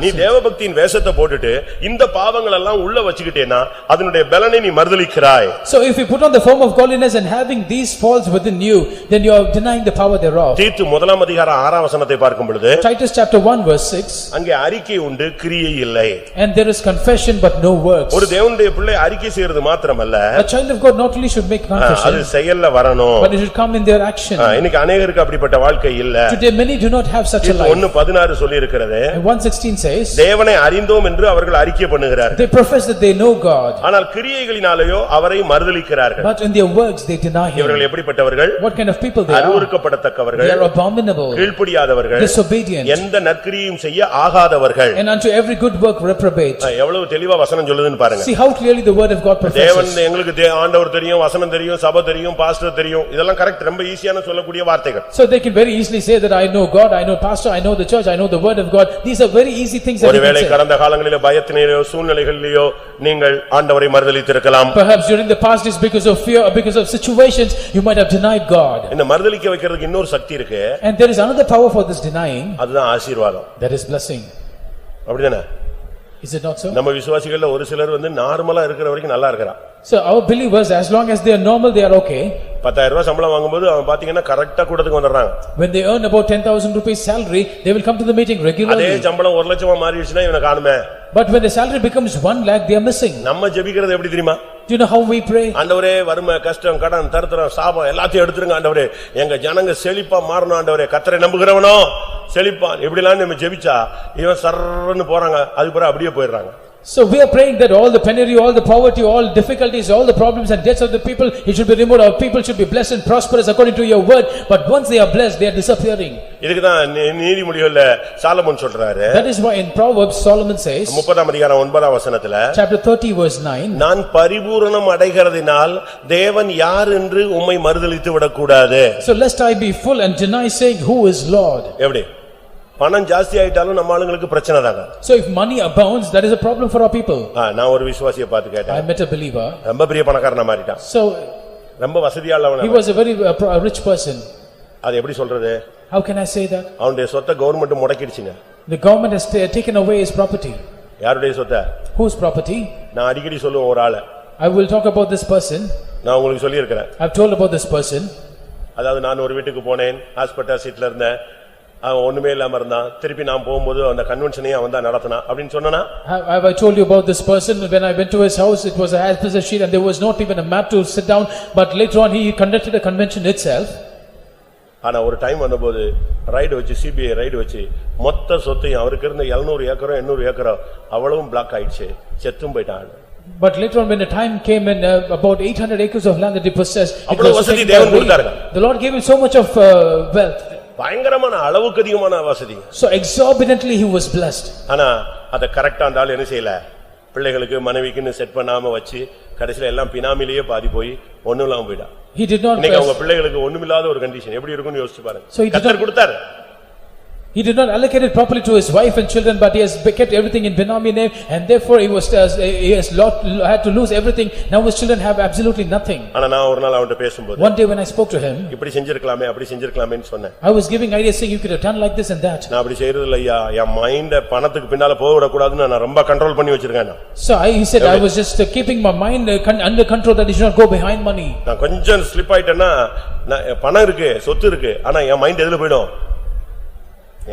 நீ தேவபக்தியின் வேஷத்தை போட்டுட்டு இந்த பாவங்கள் எல்லாம் உள்ள வச்சிட்டேனா அதனுடைய பலனை நீ மறுதலிக்கிறாய். So if you put on the form of godliness and having these faults within you, then you are denying the power thereof. தீத்து 1 அதிகாரம் 6 வசனத்தை பார்க்கும் பொழுது Titus chapter 1 verse 6 அங்கே அறிக்கை உண்டு, கிரியை இல்லை. and there is confession but no works. ஒரு தேவனுடைய பிள்ளை அறிக்கை செய்யறது மாத்திரமல்ல, A child of God not only should make அது confession செயல்ல வரணும். but it should come in their action. இன்னைக்கு अनेகருக்கு அப்படிப்பட்ட வாழ்க்கை இல்ல. Today many do not have such a life. 1:16 சொல்லி இருக்கிறது, And 1:16 says தேவனை அறிந்தோம் என்று அவர்கள் அறிக்கை பண்ணுகிறார்கள், they profess that they know God ஆனால் கிரியைகளினாலேயோ அவரை மறுதலிக்கிறார்கள். but in their works they deny him. இவர்கள் எப்படிப்பட்டவர்கள்? What kind of people they are? அருவருக்கப்படத்தக்கவர்கள், They are abominable, கீழ்ப்படியாதவர்கள், disobedient, எந்த நற்கிரியையும் செய்ய ஆகாதவர்கள். and unto every good work reprobate. எவ்வளவு தெளிவா வசனம் சொல்லுதுன்னு பாருங்க. See how clearly the word of God தேவன் professes. எங்களுக்கு ஆண்டவர் தெரியும், வசனம் தெரியும், சபை தெரியும், பாஸ்டர் தெரியும், இதெல்லாம் கரெக்ட், ரொம்ப ஈஸியான சொல்லக்கூடிய வார்த்தைகள். So they can very easily say that I know God, I know pastor, I know the church, I know the word of God. These are very easy things that you ஒருவேளை can say. கடந்த காலங்களிலே பயத்திலேயோ சூழ்நிலைகளிலேயோ நீங்கள் ஆண்டவரை மறுதலித்திருக்கலாம். Perhaps during the past is because of fear or because of situations you might have denied God. இந்த மறுதலிக்க வைக்கிறதுக்கு இன்னொரு சக்தி இருக்கு, And there is another power for this denying, அதுதான் ஆசீர்வாதம். that is blessing. அப்படிதானே? Is it not so? நம்ம விசுவாசிகள்ல ஒரு சிலர் நார்மலா இருக்கிற வரைக்கும் நல்லா இருக்கிறான். So our believers, as long as they are normal, they are okay. 10,000 ரூபாய் சம்பளம் வாங்கும்போது அவன் பாத்தீங்கன்னா கரெக்டா கூட்டத்துக்கு வந்துடுறாங்க. When they earn about 10,000 rupees salary, they will come to the meeting அதே regularly. சம்பளம் 1 லட்சமா மாறிடுச்சுன்னா இவனை காணுமே. But when the salary becomes 1 lakh, they are missing. நம்ம ஜெபிக்கிறது எப்படி தெரியுமா? Do you know how we pray? ஆண்டவரே வறுமை கஷ்டம் கடன் தரித்திரம் சாபம் எல்லாத்தையும் எடுத்துருங்க ஆண்டவரே, எங்க ஜனங்க செழிப்பா மாறணும் ஆண்டவரே, கர்த்தரை நம்புகிறவனோ செழிப்பான். இப்படிலாம் நம்ம ஜெபிச்சா இவன் சர்றன்னு போறாங்க, அதுக்கு பிறகு அப்படியே போயிடுறாங்க. So we are praying that all the penury, all the poverty, all difficulties, all the problems and debts of the people, it should be removed. Our people should be blessed and prosperous according to your word. But once they are blessed, they are disappearing. இதுக்குதான் நீதிமொழிகள்ல Solomon சொல்றாரு. That is why in Proverbs Solomon says, 30ஆம் அதிகாரம் 9ஆம் வசனத்துல, chapter 30 verse 9, நான் பரிபூரணம் அடைகிறதினால் தேவன் யார் என்று உம்மை மறுதலித்து விடக்கூடாது. so lest I be full and deny saying, who is Lord? எப்படி? பணம் ஜாஸ்தி ஆயிட்டாலும் நம்ம ஆளுங்களுக்கு பிரச்சனை தாங்க. So if money abounds, that is a problem for our people. நான் ஒரு விசுவாசியை பார்த்து I கேட்டேன். met a believer. ரொம்ப பெரிய பணக்காரனா மாறிட்டான். So ரொம்ப வசதியானவனா. he was a very rich person. அது எப்படி சொல்றது? How can I say that? அவனுடைய சொத்தை government முடக்கிடுச்சுங்க. The government has taken away his property. யாருடைய சொத்தை? Whose property? நான் அடிக்கடி சொல்லுவேன் ஒரு ஆளை. I will talk about this person. நான் உங்களுக்கு சொல்லி இருக்கிறேன். I've told about this person. அதாவது நான் ஒரு வீட்டுக்கு போனேன், ஹாஸ்பிடல் சீட்ல இருந்தேன், அவன் ஒண்ணுமே இல்லாம இருந்தான். திருப்பி நான் போகும்போது அந்த கன்வென்ஷனையும் அவன் தான் நடத்தினான் அப்படின்னு சொன்னா, Have I told you about this person? When I went to his house, it was a hospital sheet and there was not even a mat to sit down, but later on he conducted a convention itself. ஆனா ஒரு time வந்தபோது ride வச்சு, CBI ride வச்சு மொத்த சொத்தையும், அவருக்கு இருந்த 700 ஏக்கரோ 800 ஏக்கரோ அவ்வளவும் பிளாக் ஆயிடுச்சு, செத்தும் போயிட்டான். But later on when the time came and about 800 acres of land that he possessed, அவ்வளவு வசதி தேவன் கொடுத்தாருங்க. the Lord gave him so much of wealth. பயங்கரமான அளவுக்கு அதிகமான வசதி. So exorbitantly he was blessed. ஆனா அத கரெக்ட்டா அந்த ஆளு என்ன செய்யல, பிள்ளைகளுக்கு மனைவிக்குன்னு செட் பண்ணாம வச்சு கடைசில எல்லாம் பினாமிலேயே பாதி போய் ஒண்ணும் இல்லாம போயிடா. He did not. இன்னைக்கு அவங்க பிள்ளைகளுக்கு ஒண்ணுமில்லாத ஒரு கண்டிஷன் எப்படி இருக்கும்னு யோசிச்சு பாருங்க. So he did கர்த்தர் கொடுத்தாரு. He did not allocate it properly to his wife and children, but he has kept everything in Benami name, and therefore he has had to lose everything. Now his children have absolutely nothing. ஆனா நான் ஒரு நாள் அவன்கிட்ட பேசும்போது, One day when I spoke to him, இப்படி செஞ்சிருக்கலாமே அப்படி செஞ்சிருக்கலாமேன்னு சொன்னேன். I was giving ideas saying you could have done like this and that. நான் அப்படி செய்யறது இல்லையா, என் மைண்ட பணத்துக்கு பின்னால போக விட கூடாதுன்னு நான் ரொம்ப கண்ட்ரோல் பண்ணி வச்சிருக்கேன். So he said I was just keeping my mind under control that he should not go behind money. நான் கொஞ்சம் ஸ்லிப் ஆயிட்டேன்னா, பணம் இருக்கு, சொத்து இருக்கு, ஆனா என் மைண்ட் எதுல போய்டும்?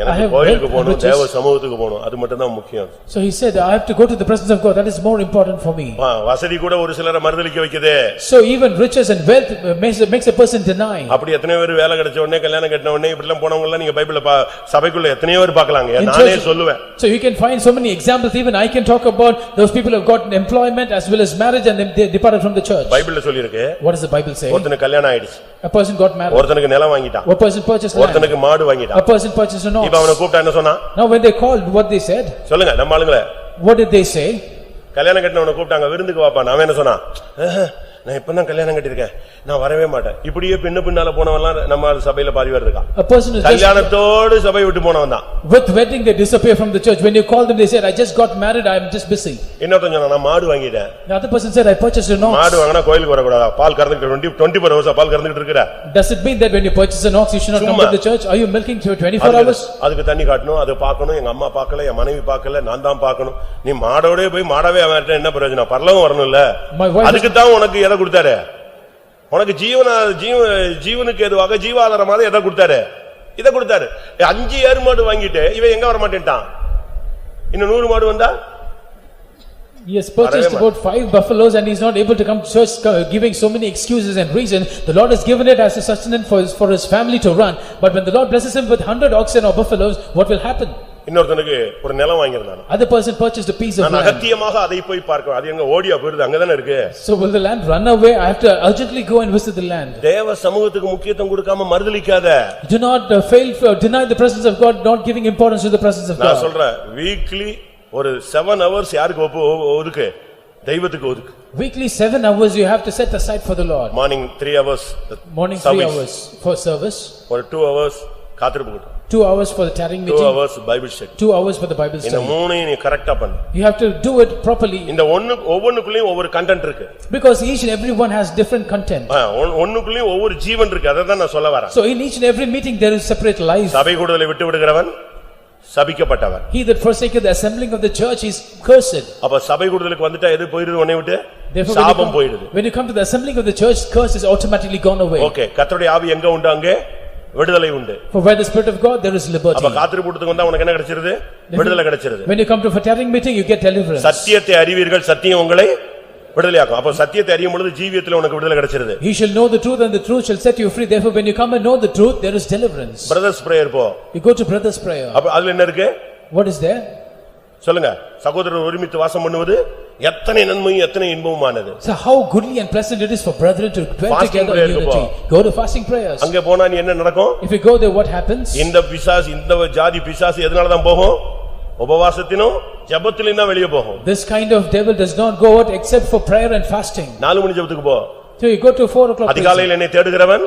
எனக்கு கோயிலுக்கு போகணும், தேவ சமூகத்துக்கு போகணும், அது மட்டும் தான் முக்கியம். So he said I have to go to the presence of God, that is more important for me. வசதி கூட ஒரு சிலரை மறுதலிக்க வைக்குது. So even riches and wealth makes a person deny. அப்படி எத்தனை பேர் வேலை கிடைச்ச உடனே, கல்யாணம் கட்டின உடனே இப்படி எல்லாம் போனவங்க எல்லாம் நீங்க பைபிள்ல சபைக்குள்ள எத்தனையோ பேர் பார்க்கலாங்க. நானே சொல்லுவேன். So you can find so many examples, even I can talk about those people who have got employment as well as marriage and they departed from the church. பைபிள்ல சொல்லி இருக்கு. What does the Bible say? ஒருத்தனுக்கு கல்யாணம் ஆயிடுச்சு, a person got married, ஒருத்தனுக்கு நிலம் வாங்கிட்டான், a person purchased land, ஒருத்தனுக்கு மாடு வாங்கிட்டான், a person purchased an ox. இப்ப அவனை கூப்பிட்டா என்ன சொன்னா? Now when they called, what they said? சொல்லுங்க நம்ம ஆளுங்களே. What did they say? கல்யாணம் கட்டினவனை கூப்பிட்டாங்க, விருந்துக்கு வாப்பா. அவன் என்ன சொன்னான்? நான் இப்பதான் கல்யாணம் கட்டிருக்கேன், நான் வரவே மாட்டேன். இப்படியே பின்னால போனவன்லாம் நம்ம சபையில பாதி பேர் இருக்கான். A person is கல்யாணத்தோடு சபை விட்டு போனவன் தான். With wedding they disappear from the church. When you call them they said I just got married, I am just busy. இன்னொருத்தன் சொன்னா, நான் மாடு வாங்கிட்டேன். The other person said I purchased an ox. மாடு வாங்கினா கோயிலுக்கு வரக்கூடாதா? பால் கறந்துட்டு 24 hours பால் கறந்துட்டு இருக்கற. Does it mean that when you purchase an ox you should not come to the church? Are you milking for 24 hours? அதுக்கு தண்ணி காட்டணும், அது பார்க்கணும், எங்க அம்மா பார்க்கல, என் மனைவி பார்க்கல, நான் தான் பார்க்கணும். நீ மாடோடே போய் மாடவே அவன்ட்ட என்ன பிரயோஜனம்? பரலோகம் வரணும்ல. அதுக்கு தான் உனக்கு எதை கொடுத்தாரு? உனக்கு ஜீவனுக்கு எதுவாக ஜீவாதாரமாக எதை கொடுத்தாரு? இதை கொடுத்தாரு. 5 எருமாடு வாங்கிட்டு இவன் எங்க வர மாட்டேன்ட்டான்? இன்னும் 100 மாடு வந்தா? He has purchased about 5 buffaloes and he is not able to come to church, giving so many excuses and reasons. The Lord has given it as a sustenance for his family to run. But when the Lord blesses him with 100 oxen or buffaloes, what will happen? இன்னொருத்தனுக்கு ஒரு நிலம் வாங்கியிருந்தானே. Other person purchased a piece of land. நான் அகத்தியமாக அதை போய் பார்க்க, அது எங்க ஓடியா போயிடுது, அங்கதானே இருக்கு. So will the land run away? I have to urgently go and visit the land. தேவ சமூகத்துக்கு முக்கியத்துவம் கொடுக்காம மறுதலிக்காத. Do not deny the presence of God, not giving importance to the presence of God. நான் சொல்றேன், வீக்லி ஒரு 7 hours யாருக்கு ஒதுக்கு? தெய்வத்துக்கு ஒதுக்கு. Weekly 7 hours you have to set aside for the Lord. Morning 3 hours, morning 3 hours for service, ஒரு 2 hours காத்திருப்பு, 2 hours for the tarrying 2 meeting, hours bible study, 2 hours for the Bible இந்த study. மூணையும் நீ கரெக்ட்டா பண்ணு. You have to do it properly. இந்த ஒவ்வொன்னுக்குள்ளேயும் ஒவ்வொரு content இருக்கு. Because each and every one has different content. ஒண்ணுக்குள்ளேயும் ஒவ்வொரு ஜீவன் இருக்கு, அத தான் நான் சொல்ல வரேன். So in each and every meeting there is separate life. சபை கூடுதலை விட்டு விடுகிறவன் சபிக்கப்பட்டவன். He that forsaketh the assembling of the church is cursed. அப்ப சபை கூடுதலுக்கு வந்துட்டா எது போயிடுது? உன்னை விட்டு Therefore சாபம் போயிடுது. when you come to the assembling of the church, curse is automatically gone away. Okay, கர்த்தருடைய ஆவி எங்க உண்டு அங்கே விடுதலை உண்டு. For where the spirit of God there is liberty. அப்ப காத்திருப்புக்கு வந்தா உனக்கு என்ன கிடைச்சிருது? விடுதலை கிடைச்சிருது. When you come to a tarrying meeting you get deliverance. சத்தியத்தை அறிவீர்கள், சத்தியம் உங்களை விடுதலையாக்கும். அப்ப சத்தியத்தை அறியும் பொழுது ஜீவியத்துல உனக்கு விடுதலை கிடைச்சிருது. You shall know the truth and the truth shall set you free. Therefore when you come and know the truth there is deliverance. Brothers prayer போ. You go to brother's prayer. அப்ப அதுல என்ன இருக்கு? What is there? சொல்லுங்க, சகோதரர் ஒருமித்து வாசம் பண்ணுவது எத்தனை நன்மையும் எத்தனை இன்பமுமானது. So how goodly and pleasant it is for brethren to dwell Fasting together in prayer unity. Go to fasting prayers. அங்கே போனா நீ என்ன நடக்கும்? If you go there, what happens? இந்த பிசாசு, இந்த ஜாதி பிசாசு எதனால தான் போகும்? உபவாசத்திலும் ஜெபத்திலும் தான் வெளியே போகும். This kind of devil does not go out except for prayer and fasting. 4 மணி ஜெபத்துக்கு போ. So you go to 4 o'clock. அதிகாலையில் என்னை தேடுகிறவன்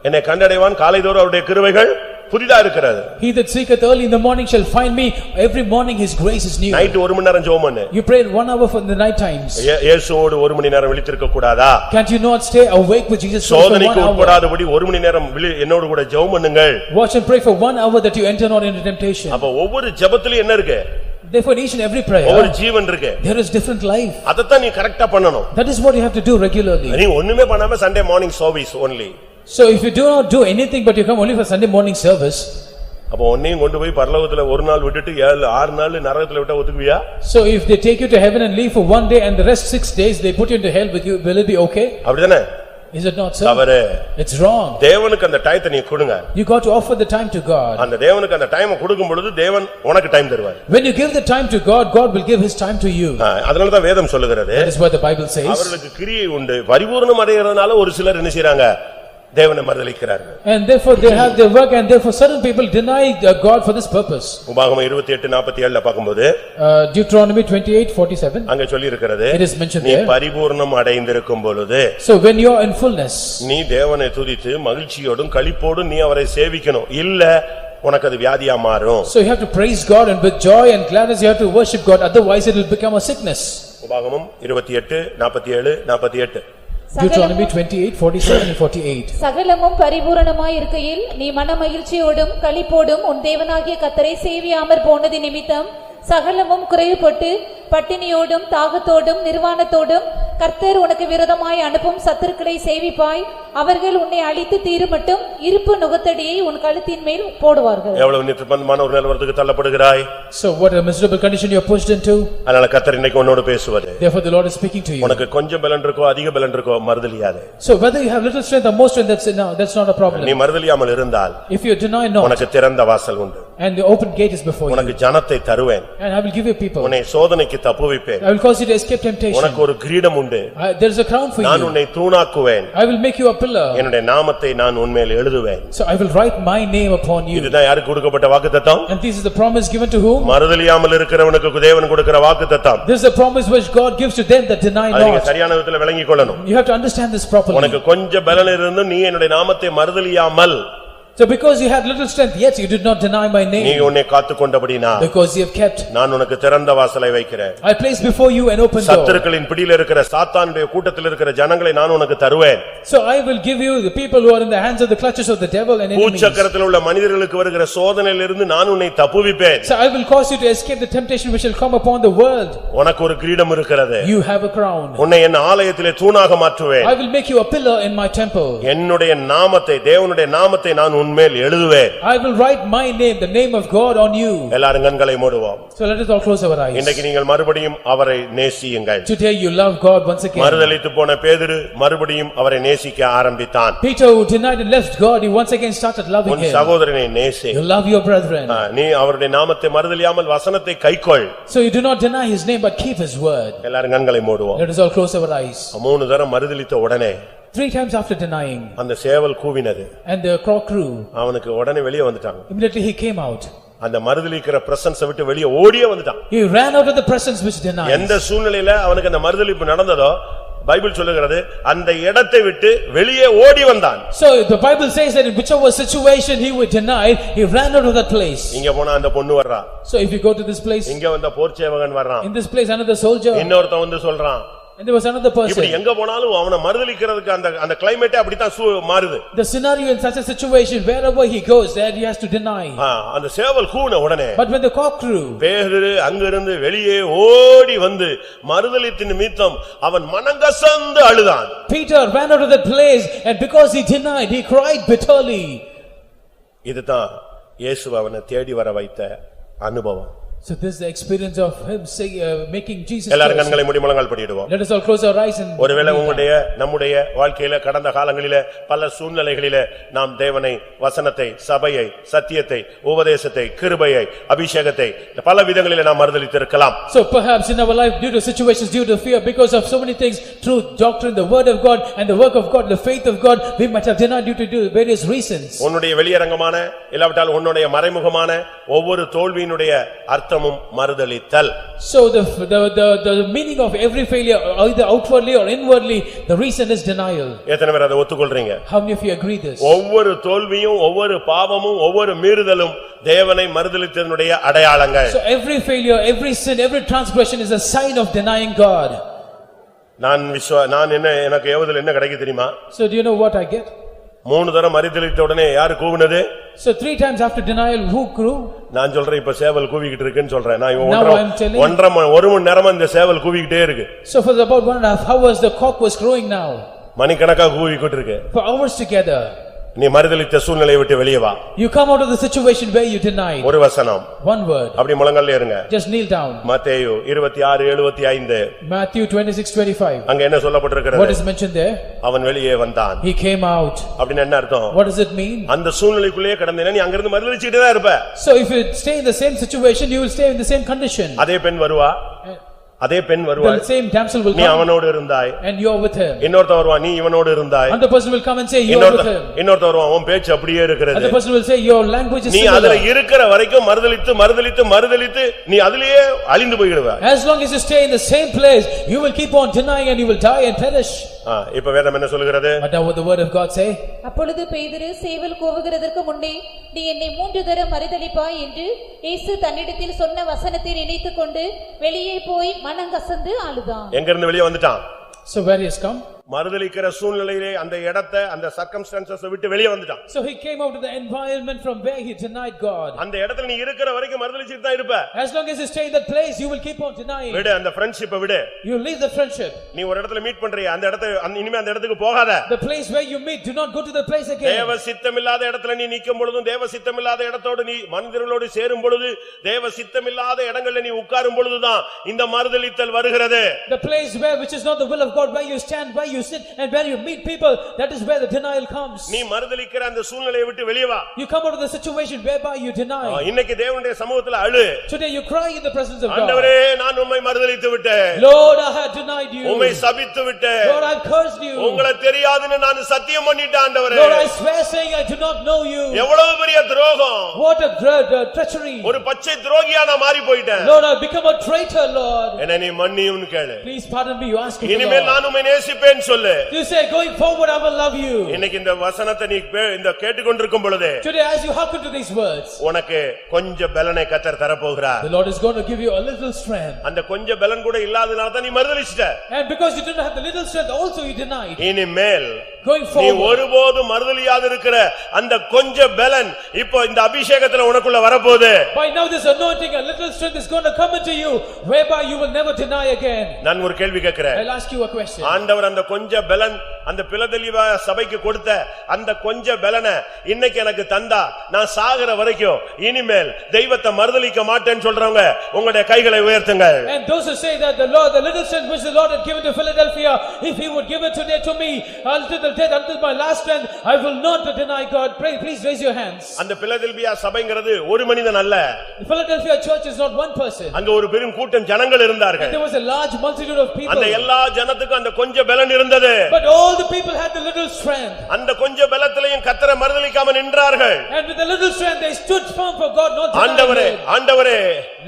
என்னை கண்டடைவான், காலைதோறும் அவருடைய கிருபைகள் புதிதா இருக்கிறது. He that seeketh early in the morning shall find me. Every morning his grace is new. Night 1 மணி நேரம் ஜெபம் பண்ணு. You pray 1 hour for the night times. இயேசுவோடு 1 மணி நேரம் விழித்திருக்க கூடாதா? Can't you not stay awake with Jesus for 1 சோதனைக்கு hour? உட்படாதபடி 1 மணி நேரம் என்னோடு கூட ஜெபம் பண்ணுங்கள். Watch and pray for 1 hour that you enter not into temptation. அப்ப ஒவ்வொரு ஜெபத்திலும் என்ன இருக்கு? Therefore each and every prayer, ஒவ்வொரு ஜீவன் இருக்கு. there is different life. அதத்தான் நீ கரெக்ட்டா பண்ணணும். That is what you have to do regularly. நீ ஒண்ணுமே பண்ணாம Sunday morning service only. So if you do not do anything but you come only for Sunday morning service, அப்ப ஒன்னையும் கொண்டு போய் பரலோகத்துல ஒரு நாள் விட்டுட்டு 6 நாள் நரகத்துல விட்டா ஒத்துக்குவியா? so if they take you to heaven and leave for 1 day and the rest 6 days they put you into hell with you, will it be okay? அப்படிதானே? Is it not so? தவறு. It's wrong. தேவனுக்கு அந்த டைத்தை நீ கொடுங்க. You got to offer the time to God. அந்த தேவனுக்கு அந்த டைமை கொடுக்கும் பொழுது தேவன் உனக்கு டைம் தருவார். When you give the time to God, God will give his time to you. அதனால தான் வேதம் சொல்லுகிறது. That is what the Bible says. அவர்களுக்கு கிரியை உண்டு. பரிபூரணம் அடையறதுனால ஒரு சிலர் என்ன செய்றாங்க? தேவனை மறுதலிக்கிறார்கள். And therefore they have their work and therefore certain people deny God for this purpose. உபாகமம் 28:47 பாக்கும்போது Deuteronomy 28:47 அங்க சொல்லி இருக்கிறது. it is mentioned நீ there. பரிபூரணம் அடைந்திருக்கும் பொழுது So when you are in fullness, நீ தேவனை துதித்து மகிழ்ச்சியோடும் களிப்போடும் நீ அவரை சேவிக்கணும். இல்ல உனக்கு அது வியாதியா மாறும். so you have to praise God and with joy and gladness you have to worship God, otherwise it will become a sickness. உபாகமம் 28:47-48 Deuteronomy 28:47 and 48 சகலமும் பரிபூரணமாய் இருக்கையில் நீ மனமகிழ்ச்சியோடும் களிப்போடும் உன் தேவனாகிய கர்த்தரை சேவியாமற் போனது நிமித்தம் சகலமும் குறைவுபட்டு பட்டினியோடும் தாகத்தோடும் நிர்வாணத்தோடும் கர்த்தர் உனக்கு விரோதமாய் அனுப்பும் சத்துருக்களை சேவிப்பாய். அவர்கள் உன்னை அழித்து தீருமட்டும் இருப்பு நுகத்தடியை உன் கழுத்தின் மேல் போடுவார்கள். எவ்வளவு நிர்பந்தமான ஒரு நிலவரத்துக்கு தள்ளப்படுகிறாய். So what a miserable condition you are pushed into. அதனால கர்த்தர் இன்னைக்கு உன்னோடு பேசுவார். Therefore the Lord is speaking to you. உனக்கு கொஞ்சம் பலன் இருக்கோ அதிக பலன் இருக்கோ மறுதலியாதே. So whether you have little strength or more strength, that's not a problem. நீ மறுதலியாமல் இருந்தால் If you deny not, உனக்கு திறந்த வாசல் உண்டு. and the open gate is before you, உனக்கு ஜனத்தை தருவேன். and I will give you people. உன்னை சோதனைக்கு தப்புவிப்பேன். I will cause you to escape temptation. உனக்கு ஒரு கிரீடம் உண்டு. There is a crown for நான் you. உன்னை தூணாக்குவேன். I will make you a pillar. என்னுடைய நாமத்தை நான் உன்மேல் எழுதுவேன். So I will write my name upon you. இதுதான் யாருக்கு கொடுக்கப்பட்ட வாக்குத்தத்தம்? And this is the promise given to whom? மறுதலியாமல் இருக்கிறவனுக்கு தேவன் கொடுக்கிற வாக்குத்தத்தம். This is the promise which God gives to them that deny அதை நீங்க not. சரியான விதத்துல விளங்கிக் கொள்ளணும். You have to understand this properly. உனக்கு கொஞ்சம் பலன் இருந்தும் நீ என்னுடைய நாமத்தை மறுதலியாமல், So because you had little strength, yet you did not deny my நீ name. உன்னை காத்துக்கொண்டபடினா Because you have kept. நான் உனக்கு திறந்த வாசலை வைக்கிறேன். I place before you an open door. சத்துருக்களின் பிடியில் இருக்கிற சாத்தானுடைய கூட்டத்தில் இருக்கிற ஜனங்களை நான் உனக்கு தருவேன். So I will give you the people who are in the hands of the clutches of the devil and enemies. பூச்சக்கரத்தில் உள்ள மனிதர்களுக்கு வருகிற சோதனையிலிருந்து நான் உன்னை தப்புவிப்பேன். So I will cause you to escape the temptation which shall come upon the world. உனக்கு ஒரு கிரீடம் இருக்கிறது. You have a crown. உன்னை என் ஆலயத்திலே தூணாக மாற்றுவேன். I will make you a pillar in my temple. என்னுடைய நாமத்தை, தேவனுடைய நாமத்தை நான் உன்மேல் எழுதுவேன். I will write my name, the name of God on you. எல்லாரும் கண்களை மூடுவோம். So let us all close our eyes. இன்றைக்கு நீங்கள் மறுபடியும் அவரை நேசியுங்கள். Today you love God once again. மறுதலித்து போன பேதுரு மறுபடியும் அவரை நேசிக்க ஆரம்பித்தான். Peter, who denied and left God, he once again started loving உன் him. சகோதரனை நேசி. You love your brethren. நீ அவருடைய நாமத்தை மறுதலியாமல் வசனத்தை கைக்கொள். So you do not deny his name but keep his word. எல்லாரும் கண்களை மூடுவோம். Let us all close our eyes. 3 தரம் மறுதலித்த உடனே 3 times after denying, அந்த சேவல் கூவினது. and the crow crew, அவனுக்கு உடனே வெளியே வந்துட்டாங்க. immediately he came out. அந்த மறுதலிக்கிற பிரசன்ஸை விட்டு வெளியே ஓடியே வந்துட்டான். He ran out of the presence which denied. எந்த சூழ்நிலையில அவனுக்கு அந்த மறுதலிப்பு நடந்ததோ பைபிள் சொல்லுகிறது அந்த இடத்தை விட்டு வெளியே ஓடி வந்தான். So the Bible says that in whichever situation he would deny, he ran out of that place. இங்க போனா அந்த பொண்ணு வர்றா. So if you go to this place, இங்க வந்த போர்ச்சேவகன் வர்றான். in this place another soldier, இன்னொருத்தன் வந்து சொல்றான். and there was another இப்படி person. எங்க போனாலும் அவனை மறுதலிக்கிறதுக்கு அந்த கிளைமேட் அப்படிதான் மாறுது. The scenario in such a situation, wherever he goes, there he has to deny. அந்த சேவல் கூன உடனே But when the cock crew, பேதுரு அங்கிருந்து வெளியே ஓடி வந்து மறுதலித்த நிமித்தம் அவன் மனங்கசந்து அழுதான். Peter ran out of that place, and because he denied, he cried bitterly. இதுதான் இயேசு அவனை தேடி வர வைத்த அனுபவம். So this is the experience of him making Jesus எல்லாரும் first. கண்களை மூடி முழங்கால் படிடுவோம். Let us all close our eyes and ஒருவேளை உங்களுடைய நம்முடைய வாழ்க்கையில கடந்த காலங்களிலே பல சூழ்நிலைகளிலே நாம் தேவனை, வசனத்தை, சபையை, சத்தியத்தை, உபதேசத்தை, கிருபையை, அபிஷேகத்தை பல விதங்களிலே நாம் மறுதலித்திருக்கலாம். So perhaps in our life, due to situations, due to fear, because of so many things, truth, doctrine, the word of God and the work of God, the faith of God, we might have denied due to various reasons. உன்னுடைய வெளியரங்கமான இல்லாவிட்டால் உன்னுடைய மறைமுகமான ஒவ்வொரு தோல்வியினுடைய அர்த்தமும் மறுதலித்தல். So the meaning of every failure, either outwardly or inwardly, the reason is denial. எத்தனை பேர் அதை ஒத்துக்கொள்றீங்க? How many of you agree this? ஒவ்வொரு தோல்வியும், ஒவ்வொரு பாவமும், ஒவ்வொரு மீறுதலும் தேவனை மறுதலித்ததனுடைய அடையாளங்கள். So every failure, every sin, every transgression is a sign of denying God. நான் எனக்கு ஏவுதல் என்ன கிடைக்கு தெரியுமா? So do you know what I get? 3 தரம் மறுதலித்த உடனே யாரு கூவுனது? So 3 times after denial, who grew? நான் சொல்றேன், இப்ப சேவல் கூவிக்கிட்டு இருக்குன்னு சொல்றேன். நான் Now I am telling you. 1 மணி நேரமா இந்த சேவல் கூவிக்கிட்டே இருக்கு. So for about 1.5 hours, the cock was crowing now. மணிக்கணக்கா கூவிக்கிட்டு இருக்கு. For hours together. நீ மறுதலித்த சூழ்நிலையை விட்டு வெளியே வா. You come out of the situation where you denied. ஒரு வசனம். One word. அப்படி முழங்கால்ல இருங்க. Just kneel down. மத்தேயு 26:75. Matthew 26:25. அங்க என்ன சொல்லப்பட்டிருக்கிறது? What is mentioned there? அவன் வெளியே வந்தான். He came out. அப்படினா என்ன அர்த்தம்? What does it mean? அந்த சூழ்நிலைக்குள்ளே கடந்தேனா நீ அங்க இருந்து மறுதலிச்சிட்டே தான் இருப்ப. So if you stay in the same situation, you will stay in the same condition. அதே பெண் வருவா. அதே பெண் வருவாள். The same damsel will நீ come. அவனோடு இருந்தாய். And you are with him. இன்னொருத்தன் வருவான், நீ இவனோடு இருந்தாய். Another person will come and say you are with him. இன்னொருத்தன் வருவான், உன் பேச்சு அப்படியே இருக்குது. Another person will say your language is நீ similar. அதுல இருக்கிற வரைக்கும் மறுதலித்து நீ அதிலேயே அழிந்து போய்டுவ. As long as you stay in the same place, you will keep on denying and you will die and perish. இப்ப வேதம் என்ன சொல்கிறது? But now what the word of God say? அப்பொழுது பேதுரு சேவல் கூவுகிறதற்கு முன்னே நீ என்னை 3 தரம் மறுதலிப்பாய் என்று இயேசு தன்னிடத்தில் சொன்ன வசனத்தை நினைத்துக்கொண்டு வெளியே போய் மனங்கசந்து அழுதான். எங்க இருந்து வெளியே வந்துட்டான்? So where he has come? மறுதலிக்கிற சூழ்நிலையிலே அந்த இடத்தை, அந்த சர்க்கம்ஸ்டான்சஸ் விட்டு வெளியே வந்துட்டான். So he came out of the environment from where he denied God. அந்த இடத்துல நீ இருக்கிற வரைக்கும் மறுதலிச்சிட்டு தான் இருப்ப. As long as you stay in that place, you will keep on denying. விடு அந்த ஃப்ரெண்ட்ஷிப்பை விடு. You leave the friendship. நீ ஒரு இடத்துல மீட் பண்றியா, அந்த இடத்தை இனிமே அந்த இடத்துக்கு போகாத. The place where you meet, do not go to the place again. தேவ சித்தமில்லாத இடத்துல நீ நிக்கும் பொழுதும், தேவ சித்தமில்லாத இடத்தோடு நீ மனிதர்களோடு சேரும் பொழுது, தேவ சித்தமில்லாத இடங்கள்ல நீ உட்காரும் பொழுதுதான் இந்த மறுதலித்தல் வருகிறது. The place where which is not the will of God, where you stand, where you sit and where you meet people, that is where the denial comes. நீ மறுதலிக்கிற அந்த சூழ்நிலையை விட்டு வெளியே வா. You come out of the situation whereby you deny. இன்னைக்கு தேவனுடைய சமூகத்துல அழு. Today you cry in the presence of God. ஆண்டவரே, நான் உம்மை மறுதலித்து விட்டேன். Lord, I have denied you. உம்மை சபித்து விட்டேன். Lord, I have cursed you. உங்களை தெரியாதுன்னு நான் சத்தியம் பண்ணிட்டேன் ஆண்டவரே. Lord, I swear saying I do not know you. எவ்வளவு பெரிய துரோகம். What a treachery. ஒரு பச்சை துரோகியா நான் மாறி போயிட்டேன். Lord, I have become a traitor, Lord. என்னை நீ மன்னியும்னு கேளு. Please pardon me, you ask me. இனிமேல் நான் உம்மை நேசிப்பேன் சொல்லு. You say going forward I will love you. இன்னைக்கு இந்த வசனத்தை நீ இந்த கேட்டுக்கொண்டிருக்கும் பொழுது, Today as you hearken to these words, உனக்கு கொஞ்சம் பலனை கர்த்தர் தர போகிறார். the Lord is going to give you a little strength. அந்த கொஞ்சம் பலன் கூட இல்லாதனால தான் நீ மறுதலிச்சிட்ட. And because you didn't have the little strength also you denied. இனிமேல் Going நீ forward, ஒருபோதும் மறுதலியாது இருக்கிற அந்த கொஞ்சம் பலன் இப்போ இந்த அபிஷேகத்துல உனக்குள்ள வரப்போகுது. by now this anointing, a little strength is going to come into you, whereby you will never deny again. நான் ஒரு கேள்வி கேட்கிறேன். I'll ask you a question. ஆண்டவர் அந்த கொஞ்சம் பலன் அந்த பிலதெல்பியா சபைக்கு கொடுத்த அந்த கொஞ்சம் பலனை இன்னைக்கு எனக்கு தந்தா, நான் சாகுற வரைக்கும் இனிமேல் தெய்வத்தை மறுதலிக்க மாட்டேன்னு சொல்றவங்க உங்களுடைய கைகளை உயர்த்துங்கள். And those who say that the Lord, the little strength which the Lord had given to Philadelphia, if he would give it today to me until the death, until my last strength, I will not deny God. Pray, please raise your hands. அந்த Philadelphia சபைங்கிறது ஒரு மனிதன் அல்ல. The Philadelphia church is not one person. அங்க ஒரு பெரும் கூட்டம் ஜனங்கள் இருந்தார்கள். There was a large multitude of people. அந்த எல்லா ஜனத்துக்கும் அந்த கொஞ்சம் பலன் இருந்தது. But all the people had the little strength. அந்த கொஞ்சம் பலத்திலையும் கர்த்தரை மறுதலிக்காம நின்றார்கள். And with the little strength they stood firm for God, not ஆண்டவரே, denying. ஆண்டவரே,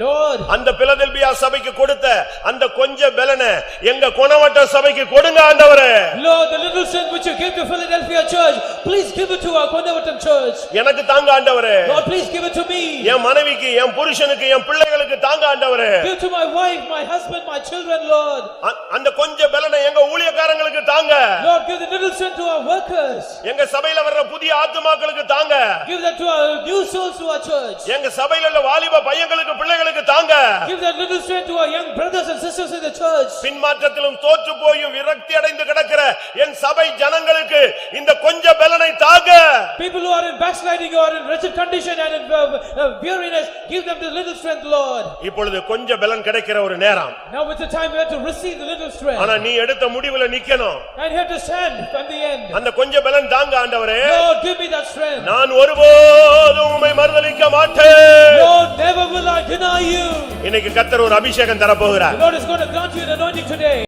Lord, அந்த பிலதெல்பியா சபைக்கு கொடுத்த அந்த கொஞ்சம் பலனை எங்க குணவட்ட சபைக்கு கொடுங்க ஆண்டவரே. Lord, the little strength which you gave to Philadelphia church, please give it to our Konavatam church. எனக்கு தாங்க ஆண்டவரே. Lord, please give it to me. என் மனைவிக்கு, என் புருஷனுக்கு, என் பிள்ளைகளுக்கு தாங்க ஆண்டவரே. Give to my wife, my husband, my children, Lord. அந்த கொஞ்சம் பலனை எங்க ஊழியக்காரங்களுக்கு தாங்க. Lord, Lord, give the little strength to our workers. எங்க சபையில வர்ற புதிய ஆத்துமாக்களுக்கு தாங்க. Give that to our new souls to our church. எங்க சபையில உள்ள வாலிப பையங்களுக்கு பிள்ளைகளுக்கு தாங்க. Give that little strength to our young brothers and sisters in the church. பின்மாற்றத்திலும் தோற்று போயும் விரக்தி அடைந்து கிடக்கிற என் சபை ஜனங்களுக்கு இந்த கொஞ்ச பலனை தாங்க. People who are in backsliding or in wretched condition and in weariness, give them the little strength, Lord. இப்பொழுது கொஞ்ச பலன் கிடைக்கிற ஒரு நேரம். Now it's the time we have to receive the little strength. ஆனா நீ எடுத்த முடிவுல நிக்கணும். And you have to stand from the end. அந்த கொஞ்ச பலன் தாங்க ஆண்டவரே. Lord, give me that strength. நான் ஒருபோதும் உம்மை மறுதலிக்க மாட்டேன். Lord, never will I deny you. இன்னைக்கு கர்த்தர் ஒரு அபிஷேகம் தர போகிறார். The Lord is going to grant you an anointing today.